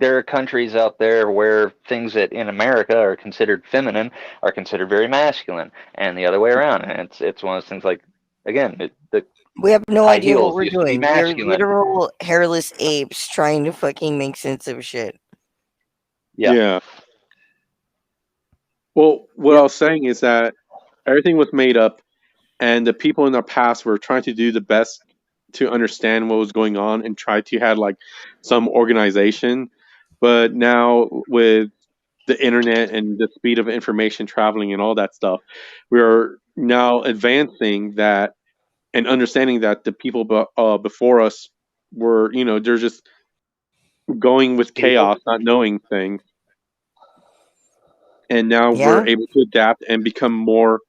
are countries out there where things that in America are considered feminine are considered very masculine, and the other way around. And it's one of those things like again, the We have no high idea what heels we're used to be doing. We are masculine. literal hairless apes trying to fucking make sense of shit. Yeah. Yeah. Well, what I was saying is that everything was made up, and the people in the past were trying to do the best to understand what was going on and try to have like some organization. But now with the internet and the speed of information traveling and all that stuff, we are now advancing that and understanding that the people before us were, they're just going with People. chaos, not knowing things. And now we're Yeah, able to adapt and become more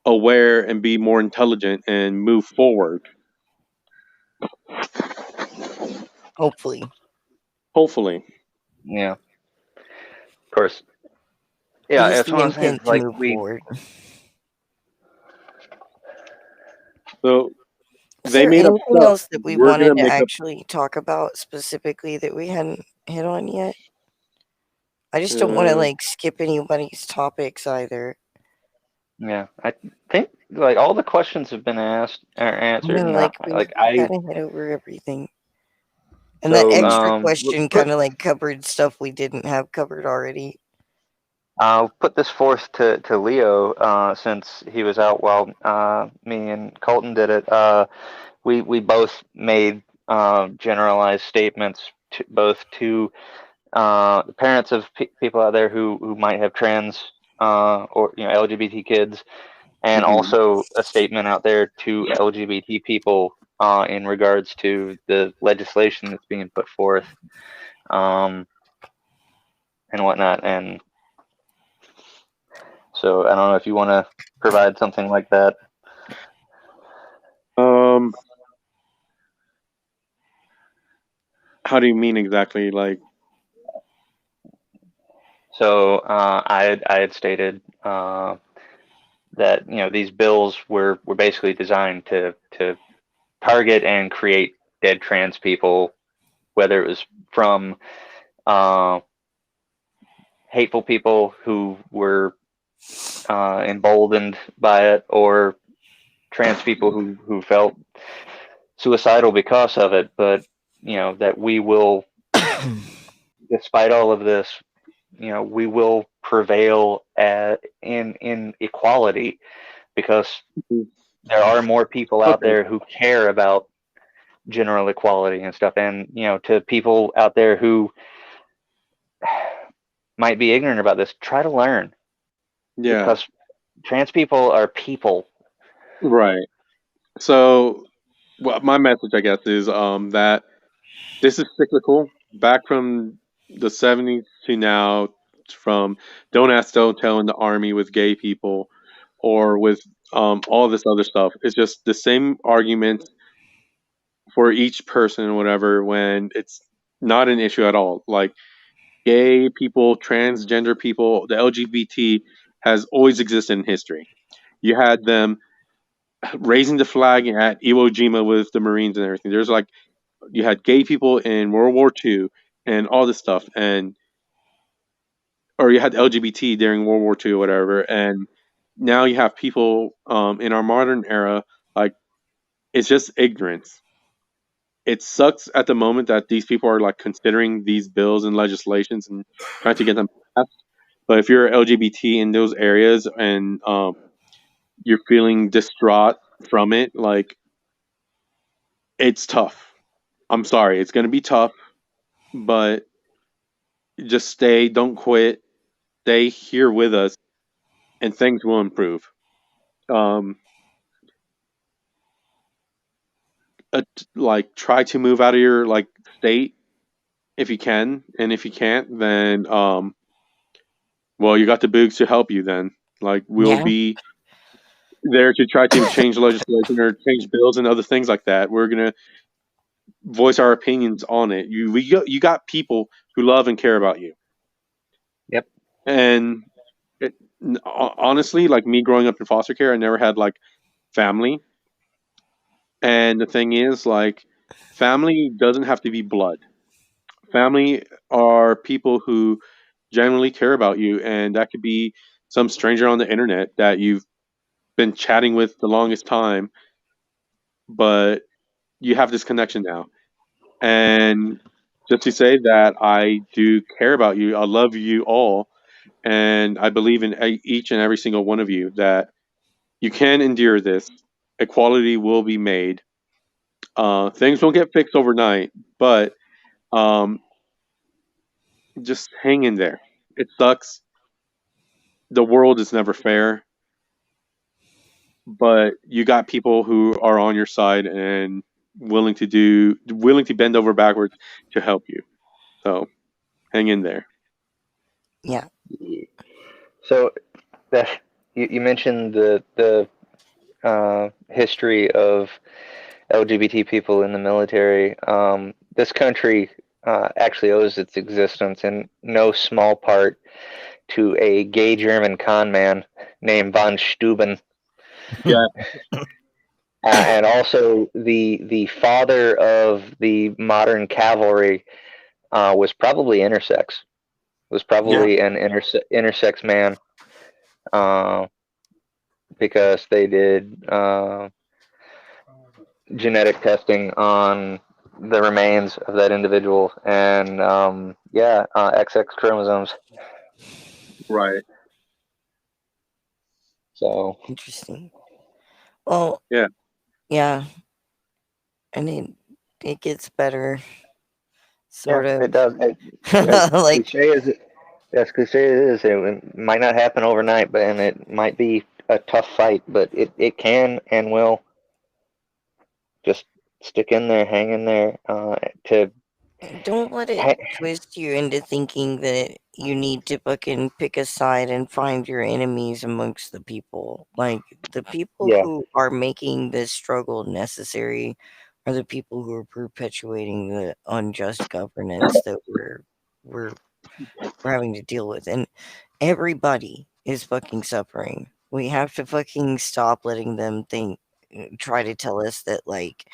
aware and be more intelligent and move forward. hopefully. Hopefully. Yeah. Of course. It Yeah. is It's the one of those things intent to like move we. forward. So Is they there made up anything stuff. else that we We're wanted gonna to make up. actually talk about specifically that we hadn't hit on yet? I just don't want to Uh, like skip anybody's topics either. Yeah. I think like all the questions have been asked or answered, No, and like we like I. kind of hit over everything. And that So extra we'll question put kind of like covered stuff we didn't have covered already. I'll put this forth to Leo since he was out while me and Colton did it. We both made generalized statements both to the parents of people out there who might have trans or LGBT kids, and mhm. also a statement out there to LGBT people in regards to the legislation that's being put forth um, and whatnot. And so I don't know if you want to provide something like that. Um, how do you mean exactly? Like, So I had stated that these bills were basically designed to target and create dead trans people, whether it was from uh, hateful people who were emboldened by it, or trans people who felt suicidal because of it. But that we will, despite all of this, we will prevail in equality because there are more people out okay, there who care about general equality and stuff. And to people out there who might be ignorant about this, try to learn yeah, because trans people are people. right. So, well, my message, I guess, is that this is cyclical. Back from the '70s to now, from don't ask, don't tell in the army with gay people, or with all this other stuff. It's just the same argument for each person or whatever when it's not an issue at all. Like gay people, transgender people, the LGBT has always existed in history. You had them raising the flag at Iwo Jima with the Marines and everything. There's like you had gay people in World War II and all this stuff, and or you had LGBT during World War II or whatever, and now you have people in our modern era. Like it's just ignorance. It sucks at the moment that these people are like considering these bills and legislations and trying to get them passed. But if you're LGBT in those areas and you're feeling distraught from it, like it's tough. I'm sorry, it's gonna be tough, but just stay, don't quit, stay here with us, and things will improve. Um, like try to move out of your like state if you can, and if you can't, then well, you got the boogs to help you. Then, like, we'll Yeah. be there to try to change legislation or change bills and other things like that. We're gonna voice our opinions on it. You got people who love and care about you. Yep. And it, honestly, like me growing up in foster care, I never had like family. And the thing is, like, family doesn't have to be blood. Family are people who genuinely care about you, and that could be some stranger on the internet that you've been chatting with the longest time, but you have this connection now. And just to say that I do care about you, I love you all, and I believe in each and every single one of you that you can endure this. Equality will be made. Things won't get fixed overnight, but um, just hang in there. It sucks. The world is never fair, but you got people who are on your side and willing to bend over backwards to help you. So hang in there. Yeah. So that you mentioned the history of LGBT people in the military. This country actually owes its existence in no small part to a gay German con man named von Steuben. Yeah. And also the father of the modern cavalry was probably intersex. Was probably an intersex man, because they did genetic testing on the remains of that individual, and XX chromosomes. Right. So Interesting. Well, Yeah. yeah. And it gets better, sort yeah, of. it does. As Like, cliche as it is, it might not happen overnight, but and it might be a tough fight, but it can and will. Just stick in there, hang in there. don't let it twist you into thinking that you need to fucking pick a side and find your enemies amongst the people. Like, the people Yeah, who are making this struggle necessary are the people who are perpetuating the unjust governance that we're having to deal with. And everybody is fucking suffering. We have to fucking stop letting them try to tell us that, like,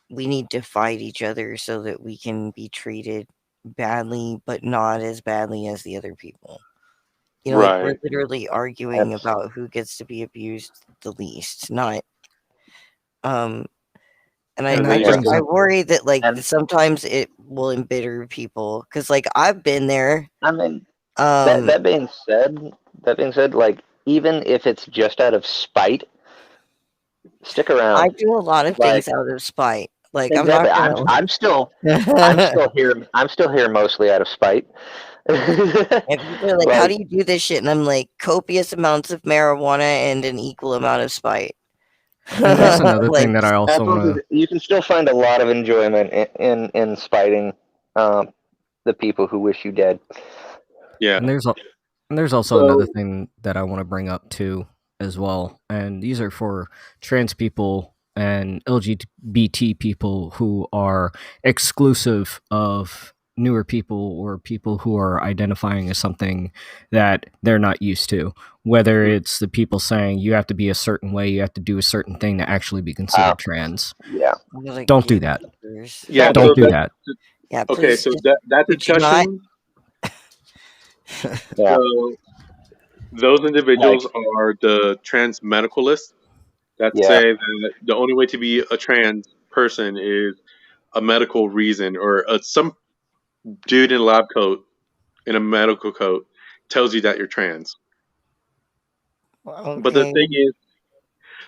we need to fight each other so that we can be treated badly, but not as badly as the other people. You know, like, we're Right. literally arguing that's about who gets to be abused the least, not, um, and And then I that you got just, brings the I up worry that, like, and sometimes it will embitter people, because, like, I've been there. I mean that Um, that being said, like even if it's just out of spite, stick I around. do a lot of Like things out of spite. Like, I'm exactly, not gonna. I'm still here. I'm still here mostly out of spite. And people are like, "How do Like you do this shit?" And I'm like, "Copious amounts of marijuana and an equal amount of spite." and there's yeah, another thing Like, that I also want absolutely. to You can still find a lot of enjoyment in spiting um, the people who wish you dead. yeah. and there's also another So thing that I want to bring up too. as well, and these are for trans people and LGBT people who are exclusive of newer people or people who are identifying as something that they're not used to. Whether it's the people saying you have to be a certain way, you have to do a certain thing to actually be considered trans. Yeah. Like Don't do that. gatekeepers. Yeah, Don't so do that. Yeah, okay, please. so that Could you not? discussion, Yeah. so those individuals Like, are the trans medicalists that yeah. say that the only way to be a trans person is a medical reason, or some dude in a lab coat, in a medical coat, tells you that you're trans. But the Okay. thing is,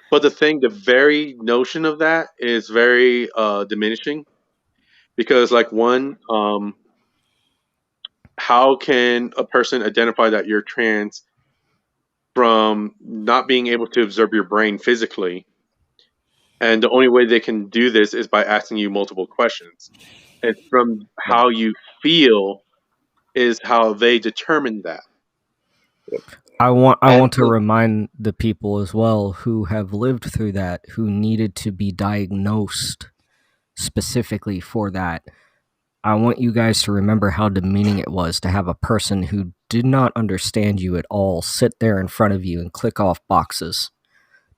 the very notion of that is very diminishing, because, like, one, how can a person identify that you're trans from not being able to observe your brain physically? And the only way they can do this is by asking you multiple questions. And from how you feel is how they determine that. I want And to remind the people as well who have lived through that, who needed to be diagnosed specifically for that. I want you guys to remember how demeaning it was to have a person who did not understand you at all sit there in front of you and click off boxes.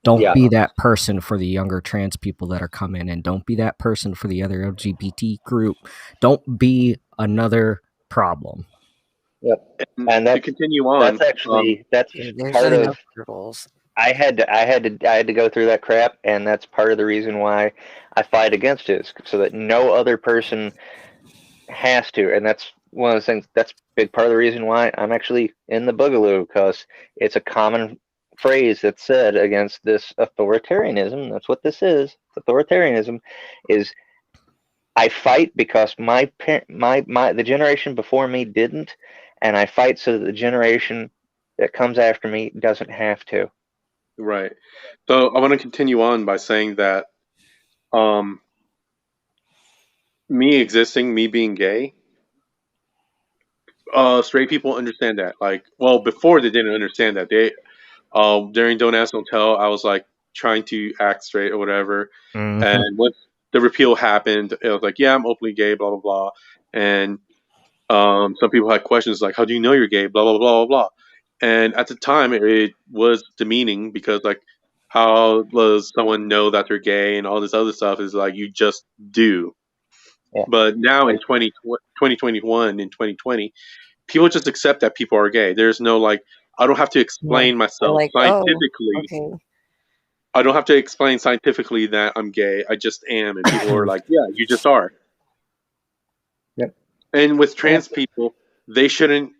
Don't Yeah. be that person for the younger trans people that are coming in. Don't be that person for the other LGBT group. Don't be another problem. Yep. And And to continue on, that's There's part enough of girls. I had to go through that crap, and that's part of the reason why I fight against it, so that no other person has to. And that's one of the things. That's a big part of the reason why I'm actually in the Boogaloo, because it's a common phrase that's said against this authoritarianism. That's what this is. Authoritarianism is, I fight because the generation before me didn't, and I fight so that the generation that comes after me doesn't have to. right. So I want to continue on by saying that um, me being gay, straight people understand that. Like, well, before they didn't understand that. During Don't Ask, Don't Tell, I was like trying to act straight or whatever. And once the repeal happened, it was like, yeah, I'm openly gay, blah blah blah. And some people had questions like, how do you know you're gay, blah blah blah blah blah. And at the time, it was demeaning, because, like, how does someone know that they're gay, and all this other stuff is like, you just do. Yeah. But now in 2021, in 2020, people just accept that people are gay. There's no, like, I don't have to Yeah. explain They're myself like, oh, scientifically. okay. I don't have to explain scientifically that I'm gay. I just am, and people are like, yeah, you just are. Yep. And with trans people, they shouldn't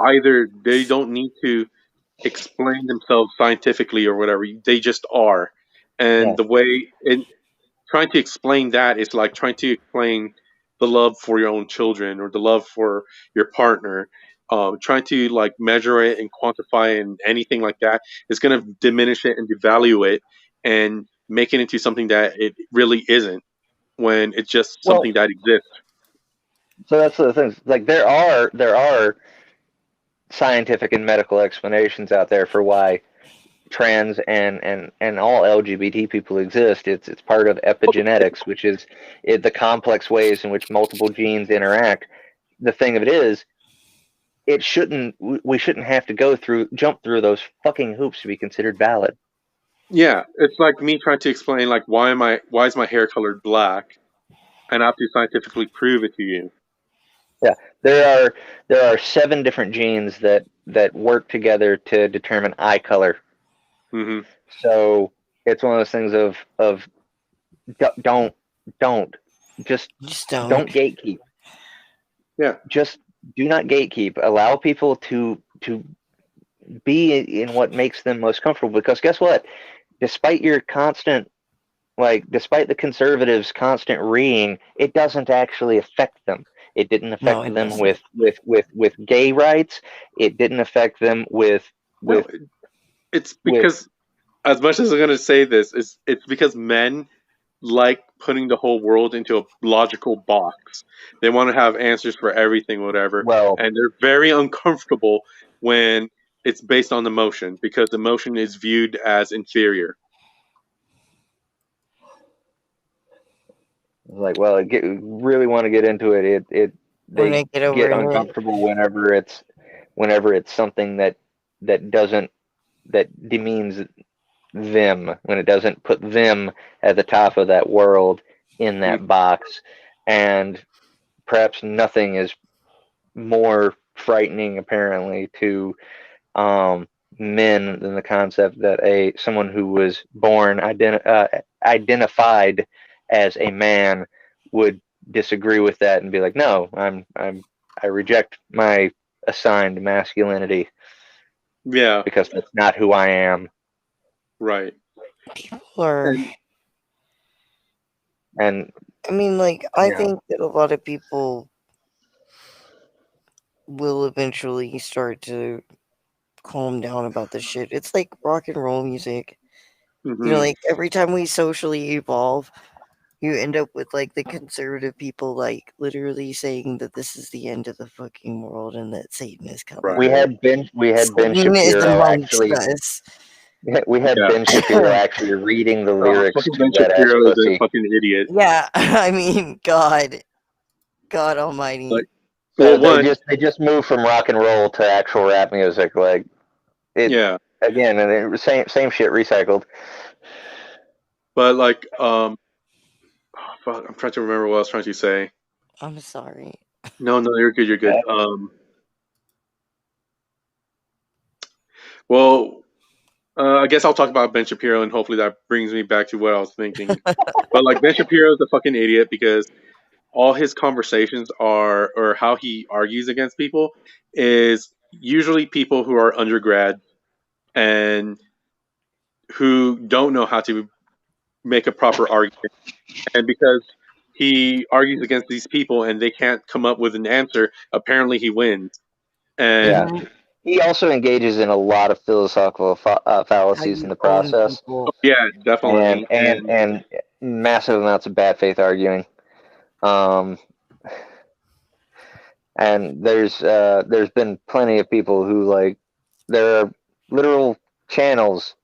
either. They don't need to explain themselves scientifically or whatever. They just are. And Yeah. the way, and trying to explain that is like trying to explain the love for your own children or the love for your partner. Trying to, like, measure it and quantify it and anything like that is going to diminish it and devalue it and make it into something that it really isn't, when it's just Well, something that exists. so that's the thing. Like, there are scientific and medical explanations out there for why trans and all LGBT people exist. It's part of epigenetics, which is the complex ways in which multiple genes interact. The thing of it is, we shouldn't have to jump through those fucking hoops to be considered valid. Yeah, it's like me trying to explain, like, why is my hair colored black, and I have to scientifically prove it to you. Yeah, there are 7 different genes that work together to determine eye color. Hmm. So it's one of those things of don't just Just don't don't. gatekeep. Yeah. Just do not gatekeep. Allow people to be in what makes them most comfortable. Because guess what? Despite the conservatives' constant reeing, it doesn't actually affect them. It didn't No, affect it them doesn't. with gay rights. It didn't affect them No, it's with because, as much as I'm going to say this, it's because men like putting the whole world into a logical box. They want to have answers for everything, whatever, well, and they're very uncomfortable when it's based on emotion because emotion is viewed as inferior. Like, well, really want to get into it. When They I get over get it. uncomfortable whenever it's something that demeans them, when it doesn't put them at the top of that world in that box. And perhaps nothing is more frightening, apparently, to men than the concept that someone who was born identified as a man would disagree with that and be like, no, I reject my assigned masculinity Yeah, because that's not who I am. right. People are. And I mean, like, I yeah. think that a lot of people will eventually start to calm down about this shit. It's like rock and roll music. You know, like every time we socially evolve, you end up with like the conservative people like literally saying that this is the end of the fucking world and that Satan is coming. we Right. had Ben Satan is Shapiro amongst actually us. we had Yeah. Ben Shapiro actually reading the lyrics Fucking to Ben Wet Ass Shapiro is a Pussy. fucking idiot. Yeah, I mean, God Almighty. Like, So well, they just moved from rock and roll to actual rap music. Like yeah, again, and it was same shit recycled. but like, fuck, I'm trying to remember what I was trying to say. I'm sorry. No, you're good. You're good. Well, I guess I'll talk about Ben Shapiro, and hopefully that brings me back to what I was thinking. But like, Ben Shapiro is a fucking idiot because all his conversations are, or how he argues against people, is usually people who are undergrad and who don't know how to make a proper argument. And because he argues against these people and they can't come up with an answer, apparently he wins. And Yeah. He also engages in a lot of philosophical How fallacies in you the own process, people. yeah, definitely. and massive amounts of bad faith arguing. And there's been plenty of people who, like, there are literal channels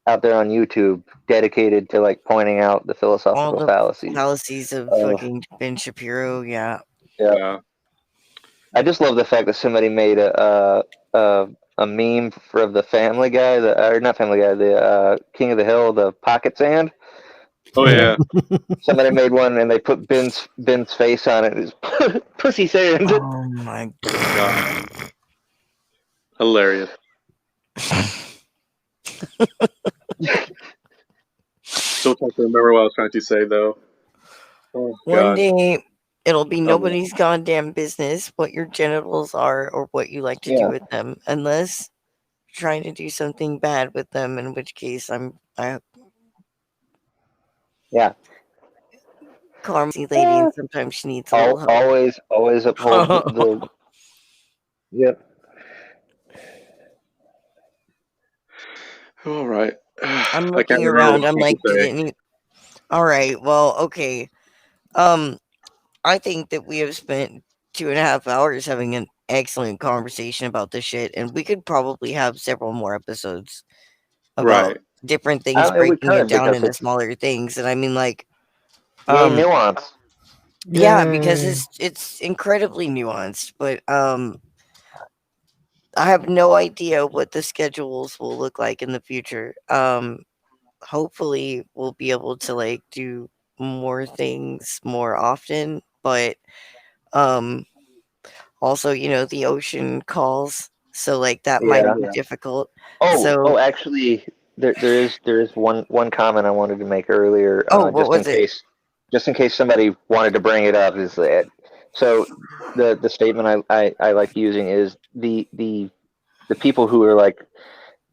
out there on YouTube dedicated to like pointing out the All philosophical the fallacies. fallacies of fucking Ben Shapiro, yeah. Yeah. I just love the fact that somebody made a meme for the Family Guy, or not Family Guy, the King of the Hill, the pocket sand. Oh yeah. Somebody made one and they put Ben's face on it. It's pussy sand. Oh my God. Hilarious. Still trying to remember what I was trying to say though. Oh One God. day it'll be Oh, nobody's goddamn business what your genitals are or what you like to do Yeah. with them, unless you're trying to do something bad with them, in which case Yeah. Carmesy lady and sometimes she needs a little help. Always uphold the yep. all right. I'm I can't looking remember what around, I was I'm trying like, to say. didn't you? Alright, well, okay. I think that we have spent 2.5 hours having an excellent conversation about this shit, and we could probably have several more episodes about Right. different things, We breaking it could, down because into it's smaller things. And I mean, like, yay nuance. yeah, because Yay. it's incredibly nuanced, but I have no idea what the schedules will look like in the future. Hopefully we'll be able to like do more things more often, but also, you know, the ocean calls, so like that might Yeah. be difficult. Oh, So, actually, there is one comment I wanted to make earlier, oh, what was it? just in case somebody wanted to bring it up. Is that so? The statement I like using is the people who are like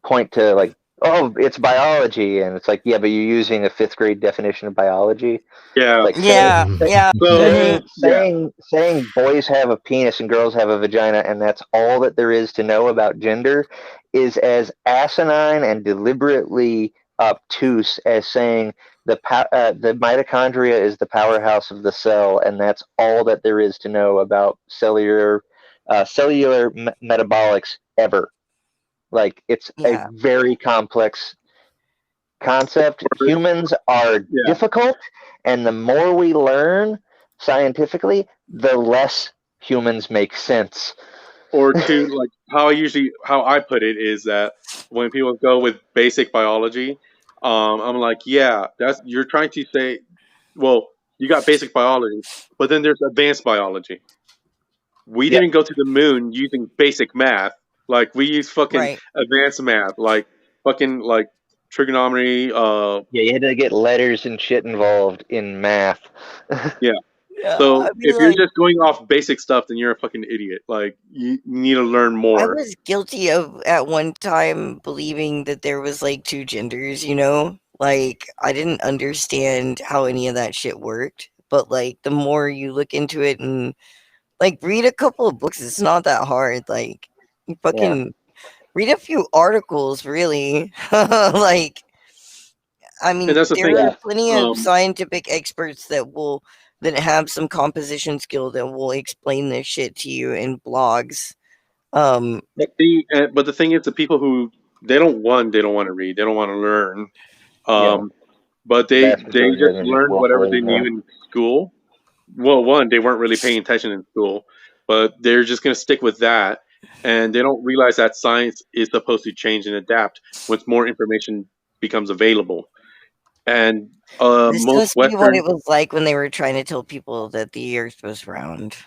point to like, oh, it's biology, and it's like, yeah, but you're using a fifth grade definition of biology. Yeah. Like Yeah, yeah. So yeah. saying boys have a penis and girls have a vagina and that's all that there is to know about gender is as asinine and deliberately obtuse as saying the mitochondria is the powerhouse of the cell and that's all that there is to know about cellular metabolics ever. Like, it's a Yeah. very complex concept. Humans are Yeah. difficult, and the more we learn scientifically, the less humans make sense. Or to like how I put it is that when people go with basic biology, I'm like, yeah, that's you're trying to say, well, you got basic biology, but then there's advanced biology. We Yep. didn't go to the moon using basic math. Like we use fucking Right. advanced math, like fucking like trigonometry. Yeah, you had to get letters and shit involved in math. Yeah. Yeah. I So mean, if you're like, just going off basic stuff, then you're a fucking idiot. Like you need to learn I more. was guilty of at one time believing that there was like two genders, you know? Like, I didn't understand how any of that shit worked. But like, the more you look into it and like read a couple of books, it's not that hard. Like, you Yeah, fucking read a few articles, really. Like, I And mean, that's the thing. there are yeah, plenty of Um, scientific experts that have some composition skill that will explain this shit to you in blogs. Um, but the thing is, the people who they don't want to read, they don't want to learn. yeah. Um, but The they vast they majority of just them just learned whatever willfully they knew ignore. in school. Well, one, they weren't really paying attention in school, but they're just going to stick with that, and they don't realize that science is supposed to change and adapt once more information becomes available. And this must be what it was like when they were trying to tell people that the earth was round.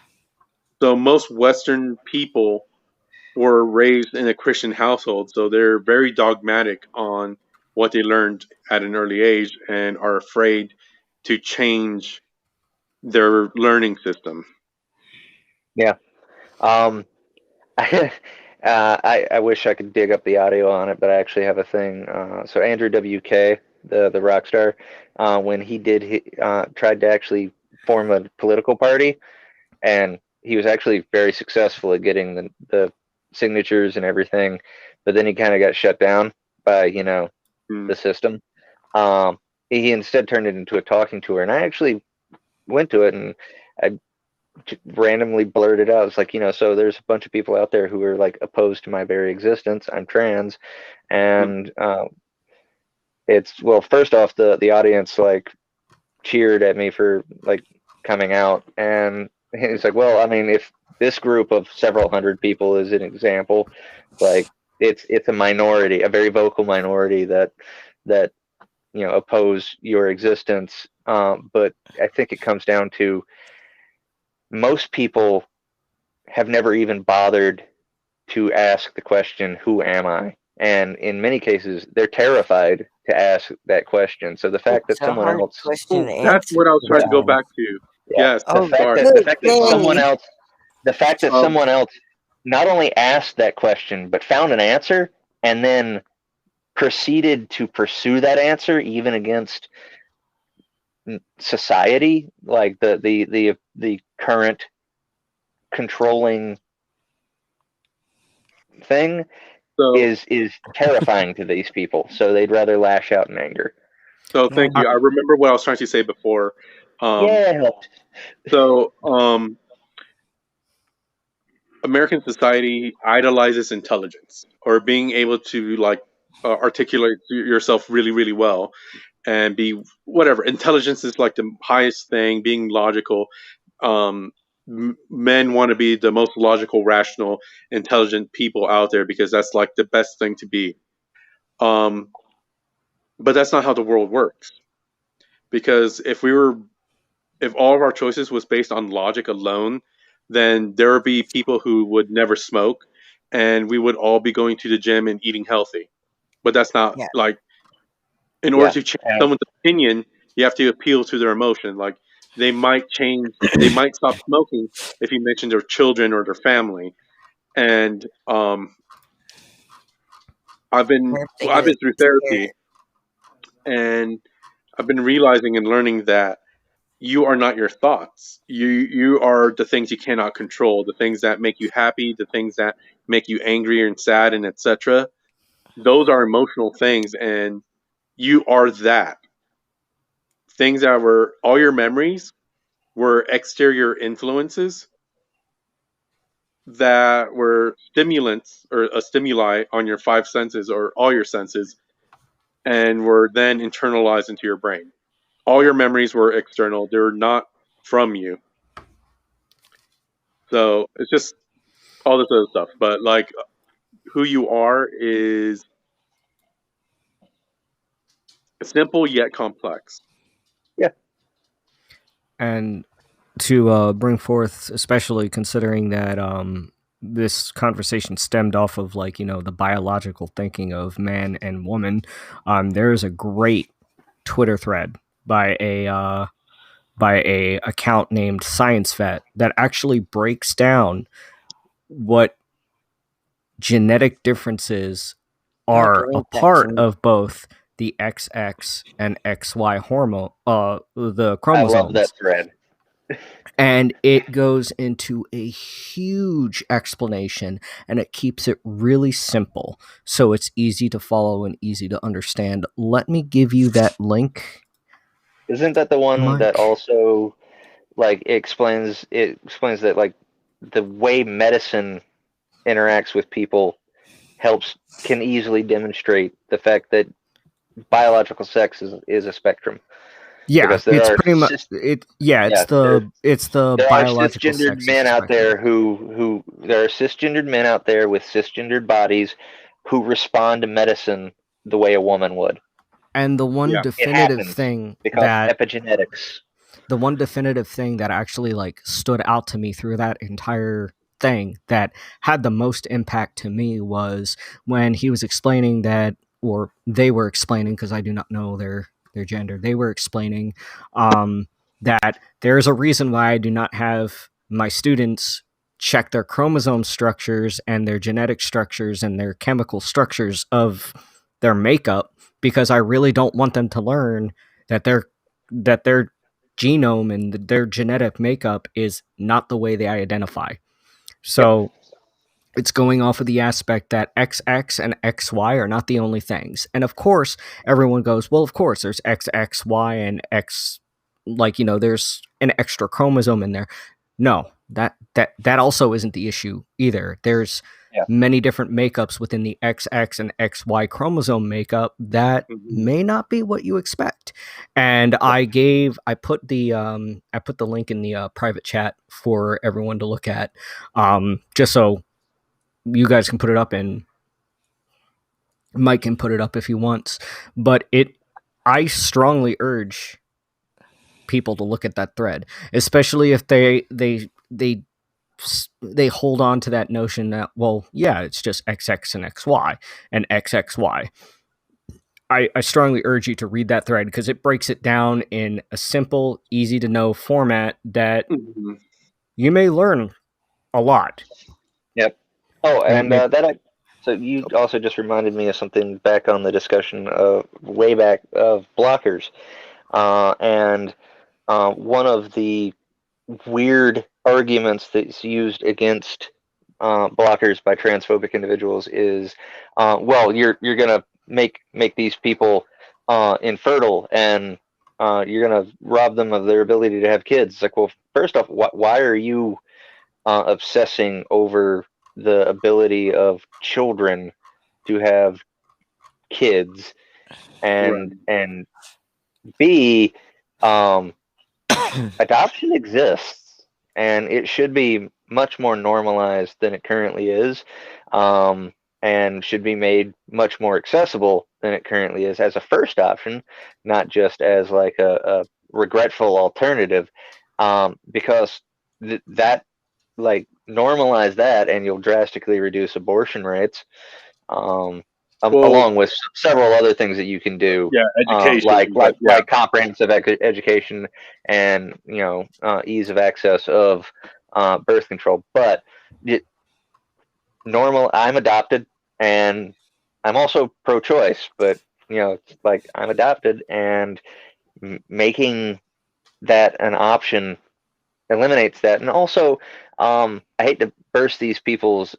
most Western people were raised in a Christian household, so they're very dogmatic on what they learned at an early age and are afraid to change their learning system. Yeah. Um, I wish I could dig up the audio on it, but I actually have a thing. So Andrew WK, the rock star, when he tried to actually form a political party, and he was actually very successful at getting the signatures and everything, but then he kind of got shut down by Hmm. the system. Um, he instead turned it into a talking tour, and I actually went to it, and I randomly blurted out, it's like, so there's a bunch of people out there who are like opposed to my very existence. I'm trans, and it's, well, first off, the audience like cheered at me for like coming out, and he's like, well, I mean, if this group of several hundred people is an example, like it's a minority, a very vocal minority that oppose your existence. But I think it comes down to most people have never even bothered to ask the question, who am I? And in many cases, they're terrified to ask that question. So the fact that It's a someone hard else, question Oh, to that's answer. what I was trying to yeah, go Yeah. back to. yeah, Yes, the Oh, fact sorry. that the good. fact that someone Yay. else, the fact that Um, someone else not only asked that question but found an answer and then proceeded to pursue that answer even against society, like the current controlling thing, so, is terrifying to these people. So they'd rather lash out in anger. so Yeah. thank you. I remember what I was trying to say before. Um, Yeah, so, American society idolizes intelligence or being able to like articulate yourself really, really well and be whatever. Intelligence is like the highest thing. Being logical. Men want to be the most logical, rational, intelligent people out there because that's like the best thing to be. Um, but that's not how the world works. Because if all of our choices was based on logic alone, then there would be people who would never smoke, and we would all be going to the gym and eating healthy. But that's not Yeah. like in order yeah, to change someone's opinion, you have to appeal to their emotion. Like they might stop smoking if you mention their children or their family. And Or if they I've get been through scared. therapy, and I've been realizing and learning that you are not your thoughts. You are the things you cannot control, the things that make you happy, the things that make you angry and sad and etc. Those are emotional things, and you are that. Things that were all your memories were exterior influences, that were stimulants or a stimuli on your five senses or all your senses, and were then internalized into your brain. All your memories were external; they were not from you. So it's just all this other stuff. But like, who you are is simple yet complex. Yeah. And to bring forth, especially considering that this conversation stemmed off of like the biological thinking of man and woman, there is a great Twitter thread by a account named Science Vet that actually breaks down what genetic differences I have to are a link that part to of both the XX and XY hormone, the I love chromosomes. that thread. And it goes into a huge explanation, and it keeps it really simple so it's easy to follow and easy to understand. Let me give you that link, Isn't that the one that Mike. also like it explains that like the way medicine interacts with people can easily demonstrate the fact that biological sex is a spectrum, Yeah, because there it's are pretty much it. Yeah, yeah, it's the there are biological cisgendered sex of men the out spectrum. there who there are cisgendered men out there with cisgendered bodies who respond to medicine the way a woman would. And Yeah. It happens because epigenetics. the one definitive thing that actually like stood out to me through that entire thing that had the most impact to me was when he was explaining that, or they were explaining, because I do not know their gender. They were explaining that there is a reason why I do not have my students check their chromosome structures and their genetic structures and their chemical structures of their makeup, because I really don't want them to learn that their genome and their genetic makeup is not the way they identify. Yep. So it's going off of the aspect that XX and XY are not the only things. And of course, everyone goes, well, of course, there's XXY and X, like, there's an extra chromosome in there. No, that also isn't the issue either. There's Yeah. many different makeups within the XX and XY chromosome makeup that may not be what you expect. And I put the link in the private chat for everyone to look at, just so you guys can put it up, and Mike can put it up if he wants. But I strongly urge people to look at that thread, especially if they hold on to that notion that, well, yeah, it's just XX and XY and XXY. I strongly urge you to read that thread because it breaks it down in a simple, easy to know format that you may learn a lot. Yep. Oh, and Maybe, so you also just reminded me of something back on the discussion of way back of blockers, and one of the weird arguments that's used against blockers by transphobic individuals is, well, you're gonna make these people infertile, and you're gonna rob them of their ability to have kids. It's like, well, first off, why are you obsessing over the ability of children to have kids? And B, adoption exists, and it should be much more normalized than it currently is, and should be made much more accessible than it currently is as a first option, not just as like a regretful alternative, because that like normalize that and you'll drastically reduce abortion rates, Well, along with several other things that you can do, yeah, like education, but like yeah. like comprehensive education and ease of access of birth control. But I'm adopted, and I'm also pro-choice, but it's like I'm adopted, and making that an option eliminates that. And also, I hate to burst these people's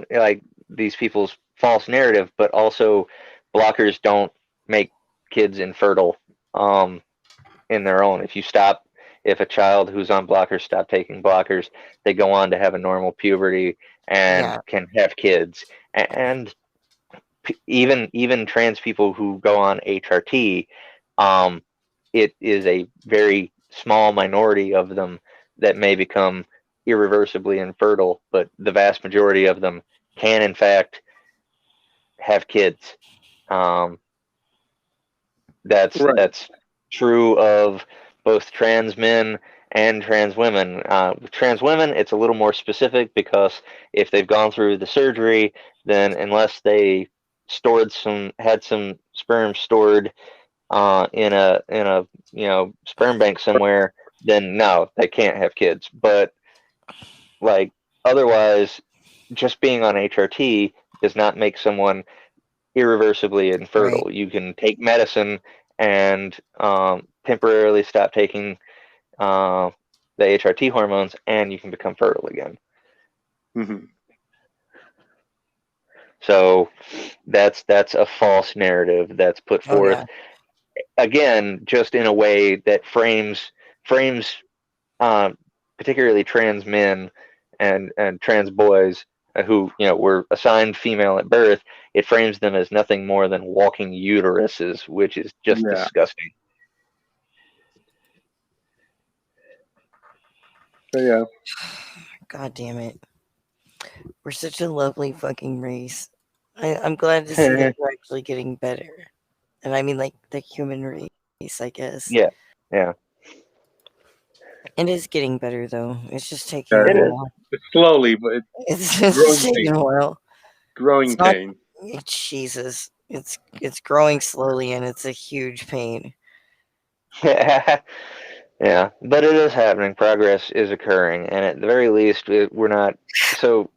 like these people's false narrative, but also blockers don't make kids infertile in their own. if a child who's on blockers stop taking blockers, they go on to have a normal puberty and Yeah. can have kids. And even trans people who go on HRT, it is a very small minority of them that may become irreversibly infertile, but the vast majority of them can in fact have kids. That's Right. that's true of both trans men and trans women. With trans women, it's a little more specific because if they've gone through the surgery, then unless they had some sperm stored in a sperm bank somewhere, then no, they can't have kids. But like otherwise, just being on HRT does not make someone irreversibly Right. infertile. You can take medicine and temporarily stop taking the HRT hormones, and you can become fertile again. Mm-hmm. So that's a false narrative that's put Oh forth yeah. again, just in a way that frames uh, particularly trans men and trans boys who were assigned female at birth. It frames them as nothing more than walking uteruses, which is just Yeah. disgusting. So yeah. God damn it. We're such a lovely fucking race. I'm glad to see that we're actually getting better. And I mean like the human race, I guess. Yeah, yeah, It is getting better though. It's just taking Yeah, a it is. while. it's slowly, but it's It's just growing taking pain. a while. Growing It's not pain. Jesus. It's growing slowly and it's a huge pain. Yeah, but it is happening. Progress is occurring, and at the very least, we're not. So,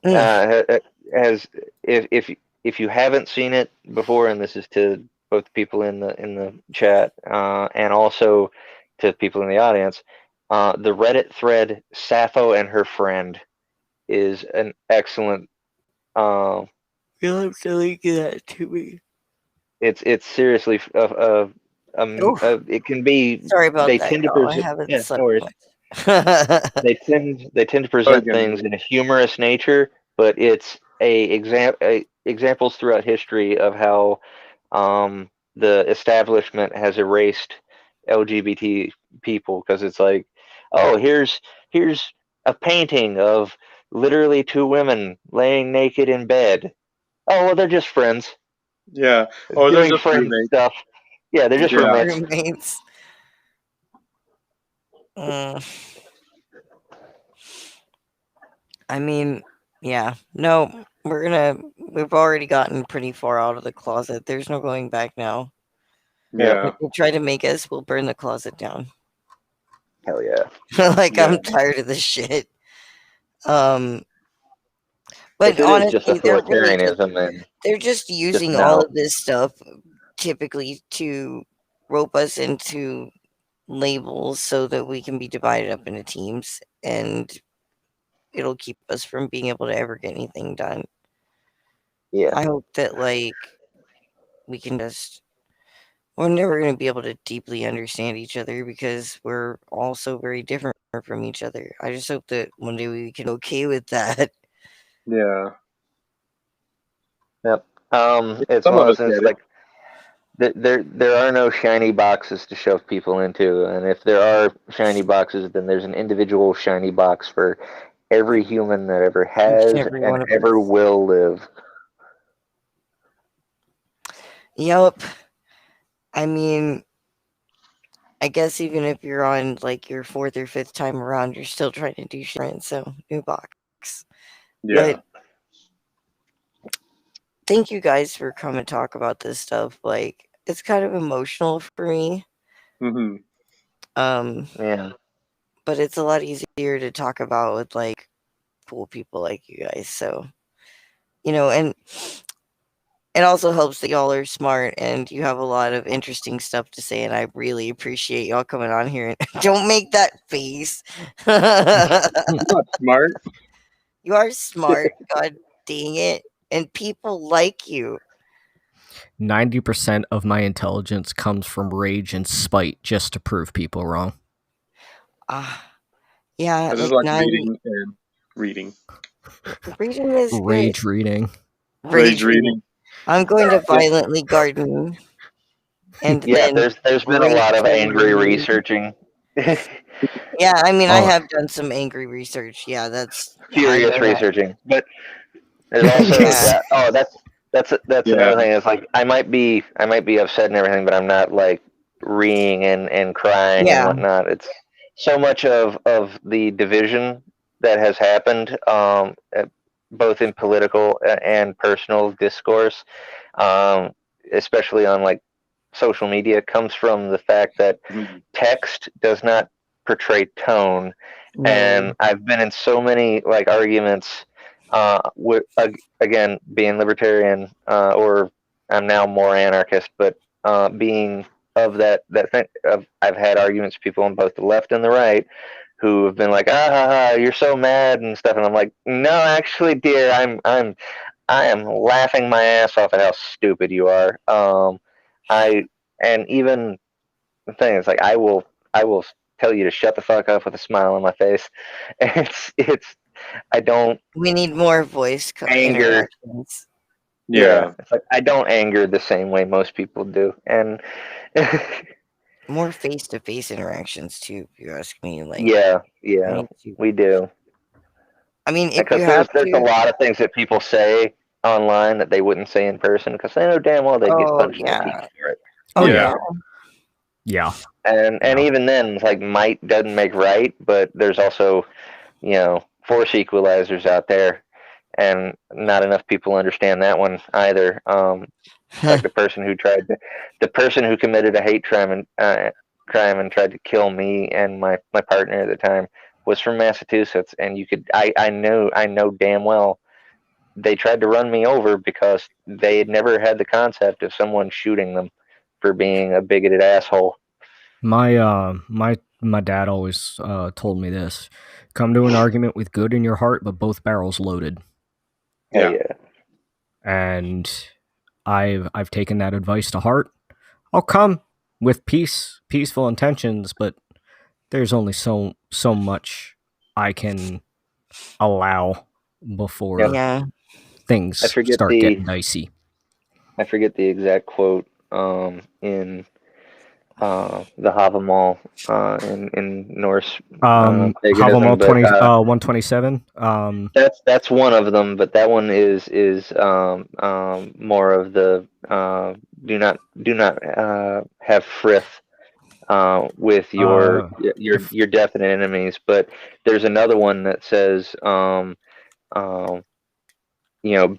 Mm, as if you haven't seen it before, and this is to both people in the chat, and also to people in the audience, the Reddit thread "Sappho and Her Friend" is an excellent. you'll have to link that to me. It's seriously Oof. it can be. Sorry about They that, tend to y'all. I present. haven't Yeah, no slept worries. much. They tend to Oh, present things again, in a humorous nature, but it's examples throughout history of how the establishment has erased LGBT people because it's like, oh, here's a painting of literally two women laying naked in bed. Oh, well, they're just friends yeah. Or they're doing just friend roommates. stuff. Yeah, they're just Just Yeah. roommates. roommates. Mm, I mean, yeah. No, we've already gotten pretty far out of the closet. There's no going back now. Yeah, Yeah. If they try to make us, we'll burn the closet down. hell yeah. Like Yeah. I'm tired of this shit. Um, but If it is just honestly, authoritarianism and they're just just using all no. of this stuff typically to rope us into labels so that we can be divided up into teams and it'll keep us from being able to ever get anything done. Yeah, I hope that like we can just we're never going to be able to deeply understand each other because we're all so very different from each other. I just hope that one day we can okay with that. Yeah. yep. It's Some one of of us those things get it. like there are no shiny boxes to shove people into, and if there are shiny boxes, then there's an individual shiny box for every human that ever Each and has every and one of ever us. will live. Yep. I mean, I guess even if you're on like your fourth or fifth time around, you're still trying to do shit. So new box. Yeah. But thank you guys for coming to talk about this stuff. Like it's kind of emotional for me. Mm-hmm. Um, Yeah, but it's a lot easier to talk about with like cool people like you guys. So and it also helps that y'all are smart and you have a lot of interesting stuff to say, and I really appreciate y'all coming on here. And don't make that face. Not smart. You are smart. God dang it. And people like you. 90% of my intelligence comes from rage and spite just to prove people wrong. Yeah, I just like like 90. reading and reading. Reading is good. Rage reading. Rage reading. I'm going to violently garden. And Yeah, then there's been a rage lot of angry reading. researching. Yeah, I mean, I Oh. have done some angry research. Yeah, that's I Furious know that. researching. But there's also Yeah. that's Yeah. another thing. It's like I might be upset and everything, but I'm not like reeing and crying and Yeah. whatnot. It's so much of the division that has happened, both in political and personal discourse, um, especially on like social media, comes from the fact that Mhm. text does not portray tone. No. And I've been in so many like arguments with again being libertarian, or I'm now more anarchist, but being of that thing of I've had arguments with people on both the left and the right who have been like, you're so mad and stuff, and I'm like, no, actually, dear, I am laughing my ass off at how stupid you are. I and even the thing is like I will tell you to shut the fuck up with a smile on my face. It's I don't We need more voice anger. interactions. Yeah, Yeah. it's like I don't anger the same way most people do, and More face-to-face interactions too, if you ask me. Like, yeah, I yeah, need to. we do. I mean, if Because you have there's a to. lot of things that people say online that they wouldn't say in person because they know damn well they'd get Oh punched in the teeth yeah. for it. Oh Yeah. yeah. Yeah. And even then, like might doesn't make right, but there's also force equalizers out there, and not enough people understand that one either. Like the person who committed a hate crime and tried to kill me and my partner at the time was from Massachusetts, and I know damn well they tried to run me over because they had never had the concept of someone shooting them for being a bigoted asshole. My dad always told me this: come to an argument with good in your heart, but both barrels loaded. Hell Yeah. yeah. And I've taken that advice to heart. I'll come with peaceful intentions, but there's only so much I can allow before Yeah. I things forget start the getting dicey. I forget the exact quote in the Havamal in Norse Havamal paganism, but 127. that's one of them. But that one is more of the do not have frith with your definite enemies. But there's another one that says um,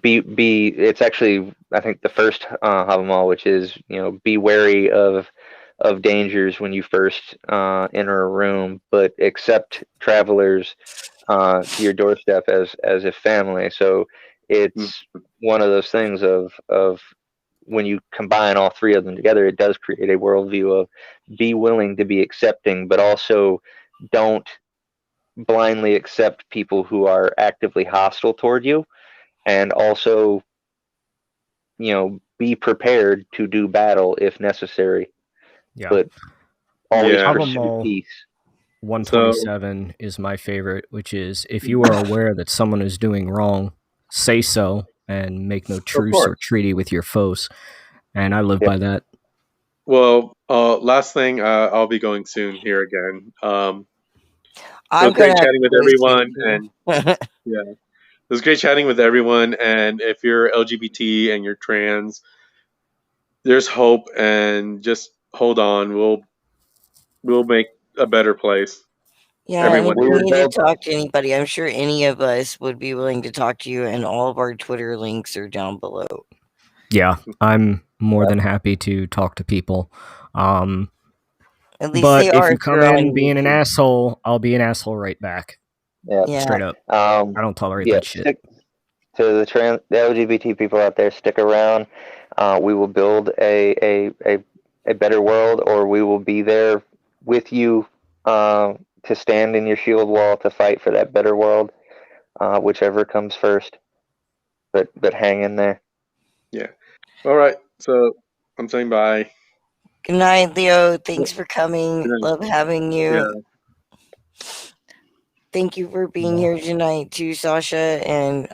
be it's actually I think the first Havamal, which is be wary of dangers when you first enter a room, but accept travelers to your doorstep as a family. So Mm. it's one of those things of when you combine all three of them together, it does create a worldview of be willing to be accepting, but also don't blindly accept people who are actively hostile toward you, and also be prepared to do battle if necessary, Yeah. but always Yeah. pursue Havamal peace. 127 is my favorite, which is if you are aware that someone is doing wrong, say so and make no Of truce or course. treaty with your foes. And I live Yep. by that. Well, last thing, I'll be going soon here again. It I'm was gonna great have chatting to with go everyone, and soon. yeah, it was great chatting with everyone. And if you're LGBT and you're trans, there's hope, and just hold on. We'll make a better place. Yeah, and if Everyone We you will here. need to build. talk to anybody, I'm sure any of us would be willing to talk to you, and all of our Twitter links are down below. Yeah, I'm more than happy to talk to people. At least But they if are you if come you're on in being an YouTube. asshole, I'll be an asshole right back. Yeah. Yeah. Straight up. I don't tolerate Yeah. that shit. Stick to the LGBT people out there. Stick around. We will build a better world, or we will be there with you to stand in your shield wall to fight for that better world, whichever comes first. But hang in there. Yeah. All right. So I'm saying bye. Good night, Leo. Thanks for Good coming. night. Love having you. Yeah. thank you for being here tonight too, Sasha, and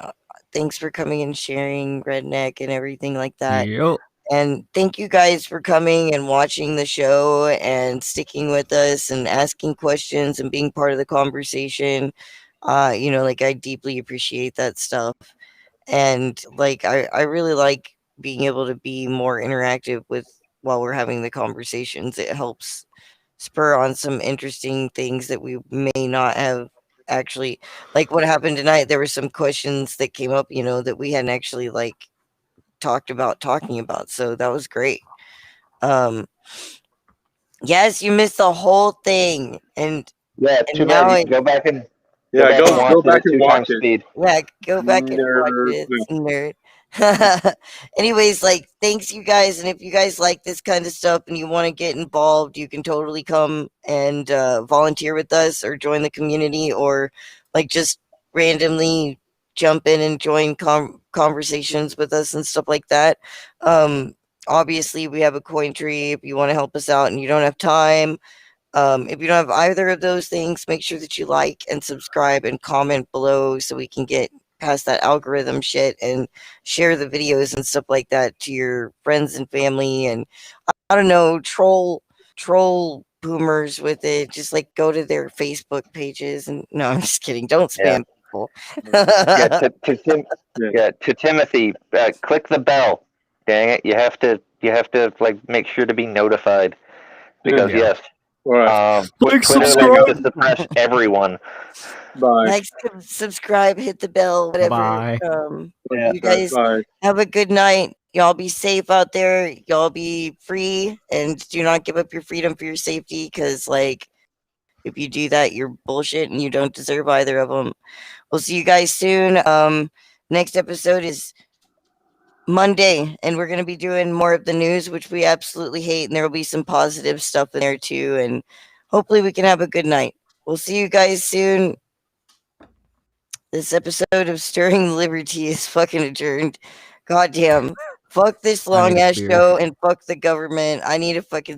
thanks for coming and sharing Redneck and everything like that. Yep. And thank you guys for coming and watching the show and sticking with us and asking questions and being part of the conversation. Like I deeply appreciate that stuff. And like I really like being able to be more interactive with while we're having the conversations. It helps spur on some interesting things that we may not have actually, like what happened tonight. There were some questions that came up, that we hadn't actually like talking about. So that was great. Um yes, you missed the whole thing. And Yeah, too bad. now You it can go back and Yeah, watch go it back at and two watch times it. speed. yeah, go back and watch Nerd. it, nerd. Anyways, like thanks you guys, and if you guys like this kind of stuff and you want to get involved, you can totally come and volunteer with us or join the community, or like just randomly jump in and join conversations with us and stuff like that. Um, Obviously, we have a coin tree if you want to help us out and you don't have time. If you don't have either of those things, make sure that you like and subscribe and comment below so we can get past that algorithm shit and share the videos and stuff like that to your friends and family. And I don't know, troll boomers with it. Just like go to their Facebook pages and no, I'm just kidding. Don't Yeah. spam people. Yeah, Yeah. to Timothy, click the bell. Dang it, you have to like make sure to be notified because Yeah. yes, All right. Like, Twitter likes to subscribe. suppress everyone. Bye. Like, subscribe, hit the bell, whatever. Bye. Yeah. You guys Bye. have a good night. Y'all be safe out there. Y'all be free and do not give up your freedom for your safety because, like, if you do that, you're bullshit and you don't deserve either of them. We'll see you guys soon. Next episode is Monday, and we're going to be doing more of the news, which we absolutely hate. And there will be some positive stuff in there too. And hopefully, we can have a good night. We'll see you guys soon. This episode of Stirring Liberty is fucking adjourned. Goddamn. Fuck this I need long a ass beer. show and fuck the government. I need a fucking